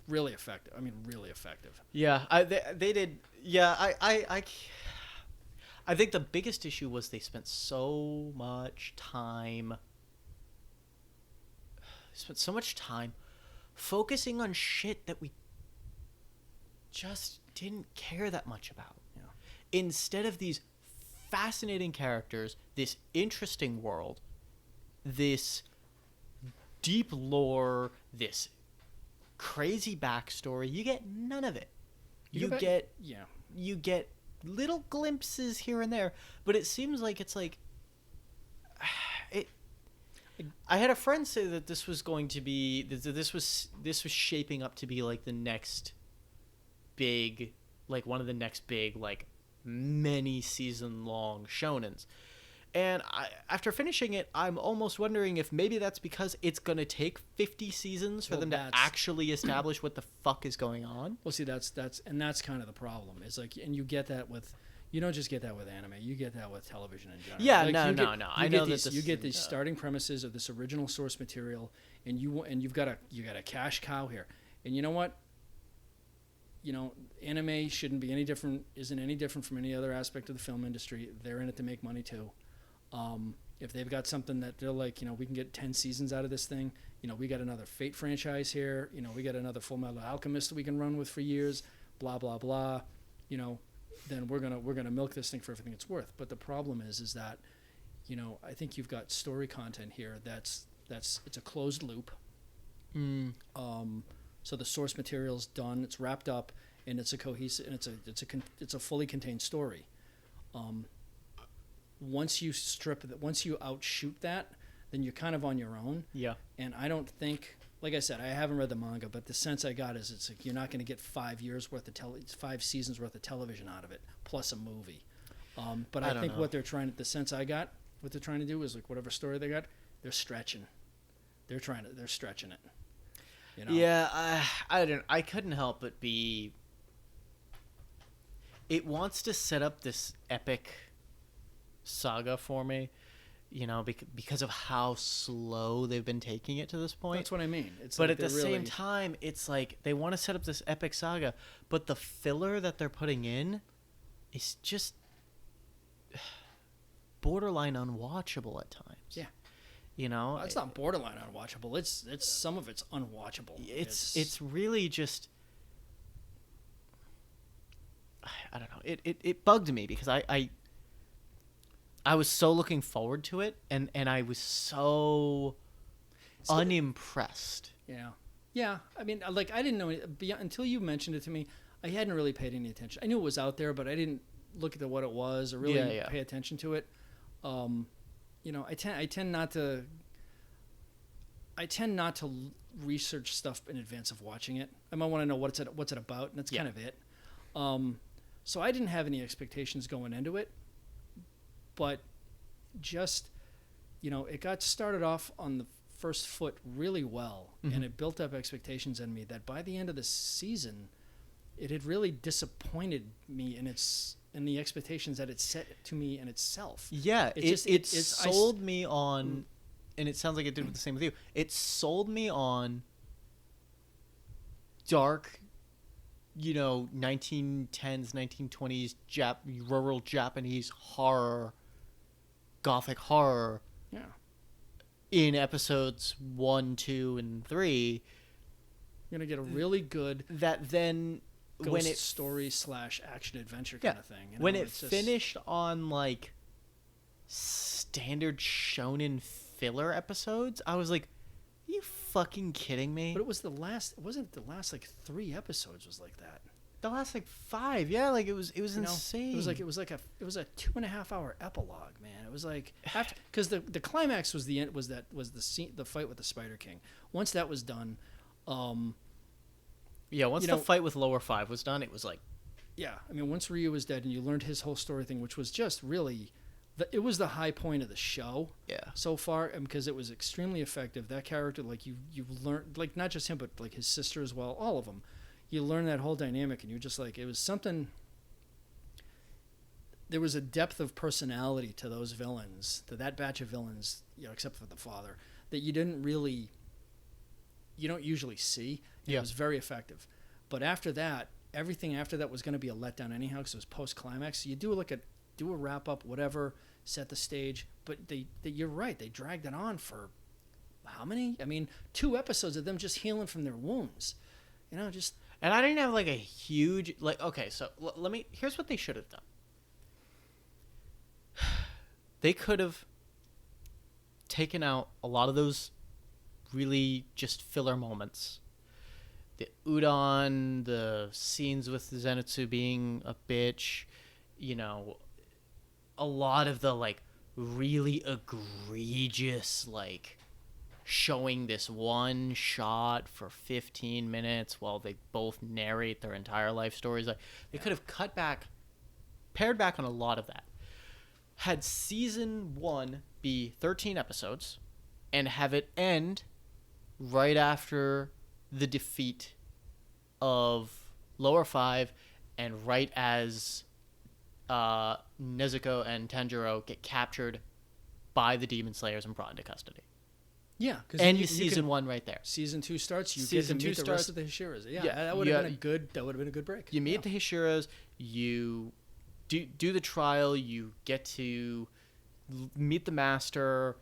Really effective. I mean, really effective. Yeah, they did. Yeah, I think the biggest issue was they spent so much time focusing on shit that we just didn't care that much about. Yeah. Instead of these fascinating characters, this interesting world, this deep lore, this crazy backstory, you get none of it. You get little glimpses here and there, but it seems like it's like it. I had a friend say that this was going to be this was shaping up to be like the next big, like one of the next big like many season long shonens. And after finishing it, I'm almost wondering if maybe that's because it's going to take 50 seasons for them to actually establish what the fuck is going on. Well, see, that's kind of the problem. It's like, and you get that with, you don't just get that with anime. You get that with television in general. Yeah, like, no. I know that you get these starting premises of this original source material, and you've got a cash cow here. And you know what? You know, anime shouldn't be any different. Isn't any different from any other aspect of the film industry. They're in it to make money too. If they've got something that they're like, you know, we can get 10 seasons out of this thing, you know, we got another Fate franchise here, you know, we got another Full Metal Alchemist that we can run with for years, blah, blah, blah, you know, then we're gonna milk this thing for everything it's worth. But the problem is that, you know, I think you've got story content here that's it's a closed loop. So the source material's done, it's wrapped up, and it's a cohesive, and it's a fully contained story. Once you outshoot that, then you're kind of on your own. Yeah. And I don't think, like I said, I haven't read the manga, but the sense I got is it's like you're not going to get 5 seasons worth of television out of it, plus a movie. But I think the sense I got, what they're trying to do is like whatever story they got, they're stretching. They're stretching it. You know? Yeah, I couldn't help but be. It wants to set up this epic saga for me, you know, because of how slow they've been taking it to this point. That's what I mean. But at the same time, it's like they want to set up this epic saga, but the filler that they're putting in is just borderline unwatchable at times. Yeah. You know, it's not borderline unwatchable. It's some of it's unwatchable. It's really just, I don't know. It bugged me because I was so looking forward to it, and I was so unimpressed. Yeah. Yeah. I mean, like, I didn't know until you mentioned it to me. I hadn't really paid any attention. I knew it was out there, but I didn't look at what it was or really pay attention to it. You know, I tend not to research stuff in advance of watching it. I might want to know what's it about, and that's kind of it. So I didn't have any expectations going into it. But just, you know, it got started off on the first foot really well, and it built up expectations in me that by the end of the season, it had really disappointed me in the expectations that it set to me in itself. Yeah, it sold me on, and it sounds like it did the same with you. It sold me on dark, you know, 1910s, 1920s rural Japanese horror. Gothic horror, in episodes 1, 2, and 3, you're gonna get a really good that then when it story / action adventure kind of thing. You know? When it finished on like standard shonen filler episodes, I was like, "Are you fucking kidding me?" But it wasn't the last like 3 episodes was like that. The last like 5, yeah, like it was insane. It was a 2.5 hour epilogue, man. It was like because the climax was the fight with the Spider King. Once that was done, once the fight with Lower 5 was done, it was like, yeah. I mean, once Ryu was dead and you learned his whole story thing, which was just really, it was the high point of the show. Yeah. So far, and because it was extremely effective. That character, like you learned, like not just him, but like his sister as well, all of them. You learn that whole dynamic, and you're just like, it was something. There was a depth of personality to those villains, to that batch of villains, you know, except for the father, that you don't usually see. Yeah. It was very effective. But after that, everything after that was going to be a letdown anyhow, because it was post-climax. So you do a wrap-up, whatever, set the stage. But you're right, they dragged it on for how many? I mean, 2 episodes of them just healing from their wounds. You know, just... And I didn't have like a huge, like, okay, so here's what they should have done. They could have taken out a lot of those really just filler moments. The udon, the scenes with Zenitsu being a bitch, you know, a lot of the like really egregious like showing this one shot for 15 minutes while they both narrate their entire life stories. Like, they could have pared back on a lot of that. Had season 1 be 13 episodes and have it end right after the defeat of Lower 5 and right as Nezuko and Tanjiro get captured by the Demon Slayers and brought into custody. Yeah, because end season 1 right there. Season 2 starts. You get to meet the rest of the Hishiras. Yeah, that would have been a good. That would have been a good break. You meet the Hishiras. You do the trial. You get to meet the master,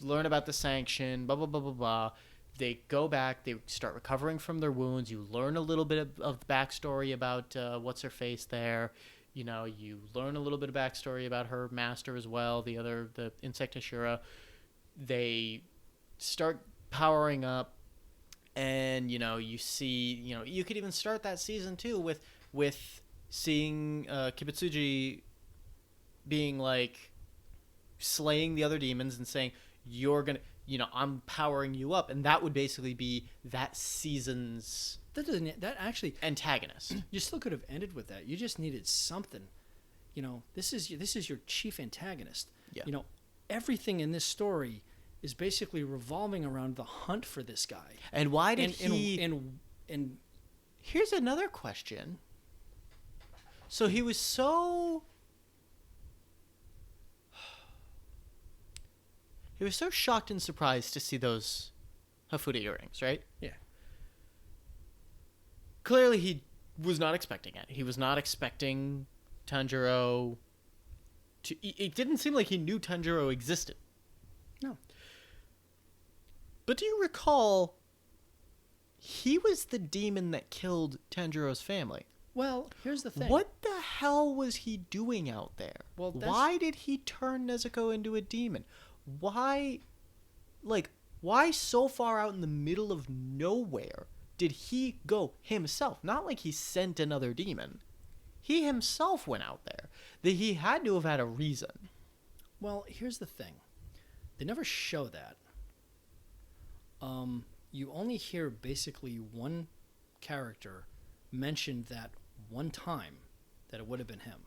learn about the sanction. Blah blah blah blah blah. They go back. They start recovering from their wounds. You learn a little bit of the backstory about what's her face there. You know, you learn a little bit of backstory about her master as well. The insect Hishira. They start powering up, and you see, you could even start that season 2 with seeing Kibutsuji being like slaying the other demons and saying, you're gonna, I'm powering you up, and that would basically be that season's antagonist. You still could have ended with that. You just needed something. This is your chief antagonist. Yeah. Everything in this story is basically revolving around the hunt for this guy. And why did and here's another question. So he was so shocked and surprised to see those Hafuda earrings, right? Yeah. Clearly he was not expecting it. He was not expecting Tanjiro to... It didn't seem like he knew Tanjiro existed. No. But do you recall he was the demon that killed Tanjiro's family? Well, here's the thing. What the hell was he doing out there? Well, why did he turn Nezuko into a demon? Why so far out in the middle of nowhere did he go himself? Not like he sent another demon. He himself went out there. That he had to have had a reason. Well, here's the thing. They never show that. You only hear basically one character mentioned that one time that it would have been him,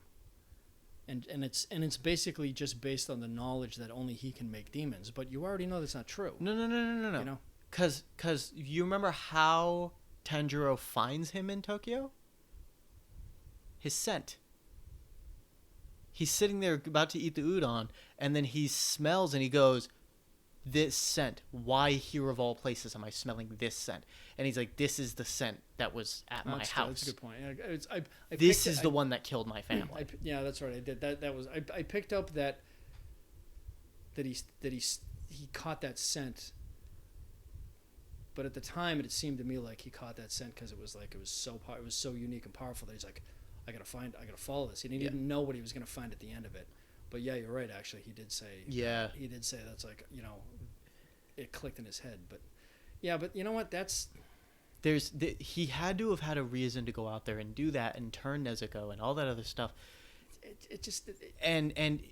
and it's basically just based on the knowledge that only he can make demons. But you already know that's not true. No. Because you remember how Tanjiro finds him in Tokyo? His scent. He's sitting there about to eat the udon, and then he smells and he goes, this scent. Why here of all places am I smelling this scent? And he's like, this is the scent that was at my house. That's a good point. This is the one that killed my family. Yeah, that's right. I did that. That was I picked up that he caught that scent. But at the time, it seemed to me like he caught that scent because it was so unique and powerful that he's like, I gotta follow this. He didn't know what he was gonna find at the end of it. But yeah, you're right. Actually, he did say. Yeah. He did say that's like, it clicked in his head. But yeah, but you know what? He had to have had a reason to go out there and do that and turn Nezuko and all that other stuff. And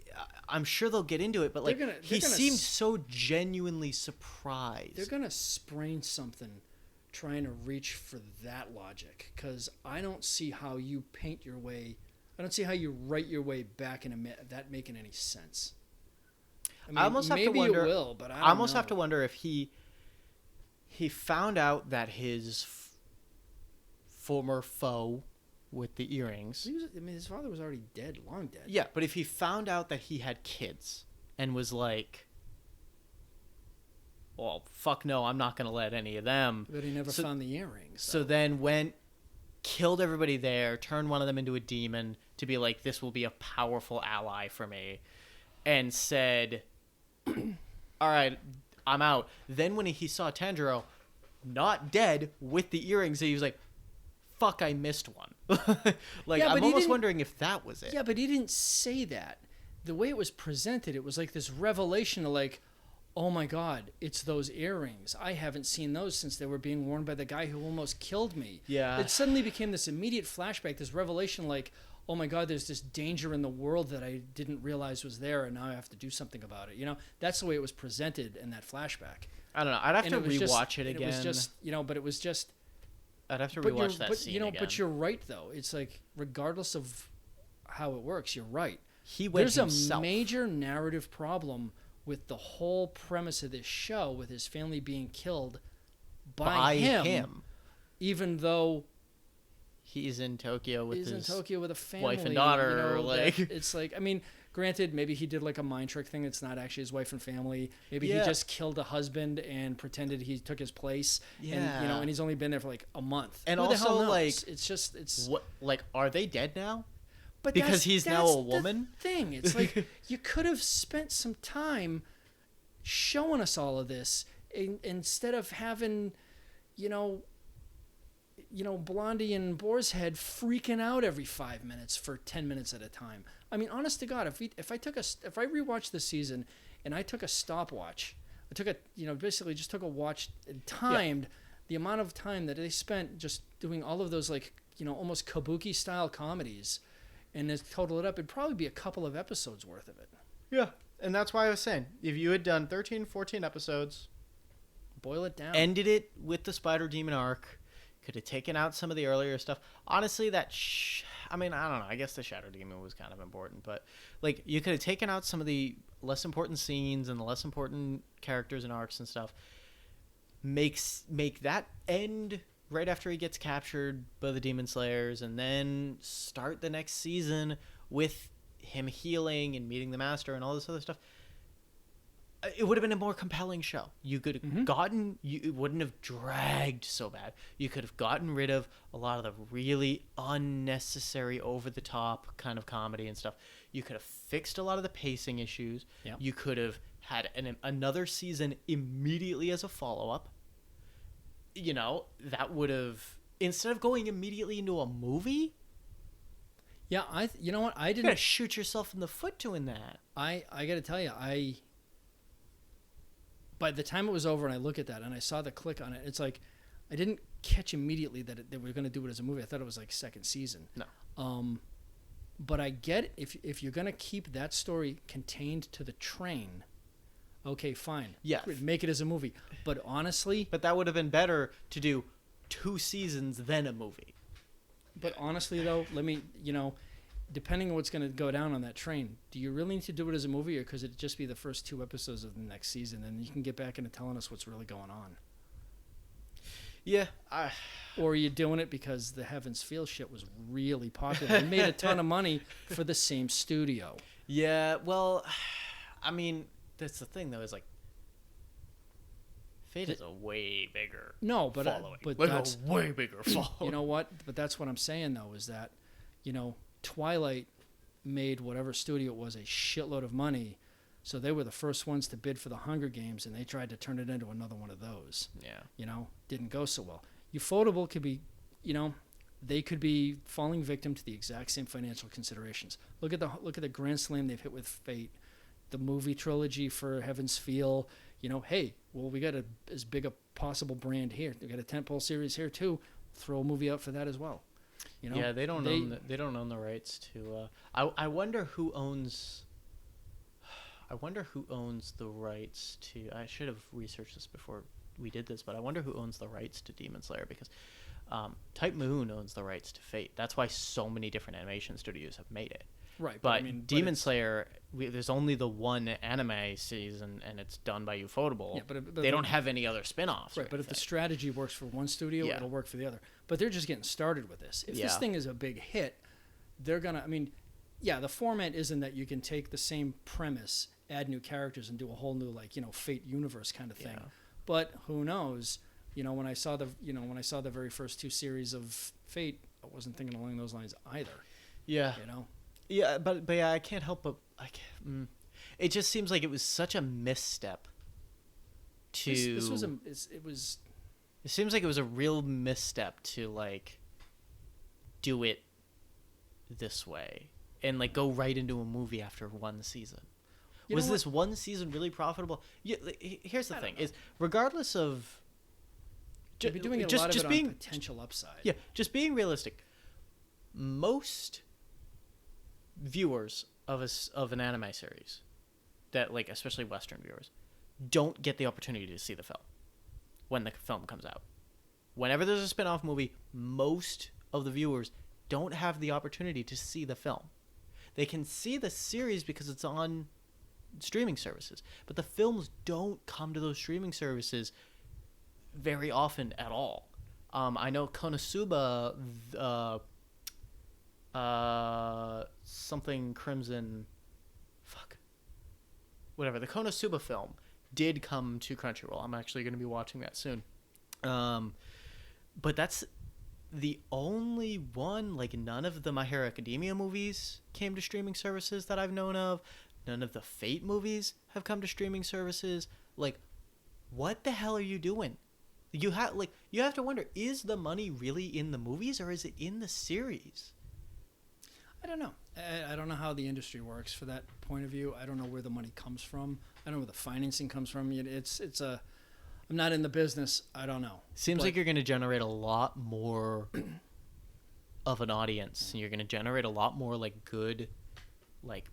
I'm sure they'll get into it, but like he seemed so genuinely surprised. They're gonna sprain something trying to reach for that logic, because I don't see how you I don't see how you write your way back into that making any sense. I mean, I almost have to wonder. Maybe it will, but I almost have to wonder if he found out that his former foe with the earrings. His father was already dead, long dead. Yeah, but if he found out that he had kids and was like, well, fuck no, I'm not going to let any of them. But he never found the earrings. So then went, killed everybody there, turned one of them into a demon to be like, this will be a powerful ally for me, and said, all right, I'm out. Then when he saw Tanjiro not dead with the earrings, he was like, fuck, I missed one. I'm almost wondering if that was it. Yeah, but he didn't say that. The way it was presented, it was like this revelation of like, oh my God, it's those earrings. I haven't seen those since they were being worn by the guy who almost killed me. Yeah. It suddenly became this immediate flashback, this revelation like, oh my God, there's this danger in the world that I didn't realize was there, and now I have to do something about it. That's the way it was presented in that flashback. I don't know. I'd have to rewatch it again. It was just, but it was just. I'd have to rewatch that scene again. But you're right though. It's like regardless of how it works, you're right. There's a major narrative problem with the whole premise of this show, with his family being killed by him, even though he's in Tokyo with a family, wife and daughter. It's like, I mean, granted, maybe he did like a mind trick thing. It's not actually his wife and family. Maybe he just killed a husband and pretended he took his place. Yeah, and he's only been there for like a month. And who also, like, it's what, like, are they dead now? But because he's now a woman. The thing, it's like you could have spent some time showing us all of this instead of having, Blondie and Boar's Head freaking out every 5 minutes for 10 minutes at a time. I mean, honest to God, if I rewatched the season and I took a stopwatch, basically just took a watch and timed the amount of time that they spent just doing all of those, like, almost kabuki style comedies, and then total it up, it'd probably be a couple of episodes worth of it. Yeah, and that's why I was saying, if you had done 13, 14 episodes, boil it down, ended it with the Spider Demon arc, could have taken out some of the earlier stuff. Honestly, I don't know. I guess the Shadow Demon was kind of important, but like you could have taken out some of the less important scenes and the less important characters and arcs and stuff. Make that end right after he gets captured by the Demon Slayers, and then start the next season with him healing and meeting the Master and all this other stuff. It would have been a more compelling show. You could have it wouldn't have dragged so bad. You could have gotten rid of a lot of the really unnecessary, over-the-top kind of comedy and stuff. You could have fixed a lot of the pacing issues. Yep. You could have had another season immediately as a follow-up. That would have, instead of going immediately into a movie. Yeah, you know what? I didn't. You're gonna shoot yourself in the foot doing that. I got to tell you, by the time it was over and I look at that and I saw the click on it, it's like I didn't catch immediately that they were going to do it as a movie. I thought it was like second season. No. But I get if you're going to keep that story contained to the train, okay, fine. Yeah. Make it as a movie. But honestly... But that would have been better to do 2 seasons than a movie. But honestly, though, let me, depending on what's going to go down on that train, do you really need to do it as a movie, or could it just be the first 2 episodes of the next season, and you can get back into telling us what's really going on? Yeah. Or are you doing it because the Heaven's Feel shit was really popular and made a ton of money for the same studio? Yeah, well, I mean, that's the thing, though, is like, Fate is a way bigger following. But like that's a way bigger following. You know what? But that's what I'm saying, though, is that, Twilight made whatever studio it was a shitload of money, so they were the first ones to bid for the Hunger Games, and they tried to turn it into another one of those. Yeah. Didn't go so well. Ufotable could be, they could be falling victim to the exact same financial considerations. Look at the grand slam they've hit with Fate, the movie trilogy for Heaven's Feel. Hey, well, we got as big a possible brand here. We got a tentpole series here too. Throw a movie out for that as well. Yeah, they don't own the rights to. I wonder who owns. I wonder who owns the rights to. I should have researched this before we did this, but I wonder who owns the rights to Demon Slayer, because Type Moon owns the rights to Fate. That's why so many different animation studios have made it. Right, but Demon Slayer, there's only the one anime season, and it's done by Ufotable. Yeah, but they don't have any other spin-offs. Right, but if the strategy works for one studio, it'll work for the other. But they're just getting started with this. If this thing is a big hit, they're going to... the format isn't that you can take the same premise, add new characters, and do a whole new, Fate universe kind of thing. Yeah. But who knows? When I saw the very first 2 series of Fate, I wasn't thinking along those lines either. Yeah. Yeah, but I can't help but it just seems like it was such a misstep. It seems like it was a real misstep to do it this way and go right into a movie after 1 season. Was this 1 season really profitable? Yeah, here's the thing: is regardless of be doing a lot of it on potential upside. Yeah, just being realistic. Most viewers of an anime series, that especially Western viewers, don't get the opportunity to see the film when the film comes out. Whenever there's a spin-off movie, most of the viewers don't have the opportunity to see the film. They can see the series because it's on streaming services, but the films don't come to those streaming services very often at all. I know Konosuba, something Crimson, whatever, the Konosuba film did come to Crunchyroll. I'm actually going to be watching that soon. But that's the only one. Like, none of the My Hero Academia movies came to streaming services that I've known of. None of the Fate movies have come to streaming services. Like, what the hell are you doing? You have to wonder, is the money really in the movies or is it in the series? I don't know. I don't know how the industry works for that point of view. I don't know where the money comes from. I don't know where the financing comes from. I'm not in the business. I don't know. Seems like you're going to generate a lot more of an audience, and you're going to generate a lot more good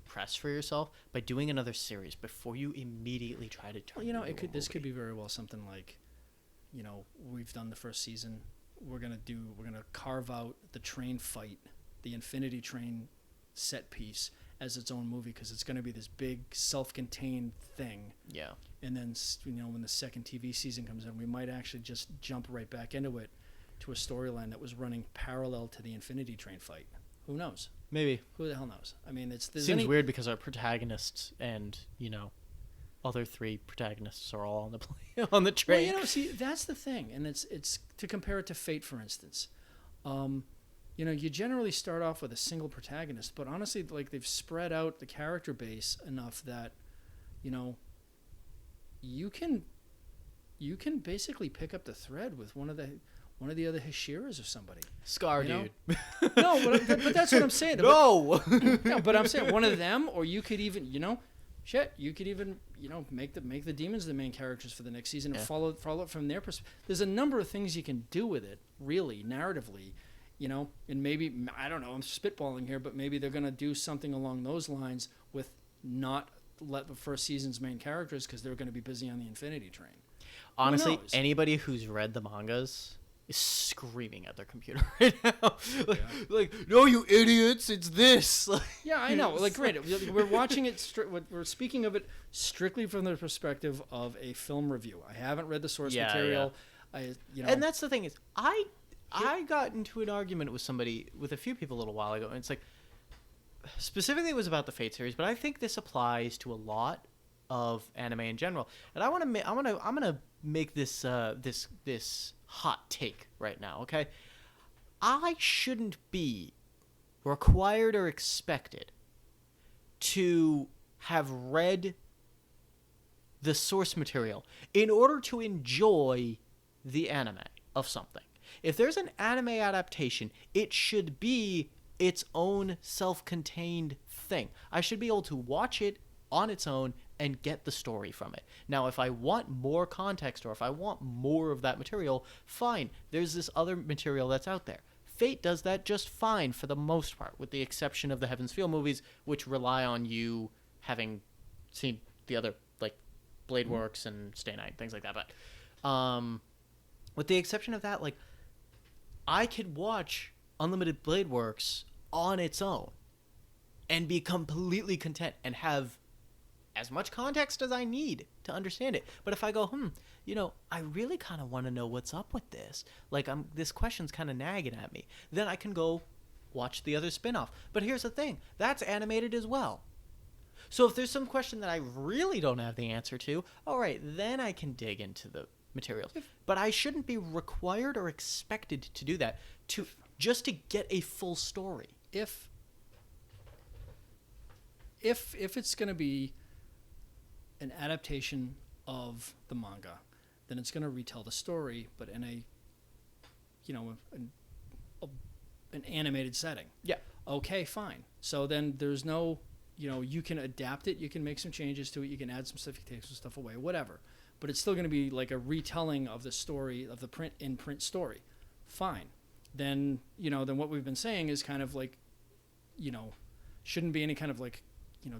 press for yourself by doing another series before you immediately try to turn. Well, this could be very well something like, we've done the first season. We're gonna carve out the train fight, the Infinity Train set piece, as its own movie, because it's going to be this big self-contained thing. Yeah. And then, when the second TV season comes in, we might actually just jump right back into it, to a storyline that was running parallel to the Infinity Train fight. Who knows? Maybe. Who the hell knows? I mean, seems weird because our protagonists and, other three protagonists are all on the train. Well, see, that's the thing. And it's to compare it to Fate, for instance. You generally start off with a single protagonist, but honestly, they've spread out the character base enough that, you can basically pick up the thread with one of the other Hashiras or somebody. Scar, dude. No, but that's what I'm saying. No. No, but I'm saying one of them, or you could even, you could even, make the demons the main characters for the next season and follow it from their perspective. There's a number of things you can do with it, really, narratively. And maybe, I don't know, I'm spitballing here, but maybe they're going to do something along those lines with not let the first season's main characters, because they're going to be busy on the Infinity Train. Honestly, anybody who's read the mangas is screaming at their computer right now. No, you idiots, it's this. Yeah, I know. Great. We're watching it, we're speaking of it strictly from the perspective of a film review. I haven't read the source material. Yeah. And that's the thing is, I got into an argument with a few people a little while ago, and it's specifically it was about the Fate series, but I think this applies to a lot of anime in general. And I'm gonna make this this hot take right now, okay? I shouldn't be required or expected to have read the source material in order to enjoy the anime of something. If there's an anime adaptation, it should be its own self-contained thing. I should be able to watch it on its own and get the story from it. Now, if I want more context or if I want more of that material, fine. There's this other material that's out there. Fate does that just fine for the most part, with the exception of the Heaven's Feel movies, which rely on you having seen the other, Blade Works and Stay Night, things like that. But with the exception of that, I could watch Unlimited Blade Works on its own and be completely content and have as much context as I need to understand it. But if I go, I really kind of want to know what's up with this. This question's kind of nagging at me. Then I can go watch the other spin-off. But here's the thing. That's animated as well. So if there's some question that I really don't have the answer to, all right, then I can dig into the materials. But I shouldn't be required or expected to do that just to get a full story. If it's going to be an adaptation of the manga, then it's going to retell the story, but in an animated setting. Yeah. Okay, fine. So then there's no, you can adapt it, you can make some changes to it, you can add some stuff, you can take some stuff away, whatever. But it's still going to be a retelling of the story, of the print story. Fine. Then, then what we've been saying is kind of shouldn't be any kind of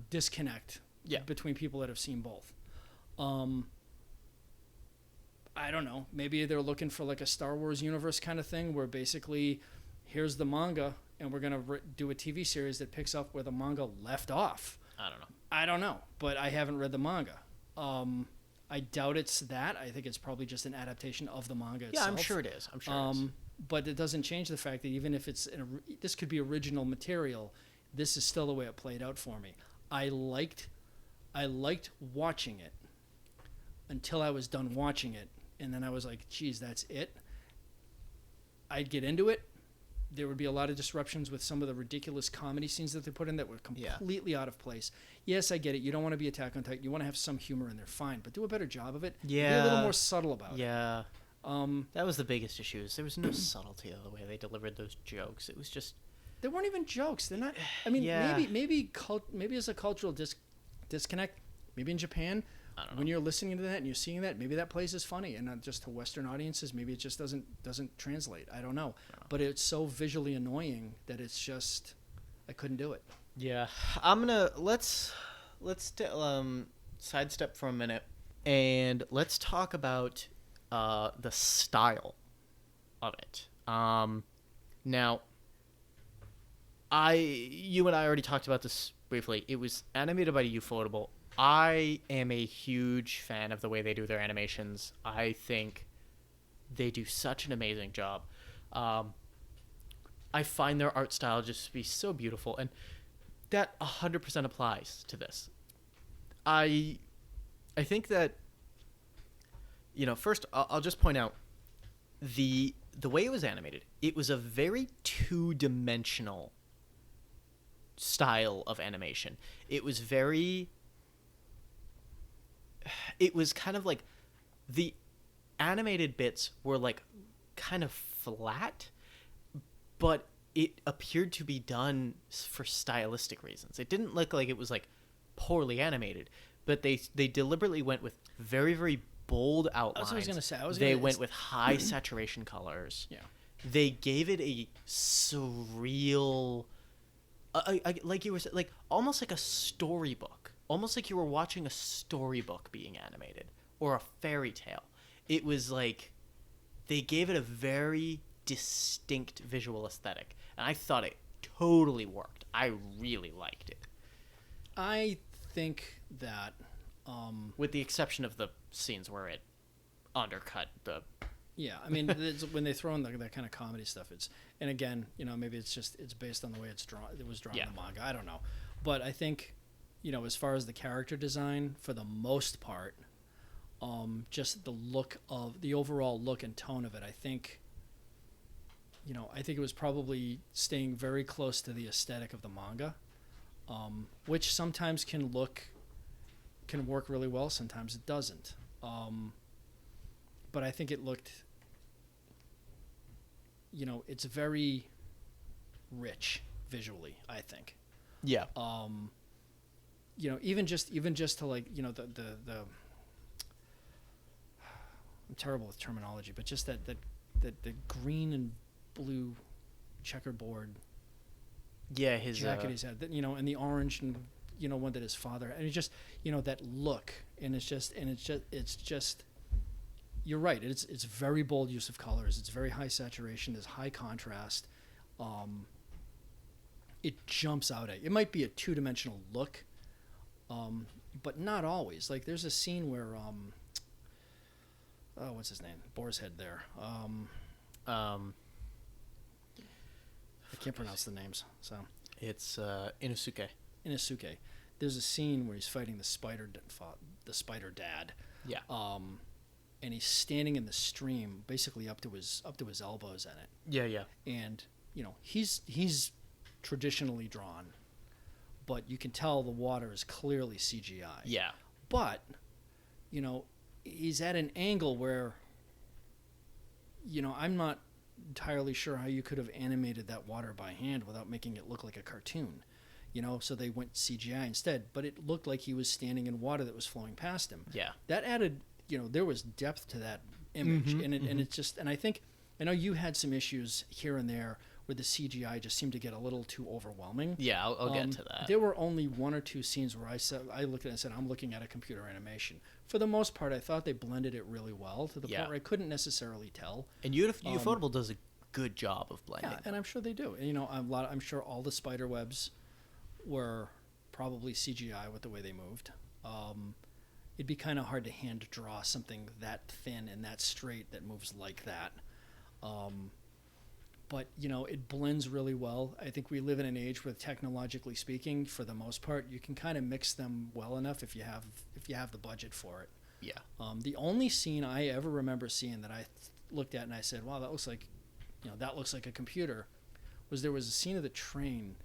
disconnect between people that have seen both. I don't know. Maybe they're looking for like a Star Wars universe kind of thing where basically here's the manga and we're going to do a TV series that picks up where the manga left off. I don't know, but I haven't read the manga. I doubt it's that. I think it's probably just an adaptation of the manga itself. Yeah, I'm sure it is. But it doesn't change the fact that even if this could be original material, this is still the way it played out for me. I liked watching it until I was done watching it, and then I was like, geez, that's it. I'd get into it. There would be a lot of disruptions with some of the ridiculous comedy scenes that they put in that were completely out of place. Yes, I get it. You don't want to be Attack on Titan. You want to have some humor in there, fine, but do a better job of it. Yeah. Be a little more subtle about it. Yeah. That was the biggest issue. There was no subtlety of the way they delivered those jokes. It was just... They weren't even jokes. They're not... I mean, maybe as a cultural disconnect, maybe in Japan... When you're listening to that and you're seeing that, maybe that plays as funny, and not just to Western audiences. Maybe it just doesn't translate. I don't know. But it's so visually annoying that it's just I couldn't do it. Yeah, I'm gonna let's sidestep for a minute and let's talk about the style of it. Now, you and I already talked about this briefly. It was animated by Ufotable. I am a huge fan of the way they do their animations. I think they do such an amazing job. I find their art style just to be so beautiful, and that 100% applies to this. I think that, first I'll just point out the way it was animated. It was a very two-dimensional style of animation. It was kind of like the animated bits were like kind of flat, but it appeared to be done for stylistic reasons. It didn't look like it was like poorly animated, but they deliberately went with very, very bold outlines. That's what I was going to say. They went with high saturation colors. Yeah. They gave it a surreal, like you were saying, like almost like a storybook. Almost like you were watching a storybook being animated or a fairy tale. It was like they gave it a very distinct visual aesthetic, and I thought it totally worked. I really liked it. I think that with the exception of the scenes where it undercut the... Yeah, I mean, when they throw in that kind of comedy stuff, and again, maybe it's based on the way it was drawn in the manga. I don't know. But I think... as far as the character design, for the most part, just the overall look and tone of it, I think it was probably staying very close to the aesthetic of the manga, which sometimes can work really well, sometimes it doesn't. But I think it looked, it's very rich visually, I think. Yeah. Even just to like, the I'm terrible with terminology, but just that the green and blue checkerboard his jacket he's had, and the orange and one that his father, and it's just that look, and it's just you're right. It's very bold use of colors. It's very high saturation. There's high contrast. It jumps out at you. It might be a two-dimensional look. But not always. Like there's a scene where what's his name? Boar's Head there. I can't pronounce the names. So it's Inosuke. Inosuke. There's a scene where he's fighting the spider dad. Yeah. And he's standing in the stream, basically up to his elbows in it. Yeah, yeah. And he's traditionally drawn, but you can tell the water is clearly CGI. Yeah. But, he's at an angle where, I'm not entirely sure how you could have animated that water by hand without making it look like a cartoon. So they went CGI instead, but it looked like he was standing in water that was flowing past him. Yeah. That added, there was depth to that image, and it's just, and I think, I know you had some issues here and there where the CGI just seemed to get a little too overwhelming. Yeah, I'll get to that. There were only one or two scenes where I looked at it and said, I'm looking at a computer animation. For the most part, I thought they blended it really well to the point where I couldn't necessarily tell. And Ufotable does a good job of blending. Yeah, and I'm sure they do. And, I'm sure all the spider webs were probably CGI with the way they moved. It'd be kind of hard to hand draw something that thin and that straight that moves like that. But it blends really well. I think we live in an age where, technologically speaking, for the most part, you can kind of mix them well enough if you have the budget for it. Yeah. The only scene I ever remember seeing that I looked at and I said, "Wow, that looks like a computer," there was a scene of the train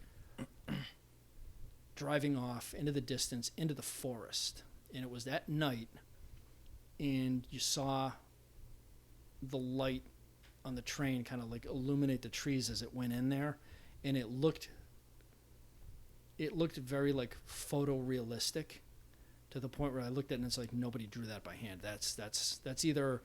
driving off into the distance into the forest, and it was at night, and you saw the light on the train kind of like illuminate the trees as it went in there, and it looked very like photorealistic, to the point where I looked at it and it's like, nobody drew that by hand. That's either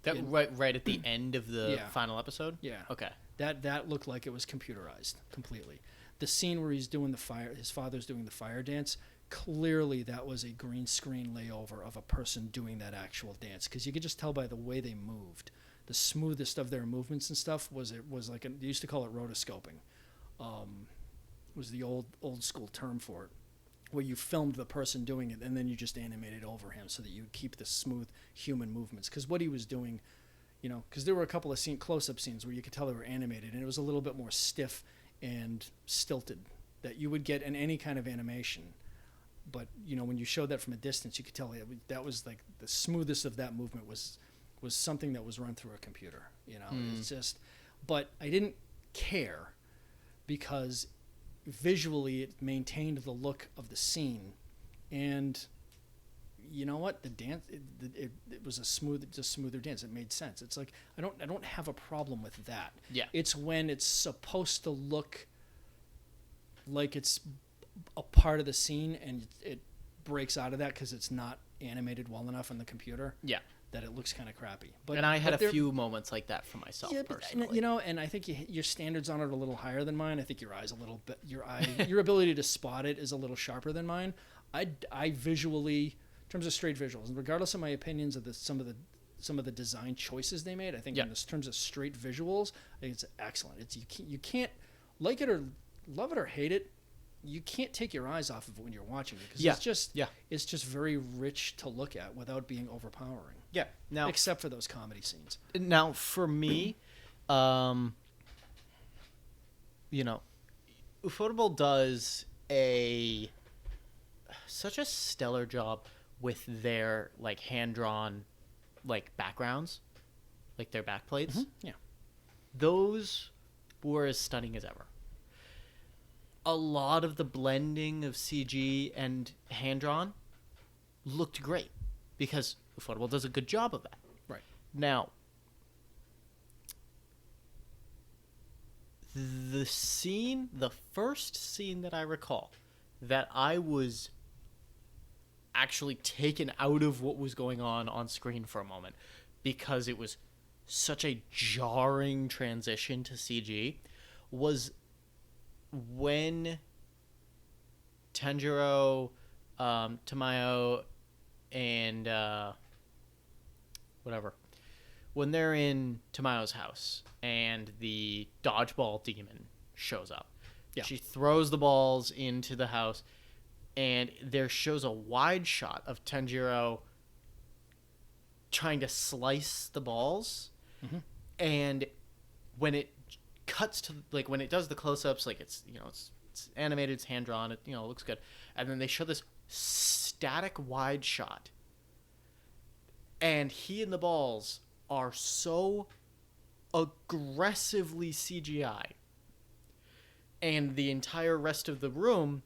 that right at the end of the final episode. Yeah. Okay. That looked like it was computerized completely. The scene where he's doing his father's doing the fire dance, clearly that was a green screen layover of a person doing that actual dance, because you could just tell by the way they moved. The smoothest of their movements and stuff was like they used to call it rotoscoping. Was the old school term for it, where you filmed the person doing it and then you just animated over him so that you keep the smooth human movements. Because what he was doing, because there were a couple of close-up scenes where you could tell they were animated, and it was a little bit more stiff and stilted that you would get in any kind of animation. But when you showed that from a distance, you could tell that was like the smoothest of that movement was something that was run through a computer. It's just, but I didn't care, because visually it maintained the look of the scene, and you know what, the dance, it was a smoother dance. It made sense. It's like I don't have a problem with that. Yeah. It's when it's supposed to look like it's a part of the scene and it breaks out of that because it's not animated well enough on the computer. Yeah. That it looks kind of crappy. And I had a few moments like that for myself, personally. And I think your standards on it are a little higher than mine. I think your your ability to spot it is a little sharper than mine. I visually, in terms of straight visuals, and regardless of my opinions of some of the design choices they made, I think in terms of straight visuals, I think it's excellent. It's you can't like it or love it or hate it. You can't take your eyes off of it when you're watching it, because it's just very rich to look at without being overpowering. Yeah. Now, except for those comedy scenes. Now, for me, Ufotable does such a stellar job with their like hand-drawn like backgrounds, like their backplates. Mm-hmm. Yeah. Those were as stunning as ever. A lot of the blending of CG and hand-drawn looked great, because Ufotable does a good job of that. Right. Now, the first scene that I recall that I was actually taken out of what was going on screen for a moment, because it was such a jarring transition to CG, was when Tanjiro, Tamayo, and when they're in Tamayo's house and the dodgeball demon shows up. Yeah. She throws the balls into the house, and there shows a wide shot of Tanjiro trying to slice the balls. Mm-hmm. And when it cuts to, like, when it does the close-ups, like, it's animated, it's hand-drawn, it looks good, and then they show this static wide shot, and he and the balls are so aggressively CGI, and the entire rest of the room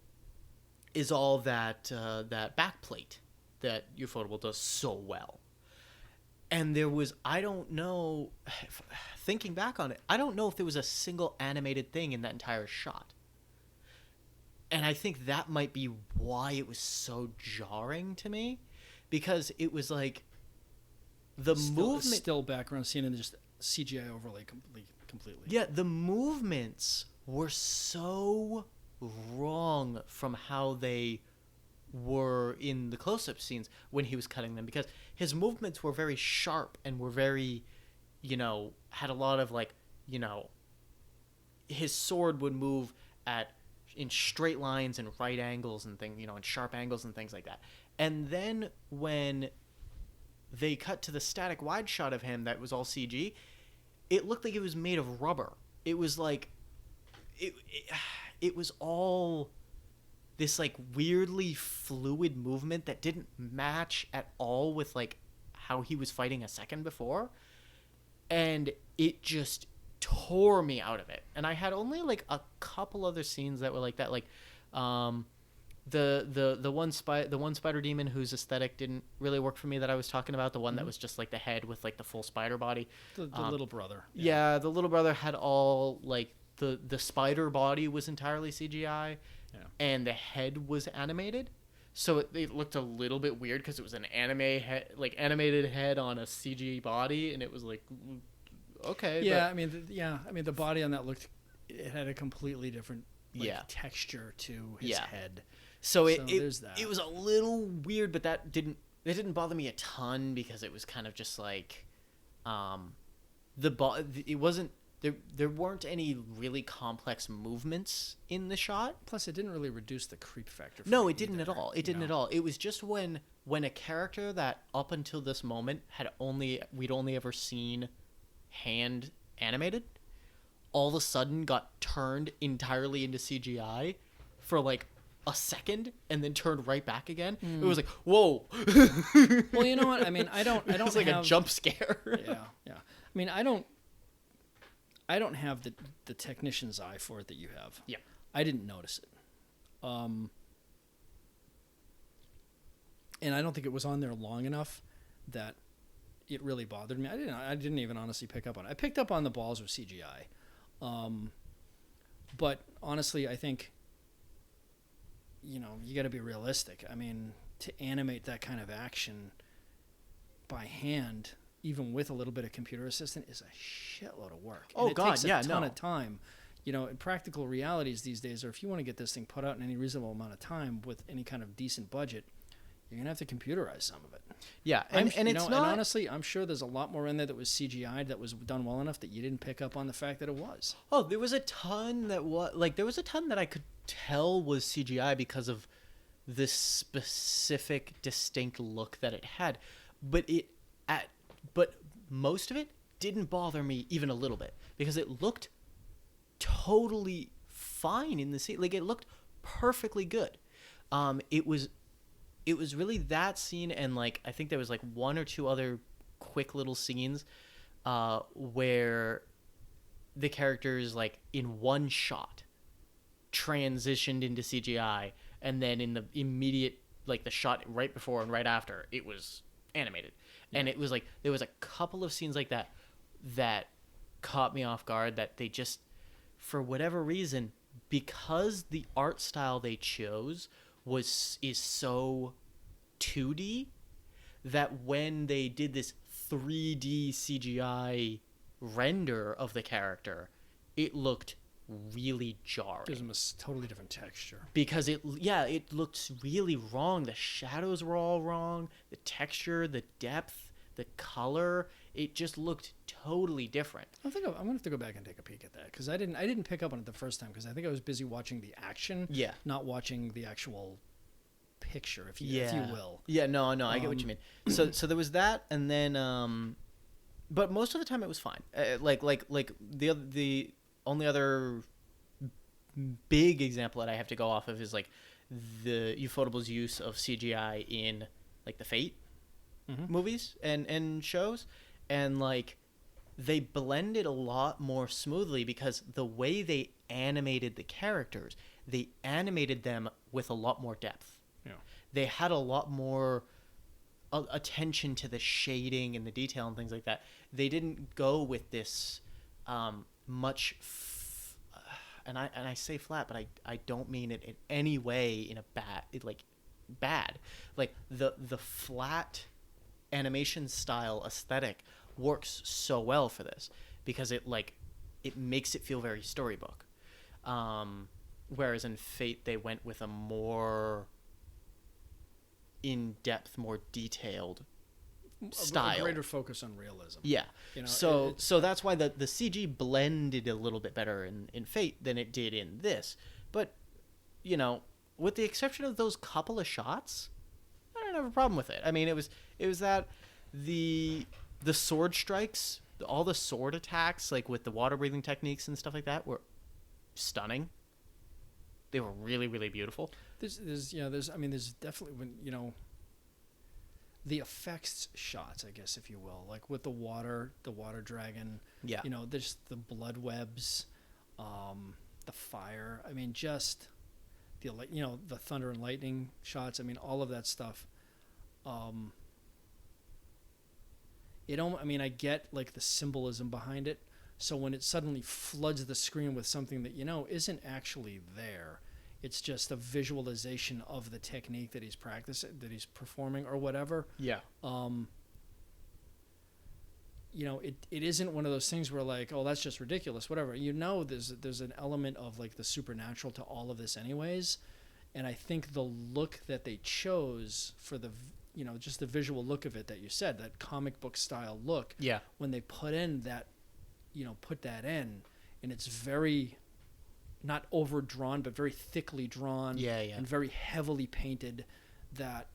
is all that backplate that Ufotable does so well. And there was, I don't know, thinking back on it, I don't know if there was a single animated thing in that entire shot. And I think that might be why it was so jarring to me, because it was like the movement, still background scene and just CGI overlay completely. Yeah, the movements were so wrong from how they were in the close-up scenes when he was cutting them, because his movements were very sharp and were very, had a lot of his sword would move in straight lines and right angles and things, and sharp angles and things like that. And then when they cut to the static wide shot of him that was all CG, it looked like it was made of rubber. It was like it was all this like weirdly fluid movement that didn't match at all with like how he was fighting a second before, and it just tore me out of it. And I had only like a couple other scenes that were like that, like the one spider demon whose aesthetic didn't really work for me that I was talking about, the one that was just like the head with like the full spider body, the little brother. Yeah, the little brother had all like the spider body was entirely CGI, and the head was animated, so it looked a little bit weird because it was an animated head on a CG body, and it was like, okay. Yeah, I mean the body on that it had a completely different texture to his head. So there's that. It was a little weird, but it didn't bother me a ton because it was kind of just like, it wasn't. There weren't any really complex movements in the shot. Plus, it didn't really reduce the creep factor. No, it didn't at all. It didn't at all. It was just when a character that up until this moment we'd only ever seen hand animated, all of a sudden got turned entirely into CGI for like a second and then turned right back again. It was like, whoa. Well, you know what? I mean, I don't it was like a jump scare. Yeah. I mean, I don't have the technician's eye for it that you have. Yeah. I didn't notice it. And I don't think it was on there long enough that it really bothered me. I didn't even honestly pick up on it. I picked up on the balls of CGI. But honestly, I think, you got to be realistic. I mean, to animate that kind of action by hand, even with a little bit of computer assistant, is a shitload of work. And it takes a ton of time. In practical realities these days, or if you want to get this thing put out in any reasonable amount of time with any kind of decent budget, you're going to have to computerize some of it. Yeah, and it's not... And honestly, I'm sure there's a lot more in there that was CGI'd that was done well enough that you didn't pick up on the fact that it was. Oh, there was a ton that I could tell was CGI because of this specific, distinct look that it had. But most of it didn't bother me even a little bit because it looked totally fine in the scene. Like, it looked perfectly good. It was really that scene, and like I think there was like one or two other quick little scenes where the characters like in one shot transitioned into CGI, and then in the immediate like the shot right before and right after it was animated. And it was like there was a couple of scenes like that caught me off guard, that they just, for whatever reason, because the art style they chose is so 2D, that when they did this 3D CGI render of the character, it looked really jarring. Gives them a totally different texture. Because it looked really wrong. The shadows were all wrong. The texture, the depth, the color, it just looked totally different. I think I'm gonna have to go back and take a peek at that, because I didn't pick up on it the first time because I think I was busy watching the action, not watching the actual picture, if you will. Yeah, no, I get what you mean. So there was that, and then but most of the time it was fine. Like the only other big example that I have to go off of is like the Ufotable's use of CGI in like the Fate movies and shows, and like they blended a lot more smoothly because the way they animated the characters, they animated them with a lot more depth. Yeah. They had a lot more attention to the shading and the detail and things like that. They didn't go with this much and I say flat, but I don't mean it in any way in a bad. Like the flat animation style aesthetic works so well for this because it like it makes it feel very storybook. Whereas in Fate, they went with a more in-depth, more detailed style. A greater focus on realism. Yeah. You know, so that's why the CG blended a little bit better in Fate than it did in this. But, you know, with the exception of those couple of shots, I don't have a problem with it. I mean, it was that the sword strikes, all the sword attacks, like with the water breathing techniques and stuff like that, were stunning. They were really, really beautiful. There's definitely, when, you know, the effects shots, I guess, if you will, like with the water dragon, yeah, you know, there's the blood webs, the fire. I mean, just the, you know, the thunder and lightning shots. I mean, all of that stuff. I get like the symbolism behind it. So when it suddenly floods the screen with something that, you know, isn't actually there, it's just a visualization of the technique that he's practicing, that he's performing or whatever. Yeah. You know, it isn't one of those things where like, oh, that's just ridiculous, whatever. You know, there's an element of like the supernatural to all of this anyways. And I think the look that they chose for the, you know, just the visual look of it that you said, that comic book style look. Yeah. When they put in that, you know, put that in, and it's very, not overdrawn, but very thickly drawn. Yeah. And very heavily painted, that,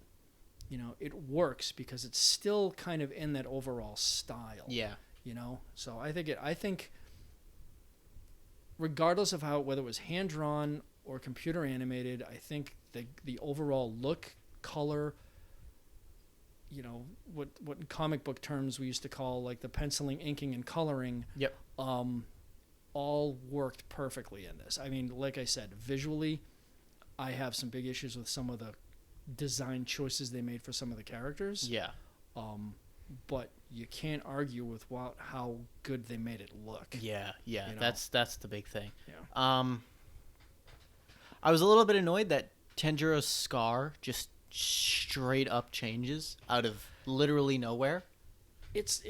you know, it works because it's still kind of in that overall style. Yeah. You know? So I think regardless of whether it was hand drawn or computer animated, I think the overall look, color, you know, what in comic book terms we used to call like the penciling, inking, and coloring. Yep. All worked perfectly in this. I mean, like I said, visually, I have some big issues with some of the design choices they made for some of the characters. Yeah. But you can't argue with how good they made it look. Yeah. You know? That's the big thing. Yeah. I was a little bit annoyed that Tenjiro's scar just straight up changes out of literally nowhere. It's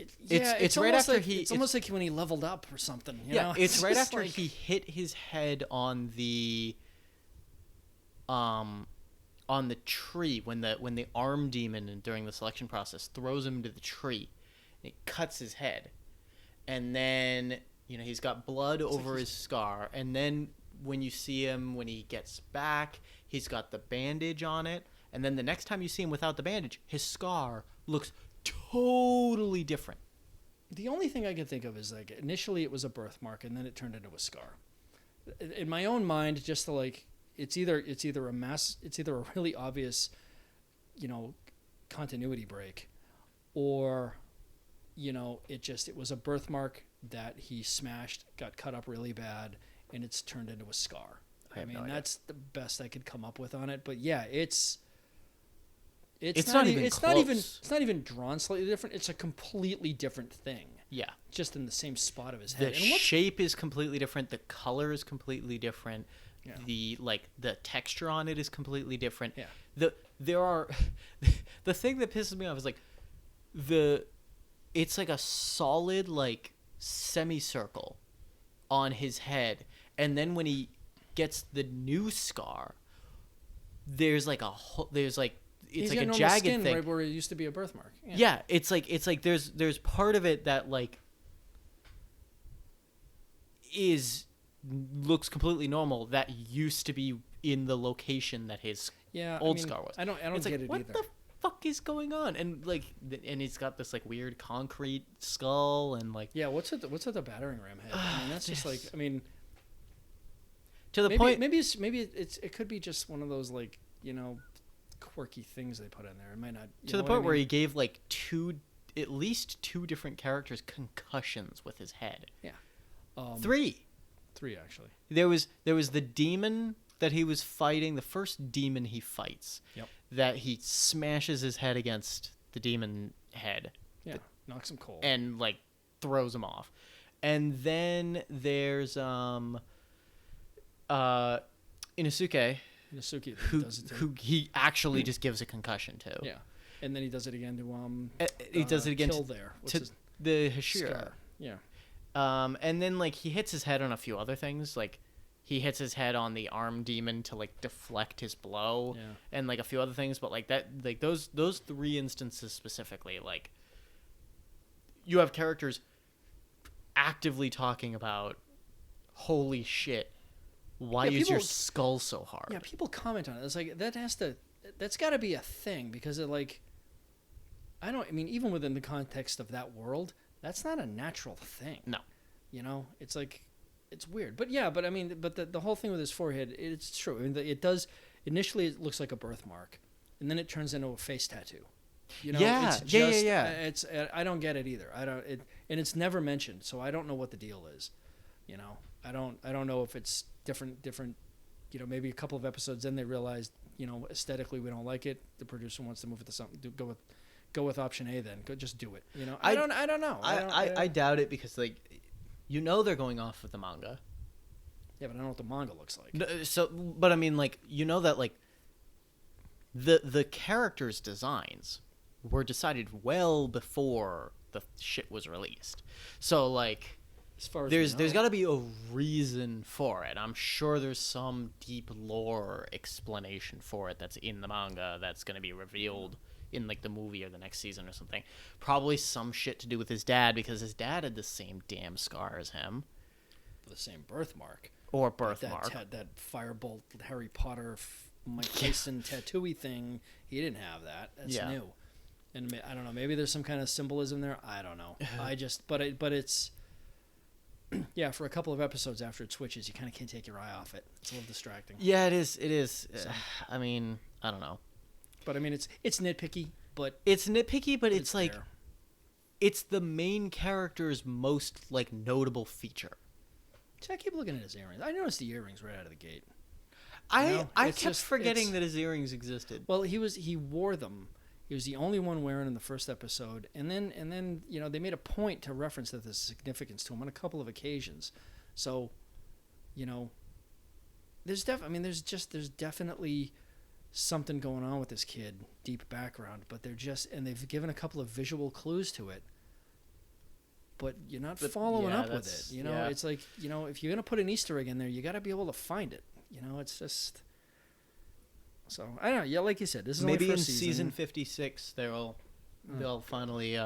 right after like, it's almost like when he leveled up or something. You know? It's right after like, he hit his head on the tree when the arm demon during the selection process throws him into the tree, and it cuts his head, and then, you know, he's got blood over his scar, and then when you see him when he gets back, he's got the bandage on it, and then the next time you see him without the bandage, his scar looks totally different. The only thing I can think of is like initially it was a birthmark and then it turned into a scar. In my own mind, just to like, it's either a really obvious, you know, continuity break, or, you know, it was a birthmark that he smashed, got cut up really bad, and it's turned into a scar. I mean, that's the best I could come up with on it. But yeah, it's not even drawn slightly different. It's a completely different thing. Yeah. Just in the same spot of his head. The shape is completely different. The color is completely different. Yeah. The texture on it is completely different. Yeah. The thing that pisses me off is like it's like a solid like semicircle on his head, and then when he gets the new scar, there's like it's like a jagged skin thing right where it used to be a birthmark. Yeah, it's like there's part of it that like looks completely normal that used to be in the location that his old scar was. I don't it's get like, it what either. What the fuck is going on? And like, and he's got this like weird concrete skull and like. Yeah, what's at the battering ram head? I mean, that's just like, I mean, to the point. Maybe it could be just one of those like, you know, quirky things they put in there. It might not. To the point where he gave like at least two different characters concussions with his head. Yeah. Three actually. There was the demon that he was fighting, the first demon he fights. Yep. That he smashes his head against the demon head. Yeah. Knocks him cold. And like throws him off. And then there's Inosuke who he actually just gives a concussion to. Yeah. And then he does it again to he does it again Kill there. to the Hashira. Yeah. And then like he hits his head on a few other things, like he hits his head on the arm demon to like deflect his blow, and like a few other things. But like that, like those 3 instances specifically, like you have characters actively talking about, holy shit, why is your skull so hard? Yeah, people comment on it. It's like that's got to be a thing, because it like, I mean, even within the context of that world, that's not a natural thing. No. You know, it's like, it's weird. But yeah, I mean, the whole thing with his forehead, it's true. I mean, it does, initially it looks like a birthmark, and then it turns into a face tattoo. You know, it's just, it's, I don't get it either. And it's never mentioned, so I don't know what the deal is. You know, I don't know if it's different, you know, maybe a couple of episodes then they realized, you know, aesthetically we don't like it. The producer wants to move it to something, go with option A then. Just do it. You know, I don't know. I doubt it, because like, you know, they're going off of the manga. Yeah, but I don't know what the manga looks like. No, so, but I mean, like, you know that like the characters' designs were decided well before the shit was released. So like, as far as there's got to be a reason for it. I'm sure there's some deep lore explanation for it that's in the manga that's going to be revealed in like the movie or the next season or something. Probably some shit to do with his dad, because his dad had the same damn scar as him. The same birthmark. Or birthmark. That firebolt Harry Potter Mike Tyson tattoo-y thing, he didn't have that. That's new. And I don't know, maybe there's some kind of symbolism there. I don't know. But it's, yeah, for a couple of episodes after it switches, you kind of can't take your eye off it. It's a little distracting. Yeah, it is. So, I mean, I don't know. But I mean, it's nitpicky, but it's like there. It's the main character's most like notable feature. See, I keep looking at his earrings. I noticed the earrings right out of the gate. I kept forgetting that his earrings existed. Well, he wore them. He was the only one wearing in the first episode, and then you know, they made a point to reference that there's significance to him on a couple of occasions. So, you know, there's definitely something going on with this kid, deep background, but they've given a couple of visual clues to it, but you're not following up with it. You know, it's like, you know, if you're gonna put an Easter egg in there, you got to be able to find it. You know, it's just. So I don't know. Yeah, like you said, this is maybe only in season. Season 56 they'll finally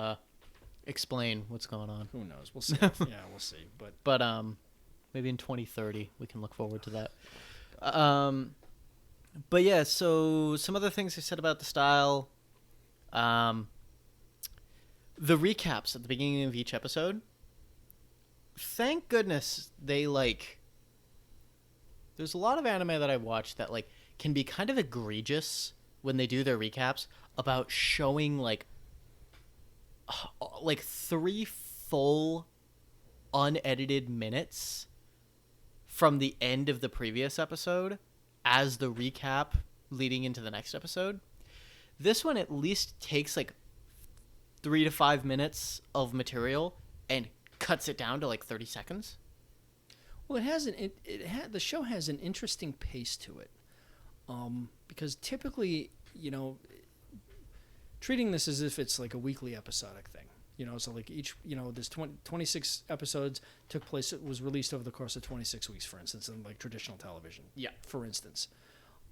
explain what's going on. Who knows? We'll see. Yeah, we'll see. But maybe in 2030 we can look forward to that. But yeah, so some other things I said about the style. The recaps at the beginning of each episode. Thank goodness they like. There's a lot of anime that I watch that like can be kind of egregious when they do their recaps about showing like 3 full unedited minutes from the end of the previous episode as the recap leading into the next episode. This one at least takes like 3 to 5 minutes of material and cuts it down to like 30 seconds. Well, the show has an interesting pace to it. Because typically, you know, treating this as if it's like a weekly episodic thing, you know, so like each, you know, there's 26 episodes it was released over the course of 26 weeks, for instance, in like traditional television. Yeah. For instance.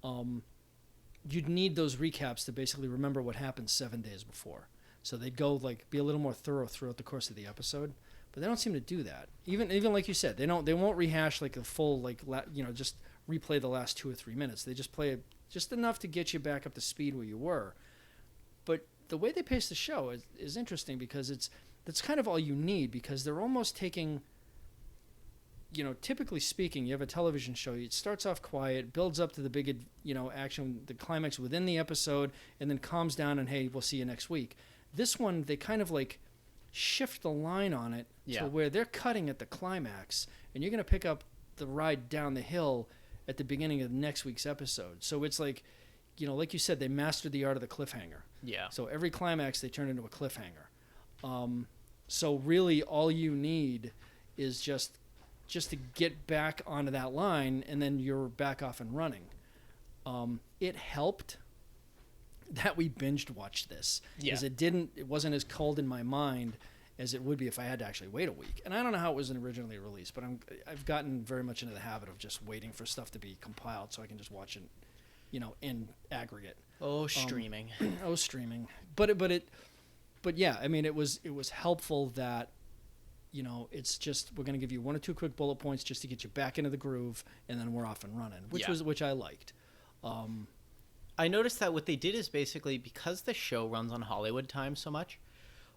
You'd need those recaps to basically remember what happened 7 days before. So they'd go like be a little more thorough throughout the course of the episode, but they don't seem to do that. Even like you said, they won't rehash like a full, like, you know, just replay the last 2 or 3 minutes. They just play it just enough to get you back up to speed where you were. But the way they pace the show is interesting, because that's kind of all you need, because they're almost taking, you know, typically speaking, you have a television show, it starts off quiet, builds up to the big, you know, action, the climax within the episode, and then calms down and, hey, we'll see you next week. This one, they kind of like shift the line on it to where they're cutting at the climax, and you're going to pick up the ride down the hill at the beginning of next week's episode. So it's like, you know, like you said, they mastered the art of the cliffhanger. Yeah. So every climax they turn into a cliffhanger. So really all you need is just to get back onto that line, and then you're back off and running. It helped that we binged watched this, because it wasn't as cold in my mind as it would be if I had to actually wait a week. And I don't know how it was originally released, but I've gotten very much into the habit of just waiting for stuff to be compiled so I can just watch it, in aggregate. Streaming. Streaming. But yeah, I mean, it was helpful that, it's just, we're going to give you 1 or 2 quick bullet points just to get you back into the groove, and then we're off and running, which I liked. I noticed that what they did is basically, because the show runs on Hollywood time so much,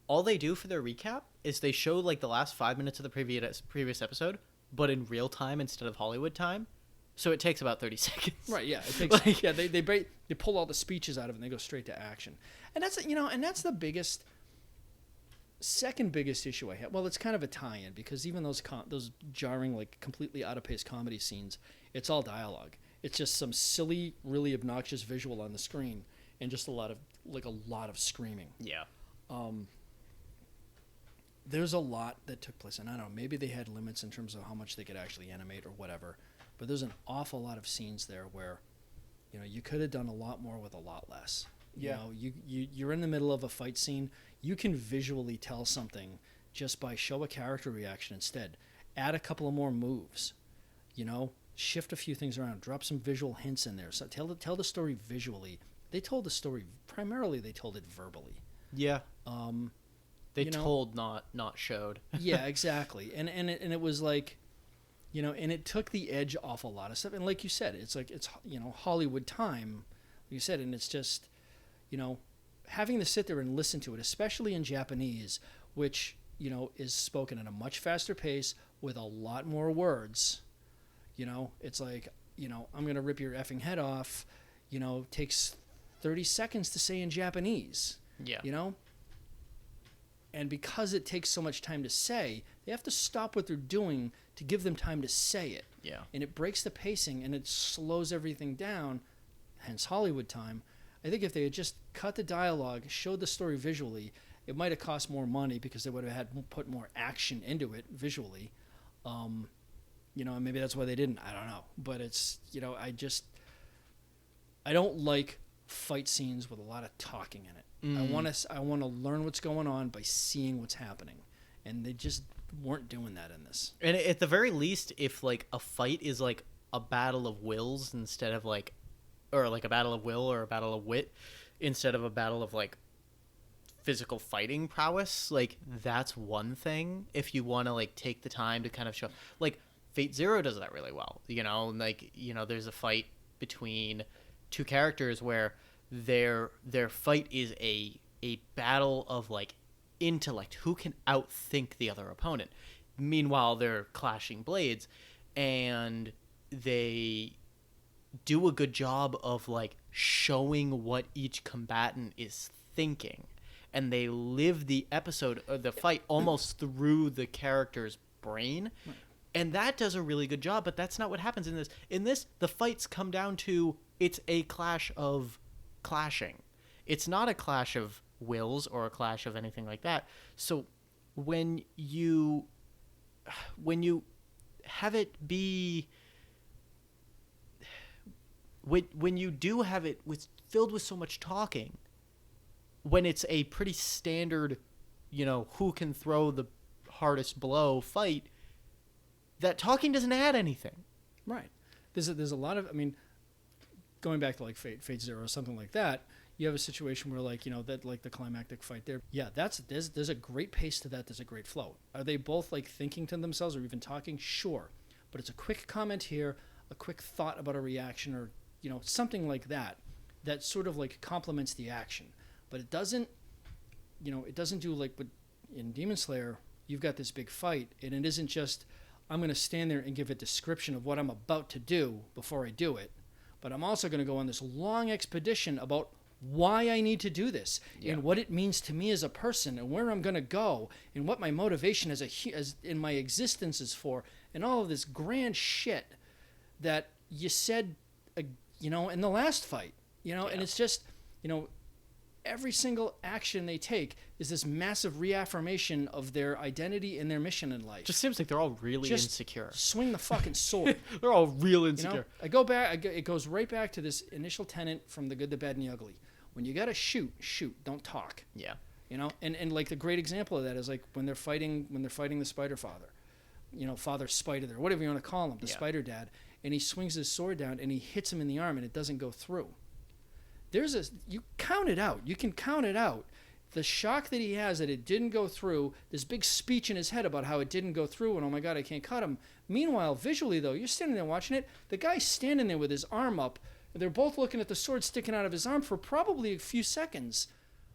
all they do for their recap is they show like the last 5 minutes of the previous episode, but in real time instead of Hollywood time. So it takes about 30 seconds. Right, yeah. It takes they pull all the speeches out of it and they go straight to action. And that's the second biggest issue I have. Well, it's kind of a tie-in because even those jarring, like completely out of pace comedy scenes, it's all dialogue. It's just some silly, really obnoxious visual on the screen and just a lot of screaming. Yeah. There's a lot that took place, and I don't know, maybe they had limits in terms of how much they could actually animate or whatever, but there's an awful lot of scenes there where, you could have done a lot more with a lot less. Yeah. You're in the middle of a fight scene, you can visually tell something just by show a character reaction instead. Add a couple of more moves, shift a few things around, drop some visual hints in there. So tell the story visually. They told the story, primarily they told it verbally. Yeah. They told, not showed. Yeah, exactly. And it was like, and it took the edge off a lot of stuff. And like you said, it's Hollywood time, like you said, and it's just, having to sit there and listen to it, especially in Japanese, which, is spoken at a much faster pace with a lot more words. It's like, I'm going to rip your effing head off, takes 30 seconds to say in Japanese. Yeah. And because it takes so much time to say, they have to stop what they're doing to give them time to say it. Yeah. And it breaks the pacing and it slows everything down, hence Hollywood time. I think if they had just cut the dialogue, showed the story visually, it might have cost more money because they would have had put more action into it visually. And maybe that's why they didn't. I don't know. But it's, I don't like fight scenes with a lot of talking in it. I want to learn what's going on by seeing what's happening, and they just weren't doing that in this. And at the very least, if like a fight is like a battle of wills instead of or like a battle of will or a battle of wit instead of a battle of like physical fighting prowess, like that's one thing. If you want to like take the time to kind of show, like Fate Zero does that really well. There's a fight between 2 characters where their fight is a battle of like intellect, who can outthink the other opponent. Meanwhile, they're clashing blades, and they do a good job of like showing what each combatant is thinking, and they live the episode or the fight almost through the character's brain. Right. And that does a really good job, but that's not what happens in this. In this, the fights come down to it's a clash of clashing. It's not a clash of wills or a clash of anything like that. So when you have it be when you do have it filled with so much talking, when it's a pretty standard, who can throw the hardest blow fight, that talking doesn't add anything. Right. There's a lot of, going back to like Fate Zero or something like that, you have a situation where like, that like the climactic fight there. Yeah, there's a great pace to that. There's a great flow. Are they both like thinking to themselves or even talking? Sure. But it's a quick comment here, a quick thought about a reaction or, something like that sort of like complements the action. But it doesn't do like what in Demon Slayer, you've got this big fight and it isn't just, I'm going to stand there and give a description of what I'm about to do before I do it. But I'm also going to go on this long expedition about why I need to do this and what it means to me as a person and where I'm going to go and what my motivation as in my existence is for and all of this grand shit that you said, in the last fight, and it's just, every single action they take is this massive reaffirmation of their identity and their mission in life. Just seems like they're all really insecure. Swing the fucking sword. They're all real insecure. I go back. It goes right back to this initial tenet from The Good, the Bad, and the Ugly. When you got to shoot, don't talk. Yeah. And like the great example of that is like when they're fighting the Spider Father, Father Spider there, whatever you want to call him, the Spider Dad, and he swings his sword down and he hits him in the arm and it doesn't go through. You count it out. You can count it out. The shock that he has that it didn't go through, this big speech in his head about how it didn't go through and, oh my God, I can't cut him. Meanwhile, visually though, you're standing there watching it, the guy's standing there with his arm up, they're both looking at the sword sticking out of his arm for probably a few seconds.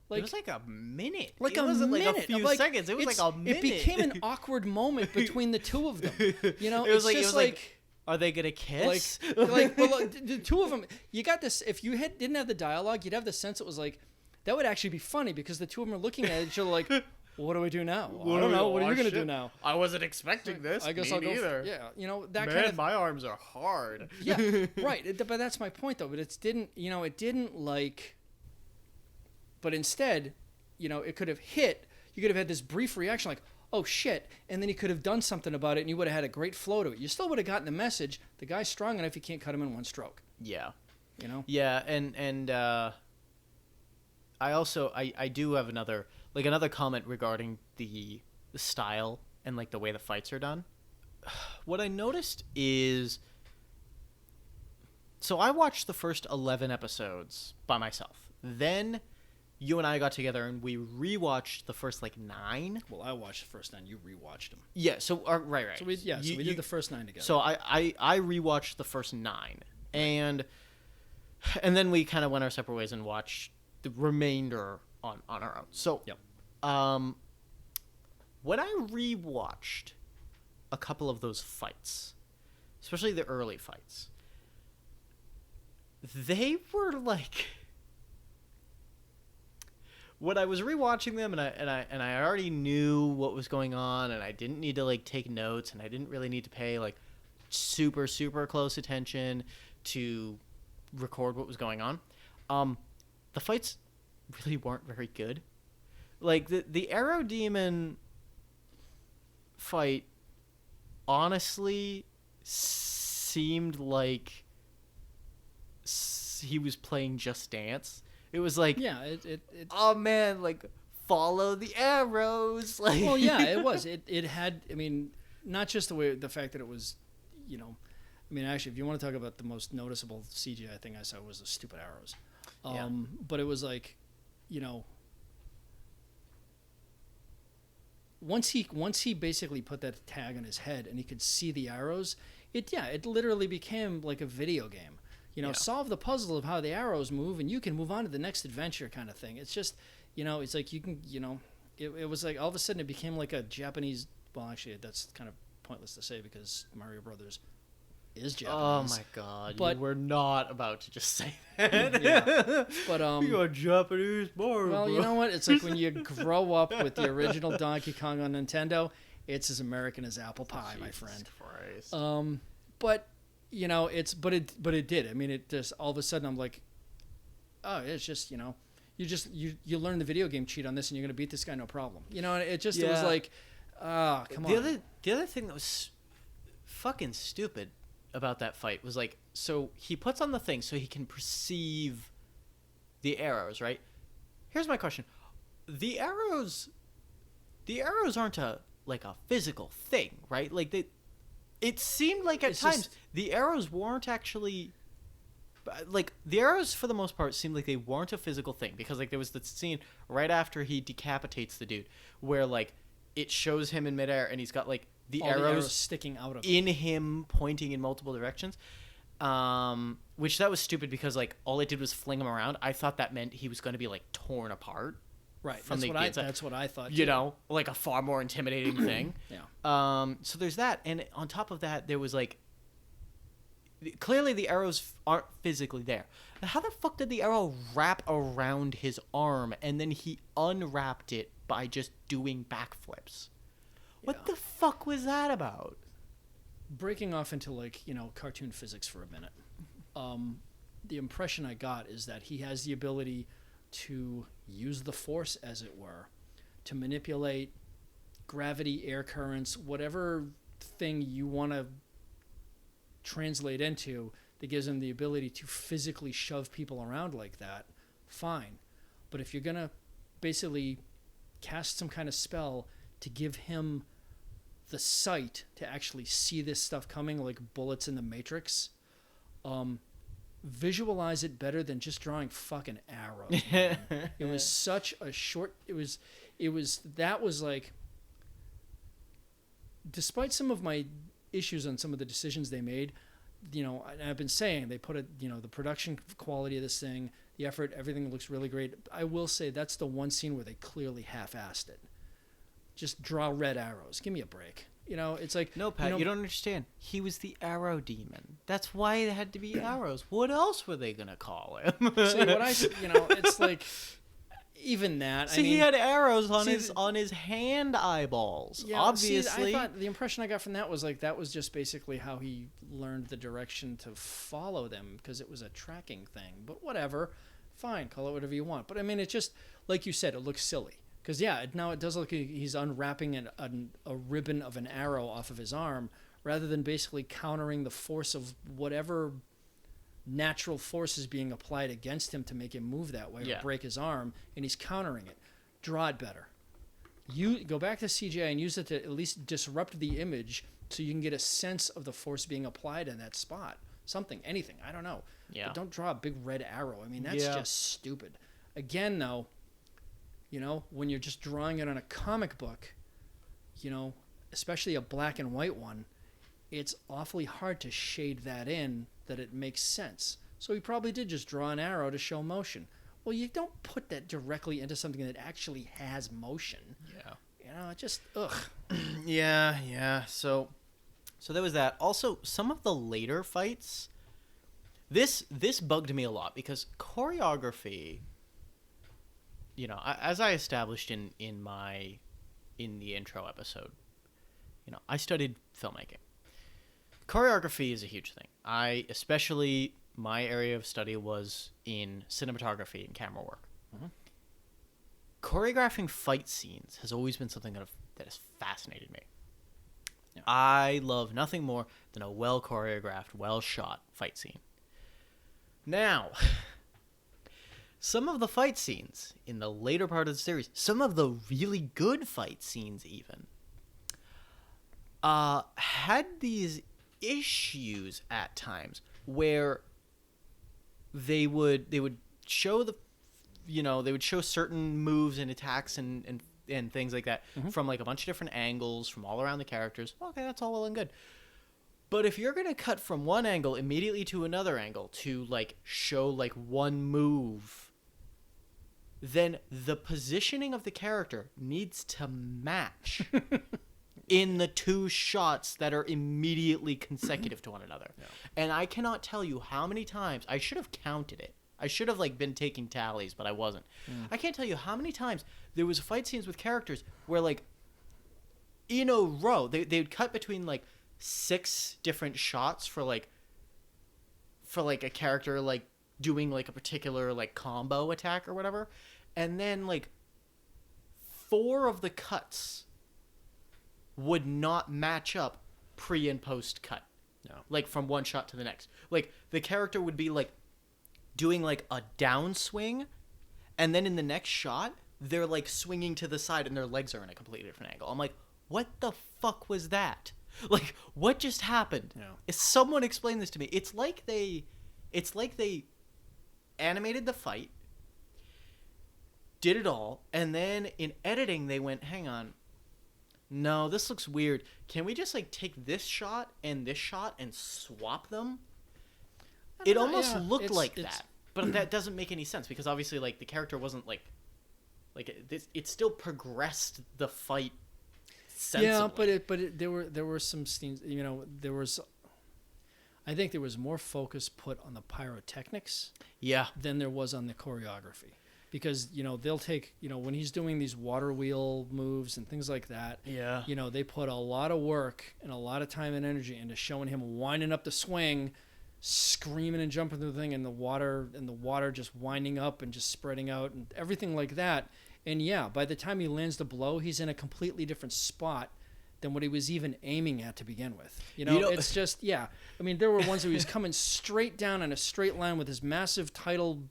Like, it was like a minute. Like it wasn't minute. like a few seconds. It was like a minute. It became an awkward moment between the two of them. It was like, are they gonna kiss? Well, the two of them. You got this. If you didn't have the dialogue, you'd have the sense it was like that would actually be funny because the two of them are looking at each other like, well, what do we do now? I don't know. What are you gonna do now? I wasn't expecting this. I guess Me I'll go. neither. Yeah, that Man, kind of. My arms are hard. Yeah, right. But that's my point though. But it didn't like. But instead, it could have hit. You could have had this brief reaction like, oh shit, and then he could have done something about it and you would have had a great flow to it. You still would have gotten the message, the guy's strong enough, you can't cut him in one stroke. Yeah. Yeah, and I also I do have another comment regarding the style and like the way the fights are done. What I noticed is, so I watched the first 11 episodes by myself. Then you and I got together and we rewatched the first 9. Well, I watched the first 9. You rewatched them. Yeah. So right. So we did the first 9 together. So I rewatched the first 9, and then we kind of went our separate ways and watched the remainder on our own. So when I rewatched a couple of those fights, especially the early fights, they were like. When I was rewatching them and I already knew what was going on and I didn't need to take notes and I didn't really need to pay super close attention to record what was going on, the fights really weren't very good. Like the Arrow Demon fight honestly seemed like he was playing Just Dance. It was like, oh man, follow the arrows. Well, yeah, it was. It had, not just the fact that it was, actually, if you want to talk about the most noticeable CGI thing I saw was the stupid arrows. But it was once he basically put that tag on his head and he could see the arrows, it literally became like a video game. Solve the puzzle of how the arrows move, and you can move on to the next adventure kind of thing. It's just, it's like you can, it was like all of a sudden it became like a Japanese. Well, actually, that's kind of pointless to say because Mario Brothers is Japanese. Oh my God! But you were not about to just say that. Yeah. But you got Japanese Mario. Well, you know what? It's like when you grow up with the original Donkey Kong on Nintendo. It's as American as apple pie, Jesus my friend. Christ. But. But it did. It just all of a sudden I'm like, oh, it's just you learn the video game cheat on this and you're gonna beat this guy no problem. It was like, come on. The other thing that was fucking stupid about that fight was so he puts on the thing so he can perceive the arrows, right? Here's my question: the arrows aren't a physical thing, right? It seemed like at times the arrows weren't actually the arrows for the most part seemed like they weren't a physical thing because there was the scene right after he decapitates the dude where it shows him in midair and he's got the arrows sticking out of him pointing in multiple directions, which that was stupid because all it did was fling him around. I thought that meant he was going to be torn apart. Right. That's what I thought. Too. A far more intimidating thing. Yeah. So there's that, and on top of that, there was clearly the arrows aren't physically there. How the fuck did the arrow wrap around his arm and then he unwrapped it by just doing backflips? What the fuck was that about? Breaking off into cartoon physics for a minute. The impression I got is that he has the ability to use the force, as it were, to manipulate gravity, air currents, whatever thing you want to translate into that gives him the ability to physically shove people around like that, fine. But if you're going to basically cast some kind of spell to give him the sight to actually see this stuff coming, like bullets in the Matrix. Visualize it better than just drawing fucking arrows. It was such a short. It was like, despite some of my issues on some of the decisions they made, I've been saying they put the production quality of this thing, the effort, everything looks really great. I will say that's the one scene where they clearly half-assed it. Just draw red arrows. Give me a break. It's like... No, Pat, you don't understand. He was the arrow demon. That's why it had to be arrows. What else were they going to call him? See, it's like... Even that... He had arrows on his hand eyeballs. Yeah, obviously. I thought the impression I got from that was like that was just basically how he learned the direction to follow them, because it was a tracking thing. But whatever. Fine, call it whatever you want. But it just... Like you said, it looks silly. Because, now it does look like he's unwrapping a ribbon of an arrow off of his arm, rather than basically countering the force of whatever natural force is being applied against him to make him move that way or break his arm, and he's countering it. Draw it better. You go back to CGI and use it to at least disrupt the image so you can get a sense of the force being applied in that spot. Something, anything, I don't know. Yeah. But don't draw a big red arrow. That's just stupid. Again, though, when you're just drawing it on a comic book, especially a black and white one, it's awfully hard to shade that in that it makes sense. So he probably did just draw an arrow to show motion. Well, you don't put that directly into something that actually has motion. Yeah. It just, ugh. Yeah. So there was that. Also, some of the later fights, this bugged me a lot, because choreography... as I established in the intro episode, I studied filmmaking. Choreography is a huge thing. My area of study was in cinematography and camera work. Mm-hmm. Choreographing fight scenes has always been something that has fascinated me. Yeah. I love nothing more than a well-choreographed, well-shot fight scene. Now... Some of the fight scenes in the later part of the series, some of the really good fight scenes even, had these issues at times where they would show they would show certain moves and attacks and things like that from like a bunch of different angles from all around the characters. Okay, that's all well and good. But if you're going to cut from one angle immediately to another angle to like show like one move, then the positioning of the character needs to match in the two shots that are immediately consecutive to one another. Yeah. And I cannot tell you how many times, I should have counted it. I should have like been taking tallies, but I wasn't. I can't tell you how many times there was fight scenes with characters where like in a row, they would cut between like 6 different shots for like a character like doing like a particular like combo attack or whatever, and then like 4 of the cuts would not match up pre and post cut. No. Like from one shot to the next. Like the character would be like doing like a downswing, and then in the next shot they're like swinging to the side and their legs are in a completely different angle. I'm like, what the fuck was that? Like, what just happened? Yeah. If someone explain this to me. It's like they animated the fight, did it all, and then in editing they went, hang on, no, this looks weird. Can we just like take this shot and swap them? It almost looked like that, but that doesn't make any sense, because obviously like the character wasn't like it still progressed the fight sensibly. Yeah, but there were some scenes, I think there was more focus put on the pyrotechnics than there was on the choreography. Because, they'll take, when he's doing these water wheel moves and things like that, they put a lot of work and a lot of time and energy into showing him winding up the swing, screaming and jumping through the thing, and the water just winding up and just spreading out and everything like that. And by the time he lands the blow, he's in a completely different spot than what he was even aiming at to begin with. It's just, I mean, there were ones where he was coming straight down in a straight line with his massive tidal,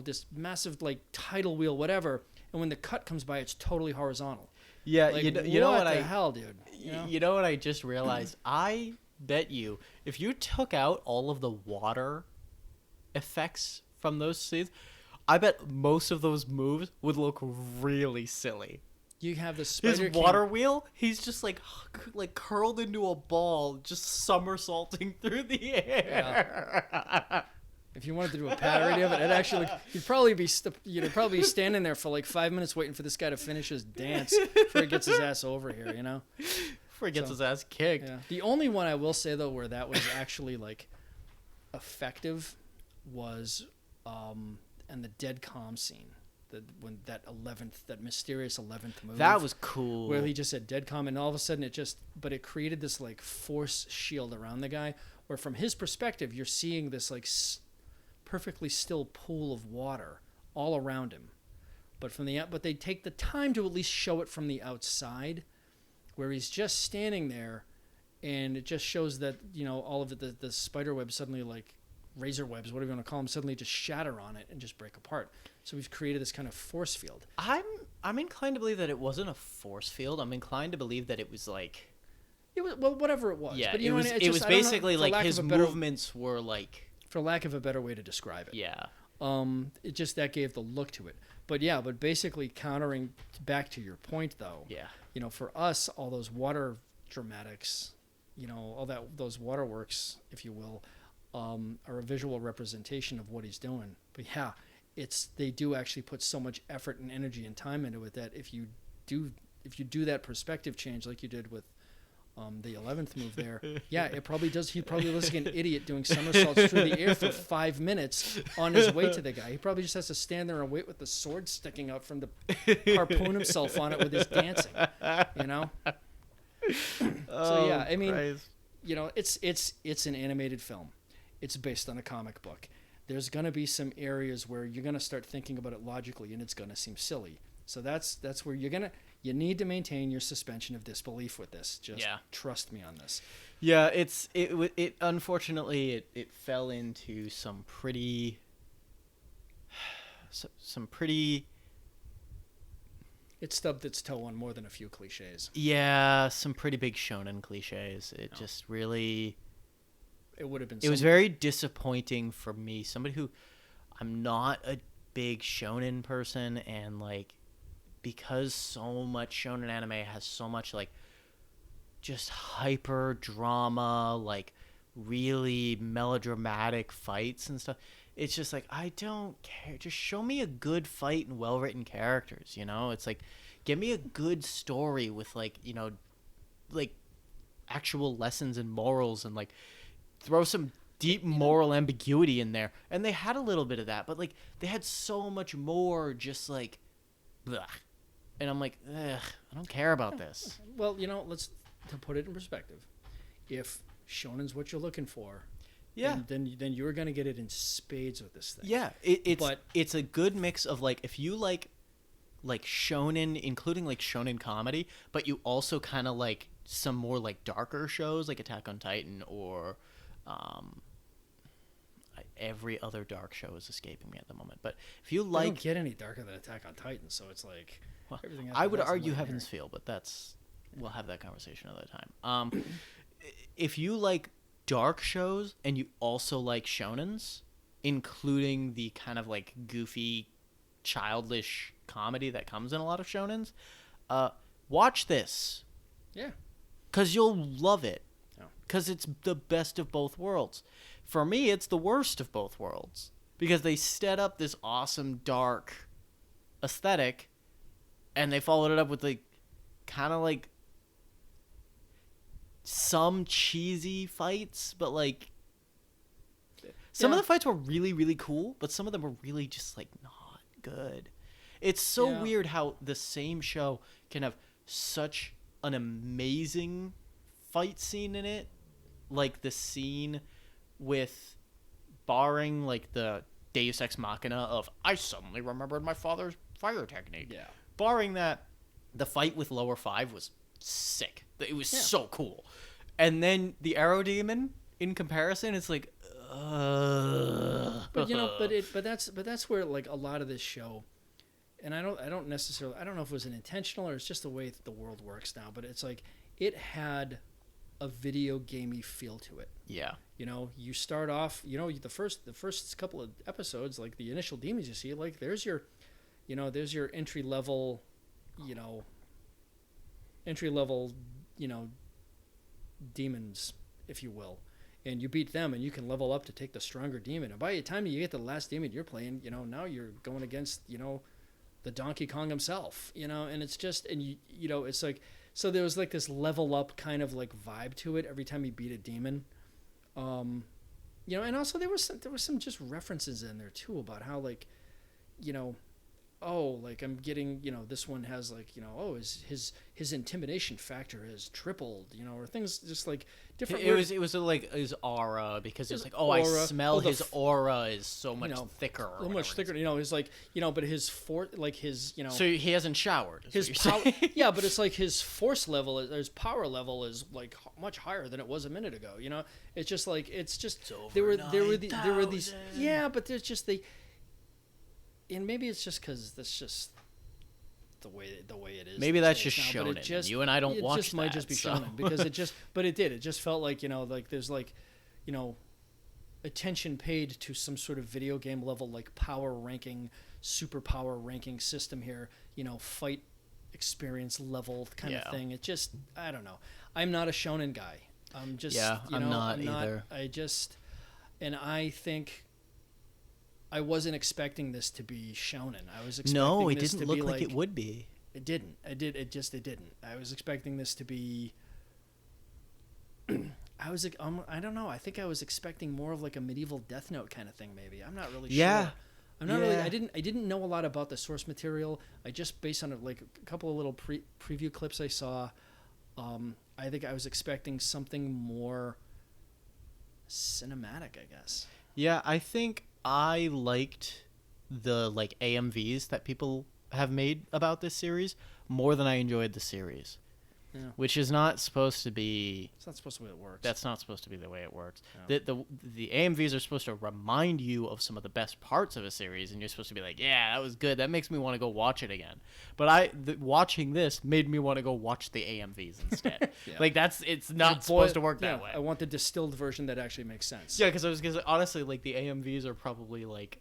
this massive like tidal wheel, whatever. And when the cut comes by, it's totally horizontal. Yeah, like, you know what the hell, dude? You know what I just realized? I bet you if you took out all of the water effects from those scenes, I bet most of those moves would look really silly. You have the Spider His water wheel, he's just like curled into a ball, just somersaulting through the air. Yeah. If you wanted to do a parody of it, it actually you'd probably be standing there for like 5 minutes waiting for this guy to finish his dance before he gets his ass over here, Before he gets his ass kicked. Yeah. The only one I will say though where that was actually like effective was and the dead calm scene. When that mysterious 11th move. That was cool. Where he just said dead calm, and all of a sudden it created this like force shield around the guy, where from his perspective, you're seeing this like perfectly still pool of water all around him. But they take the time to at least show it from the outside, where he's just standing there, and it just shows that, all of it, the spider web suddenly like razor webs, whatever you want to call them, suddenly just shatter on it and just break apart. So we've created this kind of force field. I'm inclined to believe that it wasn't a force field. I'm inclined to believe that it was like... It was, well, whatever it was. Yeah, but it was basically like his movements were like... For lack of a better way to describe it. Yeah. It just, that gave the look to it. But basically countering back to your point though. Yeah. For us, all those water dramatics, those waterworks, if you will, are a visual representation of what he's doing. But yeah, they do actually put so much effort and energy and time into it that if you do that perspective change like you did with the 11th move there, yeah, it probably does. He probably looks like an idiot doing somersaults through the air for 5 minutes on his way to the guy. He probably just has to stand there and wait with the sword sticking out from the harpoon himself on it with his dancing. So yeah, I mean, Christ. It's an animated film. It's based on a comic book. There's going to be some areas where you're going to start thinking about it logically, and it's going to seem silly. So that's where you need to maintain your suspension of disbelief with this. Just trust me on this. Yeah, it unfortunately it fell into some pretty It stubbed its toe on more than a few cliches. Yeah, some pretty big shonen cliches. It just really... It would have been... It was very disappointing for me. Somebody who... I'm not a big shonen person, and like... Because so much shonen anime has so much like... Just hyper drama, like really melodramatic fights and stuff. It's just like, I don't care. Just show me a good fight and well-written characters, It's like, give me a good story with like, like actual lessons and morals, and like throw some deep moral ambiguity in there. And they had a little bit of that, but like they had so much more just like, bleh. And I'm like, ugh, I don't care about this. Well, let's to put it in perspective. If shonen's what you're looking for, then you're gonna get it in spades with this thing. Yeah, it's a good mix of like, if you like shonen, including like shonen comedy, but you also kind of like some more like darker shows like Attack on Titan or every other dark show is escaping me at the moment. But if you like, don't get any darker than Attack on Titan, so it's like, well, I would argue Heaven's Feel, but we'll have that conversation another time. If you like dark shows and you also like shonens, including the kind of like goofy, childish comedy that comes in a lot of shonens, watch this. Yeah. Because you'll love it. Because it's the best of both worlds. For me, it's the worst of both worlds. Because they set up this awesome, dark aesthetic, and they followed it up with like kind of like some cheesy fights, but like some of the fights were really, really cool, but some of them were really just like not good. It's so weird how the same show can have such an amazing fight scene in it, like the scene with, barring like the Deus Ex Machina of I suddenly remembered my father's fire technique. Yeah. Barring that, the fight with Lower 5 was sick. It was so cool. And then the Arrow Demon, in comparison, it's like, But that's where like a lot of this show, and I don't necessarily, I don't know if it was an intentional or it's just the way the world works now, but it's like it had a video gamey feel to it. Yeah. You start off, the first couple of episodes, like the initial demons you see, like there's your entry level, demons, if you will. And you beat them and you can level up to take the stronger demon. And by the time you get to the last demon you're playing, now you're going against, the Donkey Kong himself, and it's just, and it's like, so there was like this level up kind of like vibe to it every time you beat a demon. And also there was some just references in there too about how like, like I'm getting, this one has like, his intimidation factor has tripled, or things just like different. It was like his aura, because it's like, I smell his aura is so much thicker. So much thicker, it's like, but his So he hasn't showered. His power, yeah, but it's like his force level, his power level is like much higher than it was a minute ago. It's just like, there were these, yeah, but there's just and maybe it's just because that's just the way it is. Maybe that's just shonen. You and I don't watch that. It just might just be shonen because it just felt like, like there's like, attention paid to some sort of video game level, like power ranking, superpower ranking system here, fight experience level kind of thing. It just, I don't know. I'm not a shonen guy. I'm just, I'm not either. And I think I wasn't expecting this to be shonen. I was expecting no, it this didn't to look be like it would be. It didn't. It didn't. I was expecting this to be. I don't know. I think I was expecting more of like a medieval Death Note kind of thing. Maybe I'm not really sure. I'm not really. I didn't know a lot about the source material. I just based on like a couple of little preview clips I saw. I think I was expecting something more cinematic, I guess. Yeah, I think I liked the like AMVs that people have made about this series more than I enjoyed the series. Yeah. Which is not supposed to be. It's not supposed to be the way it works. That's not supposed to be the way it works. No. The AMVs are supposed to remind you of some of the best parts of a series, and you're supposed to be like, yeah, that was good. That makes me want to go watch it again. But watching this made me want to go watch the AMVs instead. Like it's not supposed to work that way. I want the distilled version that actually makes sense. Yeah, because honestly, like the AMVs are probably like.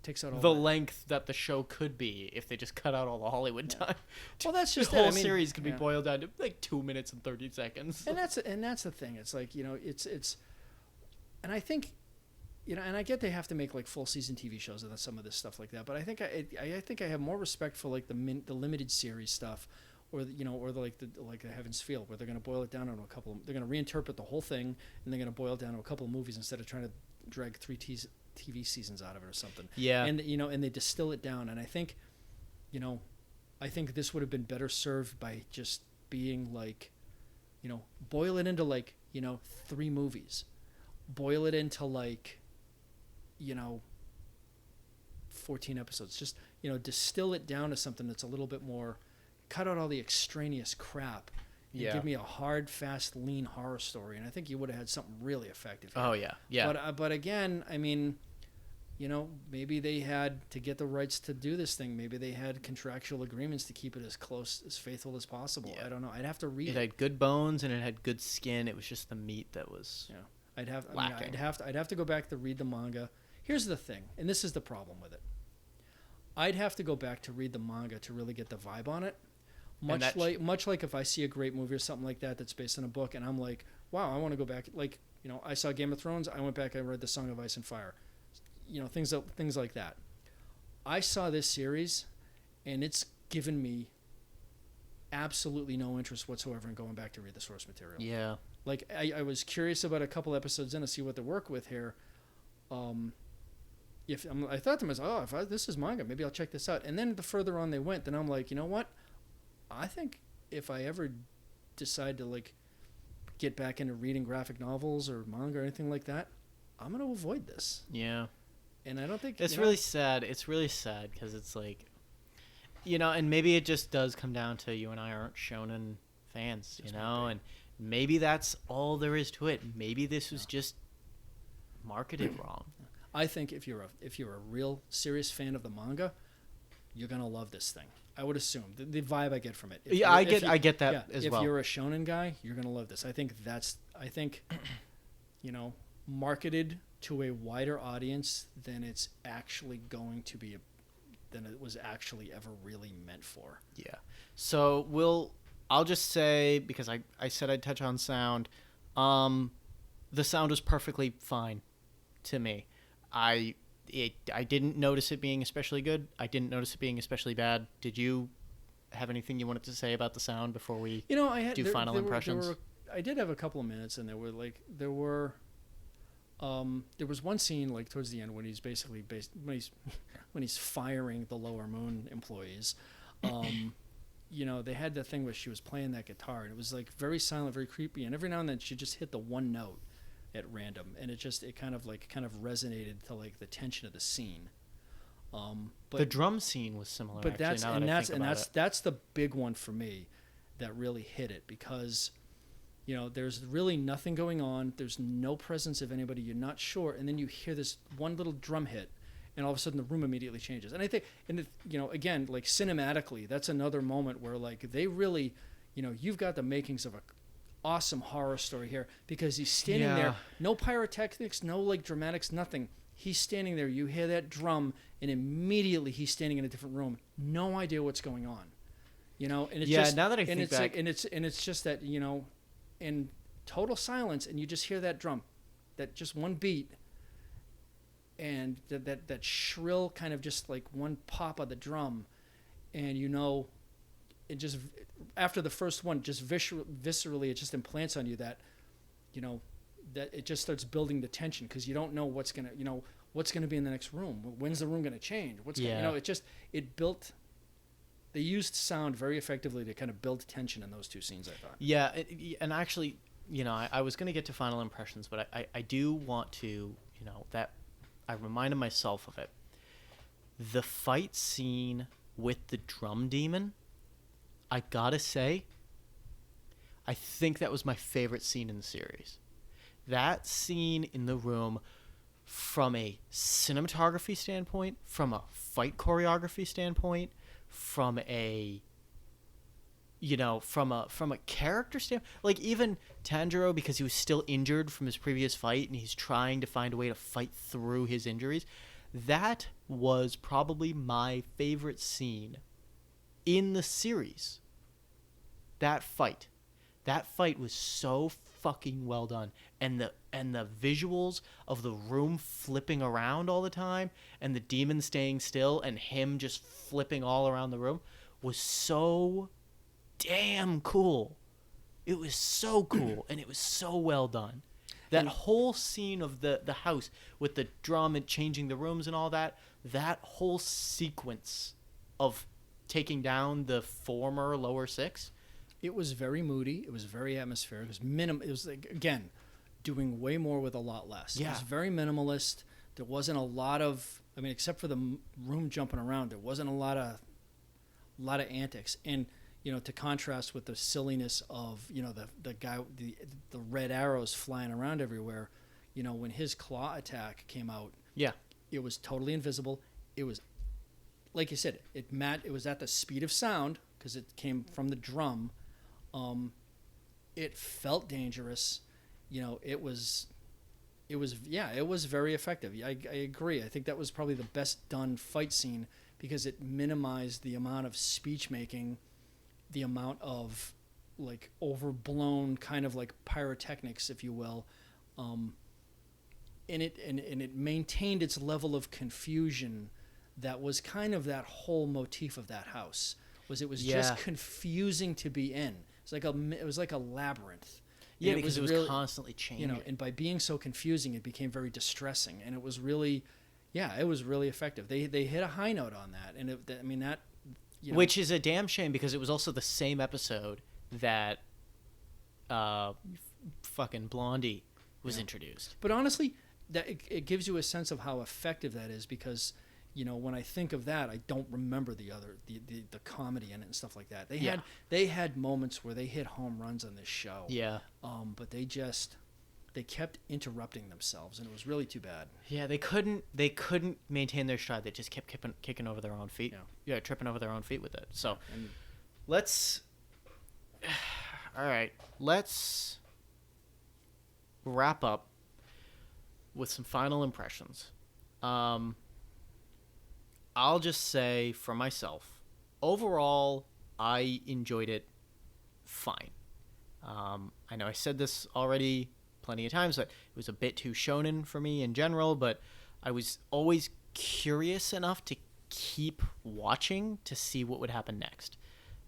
Takes out all the length that the show could be if they just cut out all the Hollywood time. Well, that's just the whole series could be boiled down to like 2 minutes and 30 seconds. And that's the thing. It's like, it's, and I think, and I get they have to make like full season TV shows and some of this stuff like that. But I think I have more respect for like the limited series stuff, or the Heaven's Feel, where they're going to boil it down into a couple. They're going to reinterpret the whole thing, and they're going to boil it down to a couple of movies instead of trying to drag 3 TV seasons out of it or something. Yeah. And and they distill it down, and I think this would have been better served by just being like, boil it into like, 3 movies. Boil it into like, 14 episodes. Just, distill it down to something that's a little bit more, cut out all the extraneous crap. Yeah. Give me a hard, fast, lean horror story, and I think you would have had something really effective here. Oh yeah, yeah. But again, I mean, maybe they had to get the rights to do this thing. Maybe they had contractual agreements to keep it as close, as faithful as possible. Yeah. I don't know. I'd have to read it. It had good bones and it had good skin. It was just the meat that was. Yeah, I'd have to go back to read the manga. Here's the thing, and this is the problem with it. I'd have to go back to read the manga to really get the vibe on it. Much like if I see a great movie or something like that that's based on a book, and I'm like, wow, I want to go back. Like, I saw Game of Thrones. I went back. I read The Song of Ice and Fire. Things like that. I saw this series, and it's given me absolutely no interest whatsoever in going back to read the source material. Yeah. Like I was curious about a couple episodes in to see what they work with here. I thought to myself, this is manga, maybe I'll check this out. And then the further on they went, then I'm like, you know what? I think if I ever decide to like get back into reading graphic novels or manga or anything like that, I'm going to avoid this. Yeah. And I don't think it's really sad. It's really sad because it's like, and maybe it just does come down to you and I aren't shonen fans, and maybe that's all there is to it. Maybe this was just marketed wrong. I think if you're a real serious fan of the manga, you're gonna love this thing. I would assume the vibe I get from it. I get that as well. If you're a shonen guy, you're gonna love this. I think marketed to a wider audience than it's actually going to be, than it was actually ever really meant for. Yeah. So I'll just say, because I said I'd touch on sound, the sound was perfectly fine to me. I didn't notice it being especially good. I didn't notice it being especially bad. Did you have anything you wanted to say about the sound before we do final impressions? I did have a couple of minutes, and there was one scene like towards the end when he's when he's firing the Lower Moon employees. They had that thing where she was playing that guitar, and it was like very silent, very creepy, and every now and then she just hit the one note at random, and it kind of resonated to like the tension of the scene. But the drum scene was similar. But actually, that's the big one for me that really hit it, because there's really nothing going on. There's no presence of anybody. You're not sure, and then you hear this one little drum hit, and all of a sudden the room immediately changes. And I think, again, like cinematically, that's another moment where like they really, you've got the makings of a awesome horror story here, because he's standing there, no pyrotechnics, no like dramatics, nothing. He's standing there. You hear that drum, and immediately he's standing in a different room. No idea what's going on, and it's just, now that I think back, and it's just that in total silence, and you just hear that drum, that just one beat, and that shrill kind of just like one pop of the drum, and it just after the first one, just viscerally, it just implants on you that that it just starts building the tension, because you don't know what's gonna be in the next room. When's the room gonna change? It built. They used sound very effectively to kind of build tension in those two scenes, I thought. Yeah, and actually, I was going to get to final impressions, but I do want to, that I reminded myself of it. The fight scene with the drum demon, I gotta say, I think that was my favorite scene in the series. That scene in the room, from a cinematography standpoint, from a fight choreography standpoint, from a character standpoint, like even Tanjiro, because he was still injured from his previous fight and he's trying to find a way to fight through his injuries, that was probably my favorite scene in the series. That fight was so fucking well done, and the visuals of the room flipping around all the time, and the demon staying still, and him just flipping all around the room was so damn cool. It was so cool, and it was so well done. That whole scene of the house with the drum and changing the rooms and all that whole sequence of taking down the former lower six. It was very moody. It was very atmospheric. It was like, again, doing way more with a lot less. Yeah. It was very minimalist. There wasn't a lot of, except for the room jumping around, there wasn't a lot of antics. And, to contrast with the silliness of, the guy, the red arrows flying around everywhere, when his claw attack came out, it was totally invisible. It was, like you said, it was at the speed of sound, because it came from the drum. It felt dangerous. It was very effective. I agree. I think that was probably the best done fight scene, because it minimized the amount of speech making, the amount of like overblown kind of like pyrotechnics, if you will. And it maintained its level of confusion that was kind of that whole motif of that house. It was just confusing to be in. It was like a labyrinth. Yeah, because it was really, constantly changing. And by being so confusing, it became very distressing. And it was really, it was really effective. They hit a high note on that, and which is a damn shame, because it was also the same episode that fucking Blondie was introduced. But honestly, it gives you a sense of how effective that is, because when I think of that, I don't remember the comedy in it and stuff like that. They had moments where they hit home runs on this show. Yeah. But they just, they kept interrupting themselves, and it was really too bad. Yeah, they couldn't maintain their stride. They just kept kicking over their own feet. Yeah, tripping over their own feet with it. So let's all right, let's wrap up with some final impressions. I'll just say for myself, overall, I enjoyed it fine. I know I said this already plenty of times, that it was a bit too shonen for me in general, but I was always curious enough to keep watching to see what would happen next.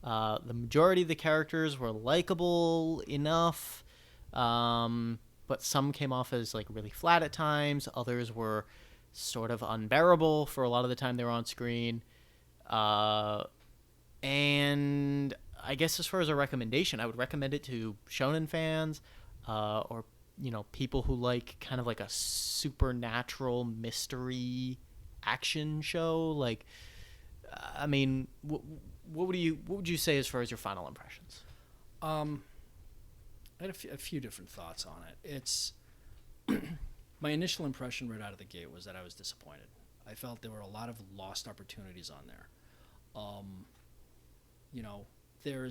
The majority of the characters were likable enough, but some came off as like really flat at times. Others were sort of unbearable for a lot of the time they were on screen. And I guess as far as a recommendation, I would recommend it to shonen fans, or people who like kind of like a supernatural mystery action show. Like, I mean, what would you say as far as your final impressions? I had a few different thoughts on it. It's my initial impression right out of the gate was that I was disappointed. I felt there were a lot of lost opportunities on there. There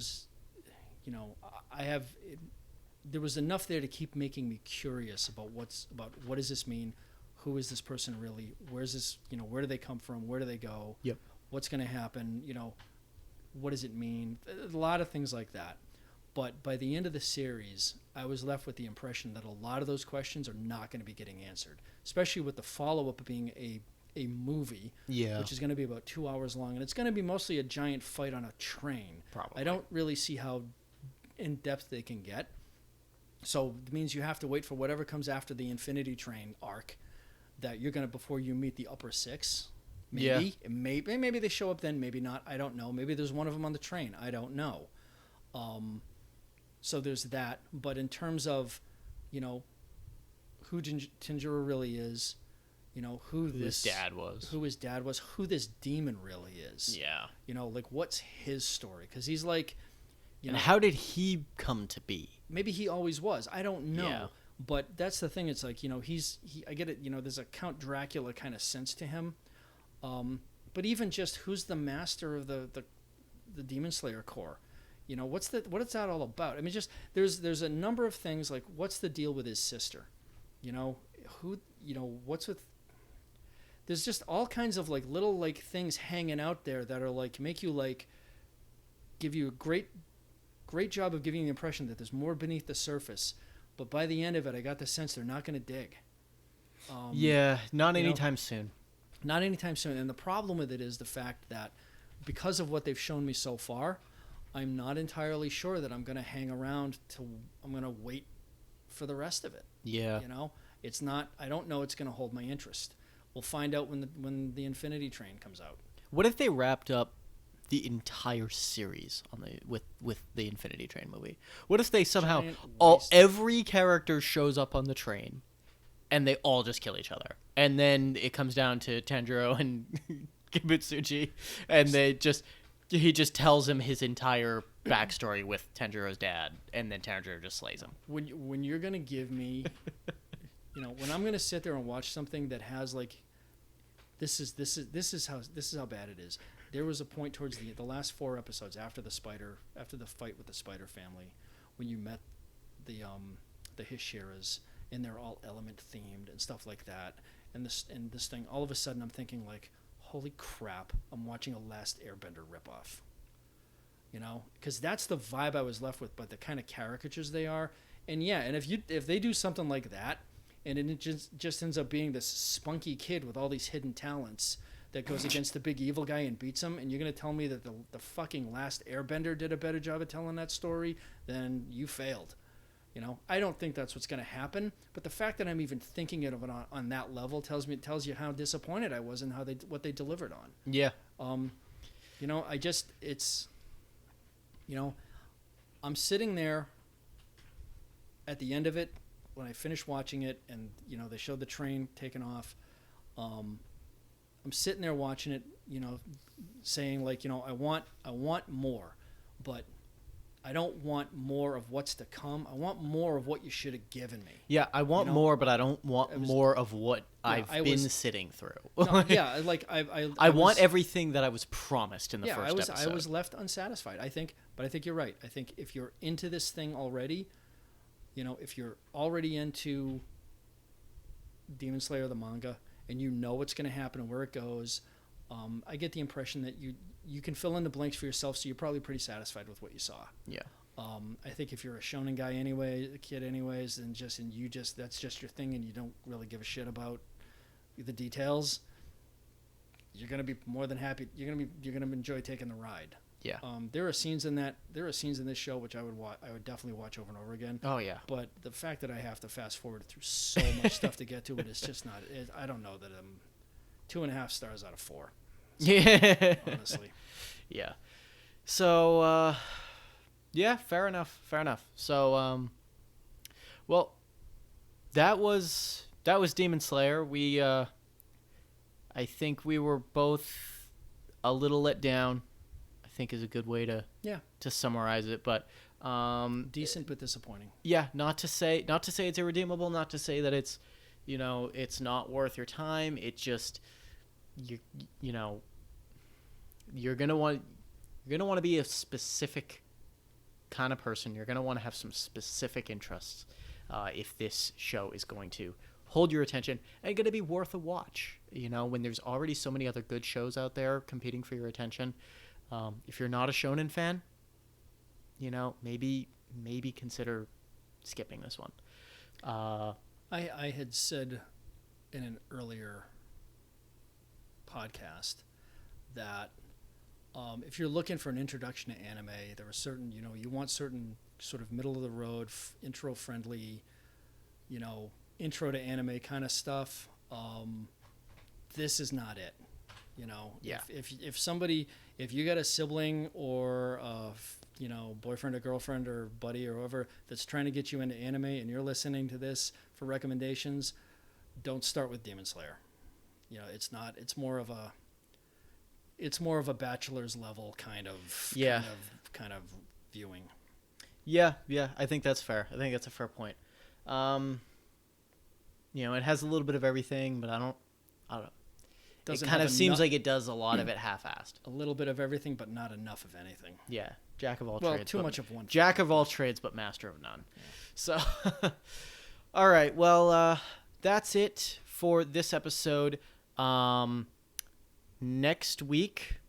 was enough there to keep making me curious about what does this mean? Who is this person really? Where's this, where do they come from? Where do they go? Yep. What's going to happen? What does it mean? A lot of things like that. But by the end of the series, I was left with the impression that a lot of those questions are not going to be getting answered, especially with the follow-up being a movie, which is going to be about 2 hours long, and it's going to be mostly a giant fight on a train. Probably. I don't really see how in-depth they can get. So it means you have to wait for whatever comes after the Infinity Train arc that you're going to, before you meet the upper six. Maybe. Yeah. Maybe they show up then, maybe not. I don't know. Maybe there's one of them on the train. I don't know. So there's that. But in terms of, who Tanjiro really is, who his dad was, who this demon really is. Yeah. Like what's his story? Because he's like, and how did he come to be? Maybe he always was. I don't know. Yeah. But that's the thing. It's like, I get it. There's a Count Dracula kind of sense to him. But even just who's the master of the Demon Slayer Corps? What is that all about? I mean, just there's a number of things like what's the deal with his sister? What's with? There's just all kinds of like little like things hanging out there that are like make you like give you a great job of giving the impression that there's more beneath the surface. But by the end of it, I got the sense they're not going to dig. Not anytime soon. Not anytime soon. And the problem with it is the fact that because of what they've shown me so far, I'm not entirely sure that I'm going to hang around I'm going to wait for the rest of it. Yeah. It's not, I don't know it's going to hold my interest. We'll find out when the Infinity Train comes out. What if they wrapped up the entire series with the Infinity Train movie? What if they somehow every character shows up on the train and they all just kill each other, and then it comes down to Tanjiro and Kimetsu, and he just tells him his entire backstory with Tanjiro's dad, and then Tanjiro just slays him. When you're gonna give me, when I'm gonna sit there and watch something that has like, this is how bad it is. There was a point towards the last 4 episodes after the fight with the Spider family, when you met the Hishiras, and they're all element themed and stuff like that. And this thing, all of a sudden, I'm thinking like, holy crap! I'm watching a Last Airbender ripoff. Because that's the vibe I was left with, but the kind of caricatures they are, and if they do something like that, and it just ends up being this spunky kid with all these hidden talents that goes against the big evil guy and beats him, and you're going to tell me that the fucking Last Airbender did a better job of telling that story, then you failed. I don't think that's what's going to happen, but the fact that I'm even thinking of it on that level tells you how disappointed I was in what they delivered on. Yeah. I'm sitting there at the end of it when I finished watching it, and they showed the train taking off. I'm sitting there watching it, saying like, I want more, but I don't want more of what's to come. I want more of what you should have given me. Yeah, I want more, but I don't want more of what I've been sitting through. No, yeah, like I want everything that I was promised in the first episode. I was left unsatisfied. I think you're right. I think if you're into this thing already, if you're already into Demon Slayer the manga and you know what's going to happen and where it goes, I get the impression that you can fill in the blanks for yourself, so you're probably pretty satisfied with what you saw. Yeah. I think if you're a shonen guy anyway, a kid anyways, and that's just your thing, and you don't really give a shit about the details, you're gonna be more than happy. You're gonna enjoy taking the ride. Yeah. There are scenes in this show which I would definitely watch over and over again. Oh yeah. But the fact that I have to fast forward through so much stuff to get to it is just not. I don't know that I'm 2.5 stars out of 4. So, yeah. honestly. Yeah. So, yeah, fair enough. So, well, that was Demon Slayer. I think we were both a little let down, I think is a good way to summarize it. But, decent but disappointing. Yeah. Not to say it's irredeemable, not to say that it's, it's not worth your time. It just, you're gonna want to be a specific kind of person. You're gonna want to have some specific interests if this show is going to hold your attention and going to be worth a watch. When there's already so many other good shows out there competing for your attention. If you're not a shonen fan, maybe consider skipping this one. I had said in an earlier podcast that if you're looking for an introduction to anime, there are certain, you want certain sort of middle of the road, intro friendly, intro to anime kind of stuff. This is not it. Yeah. If you got a sibling or boyfriend or girlfriend or buddy or whoever that's trying to get you into anime and you're listening to this for recommendations, don't start with Demon Slayer. It's more of a bachelor's level kind of viewing. Yeah, I think that's fair. I think that's a fair point. It has a little bit of everything, but I don't know. It kind of seems like it does a lot of it half-assed. A little bit of everything, but not enough of anything. Yeah, jack of all trades. Well, too much of one. Jack of all trades, but master of none. Yeah. So, all right. Well, that's it for this episode. Next week,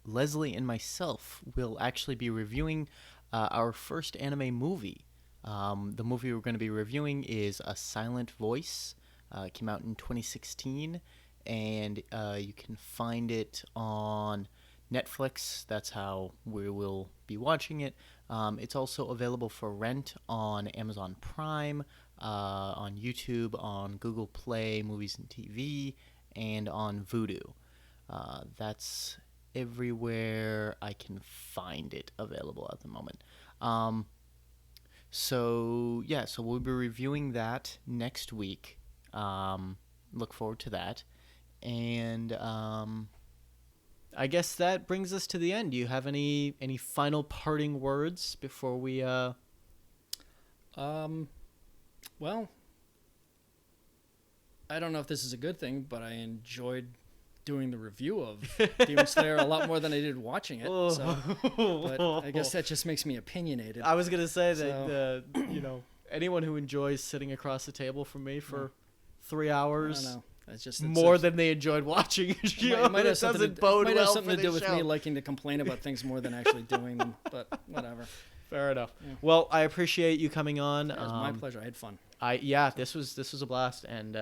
Leslie and myself will actually be reviewing our first anime movie. The movie we're going to be reviewing is A Silent Voice. It came out in 2016, and you can find it on Netflix. That's how we will be watching it. It's also available for rent on Amazon Prime, on YouTube, on Google Play Movies and TV, and on Vudu. That's everywhere I can find it available at the moment. So we'll be reviewing that next week. Look forward to that. And I guess that brings us to the end. Do you have any final parting words before we Well, I don't know if this is a good thing, but I enjoyed doing the review of Demon Slayer a lot more than I did watching it. So, but I guess that just makes me opinionated. I was gonna say that anyone who enjoys sitting across the table from me for 3 hours, I don't know. It's just more than they enjoyed watching a show. It might have something to do with me liking to complain about things more than actually doing them. But whatever. Fair enough. Yeah. Well, I appreciate you coming on. It was my pleasure. I had fun. This was a blast, and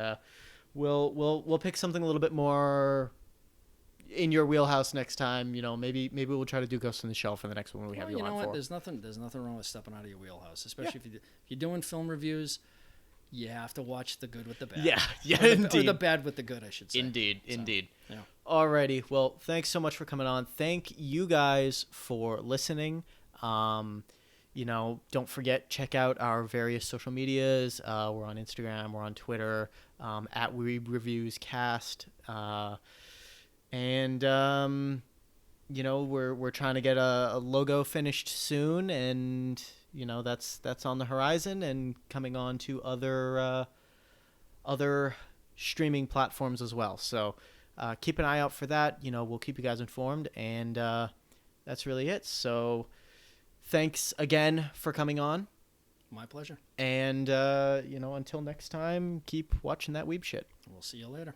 we'll pick something a little bit more in your wheelhouse next time. Maybe we'll try to do Ghost in the Shell for the next one when we have you on. What? There's nothing wrong with stepping out of your wheelhouse, especially if you're doing film reviews. You have to watch the good with the bad. Yeah, or the bad with the good, I should say. Indeed. Yeah. Alrighty. Well, thanks so much for coming on. Thank you guys for listening. Don't forget, check out our various social medias. We're on Instagram, we're on Twitter, at Weeb Reviews Cast. we're trying to get a logo finished soon, and that's on the horizon and coming on to other streaming platforms as well. So keep an eye out for that. We'll keep you guys informed, and that's really it. So thanks again for coming on. My pleasure. And until next time, keep watching that Weeb shit. We'll see you later.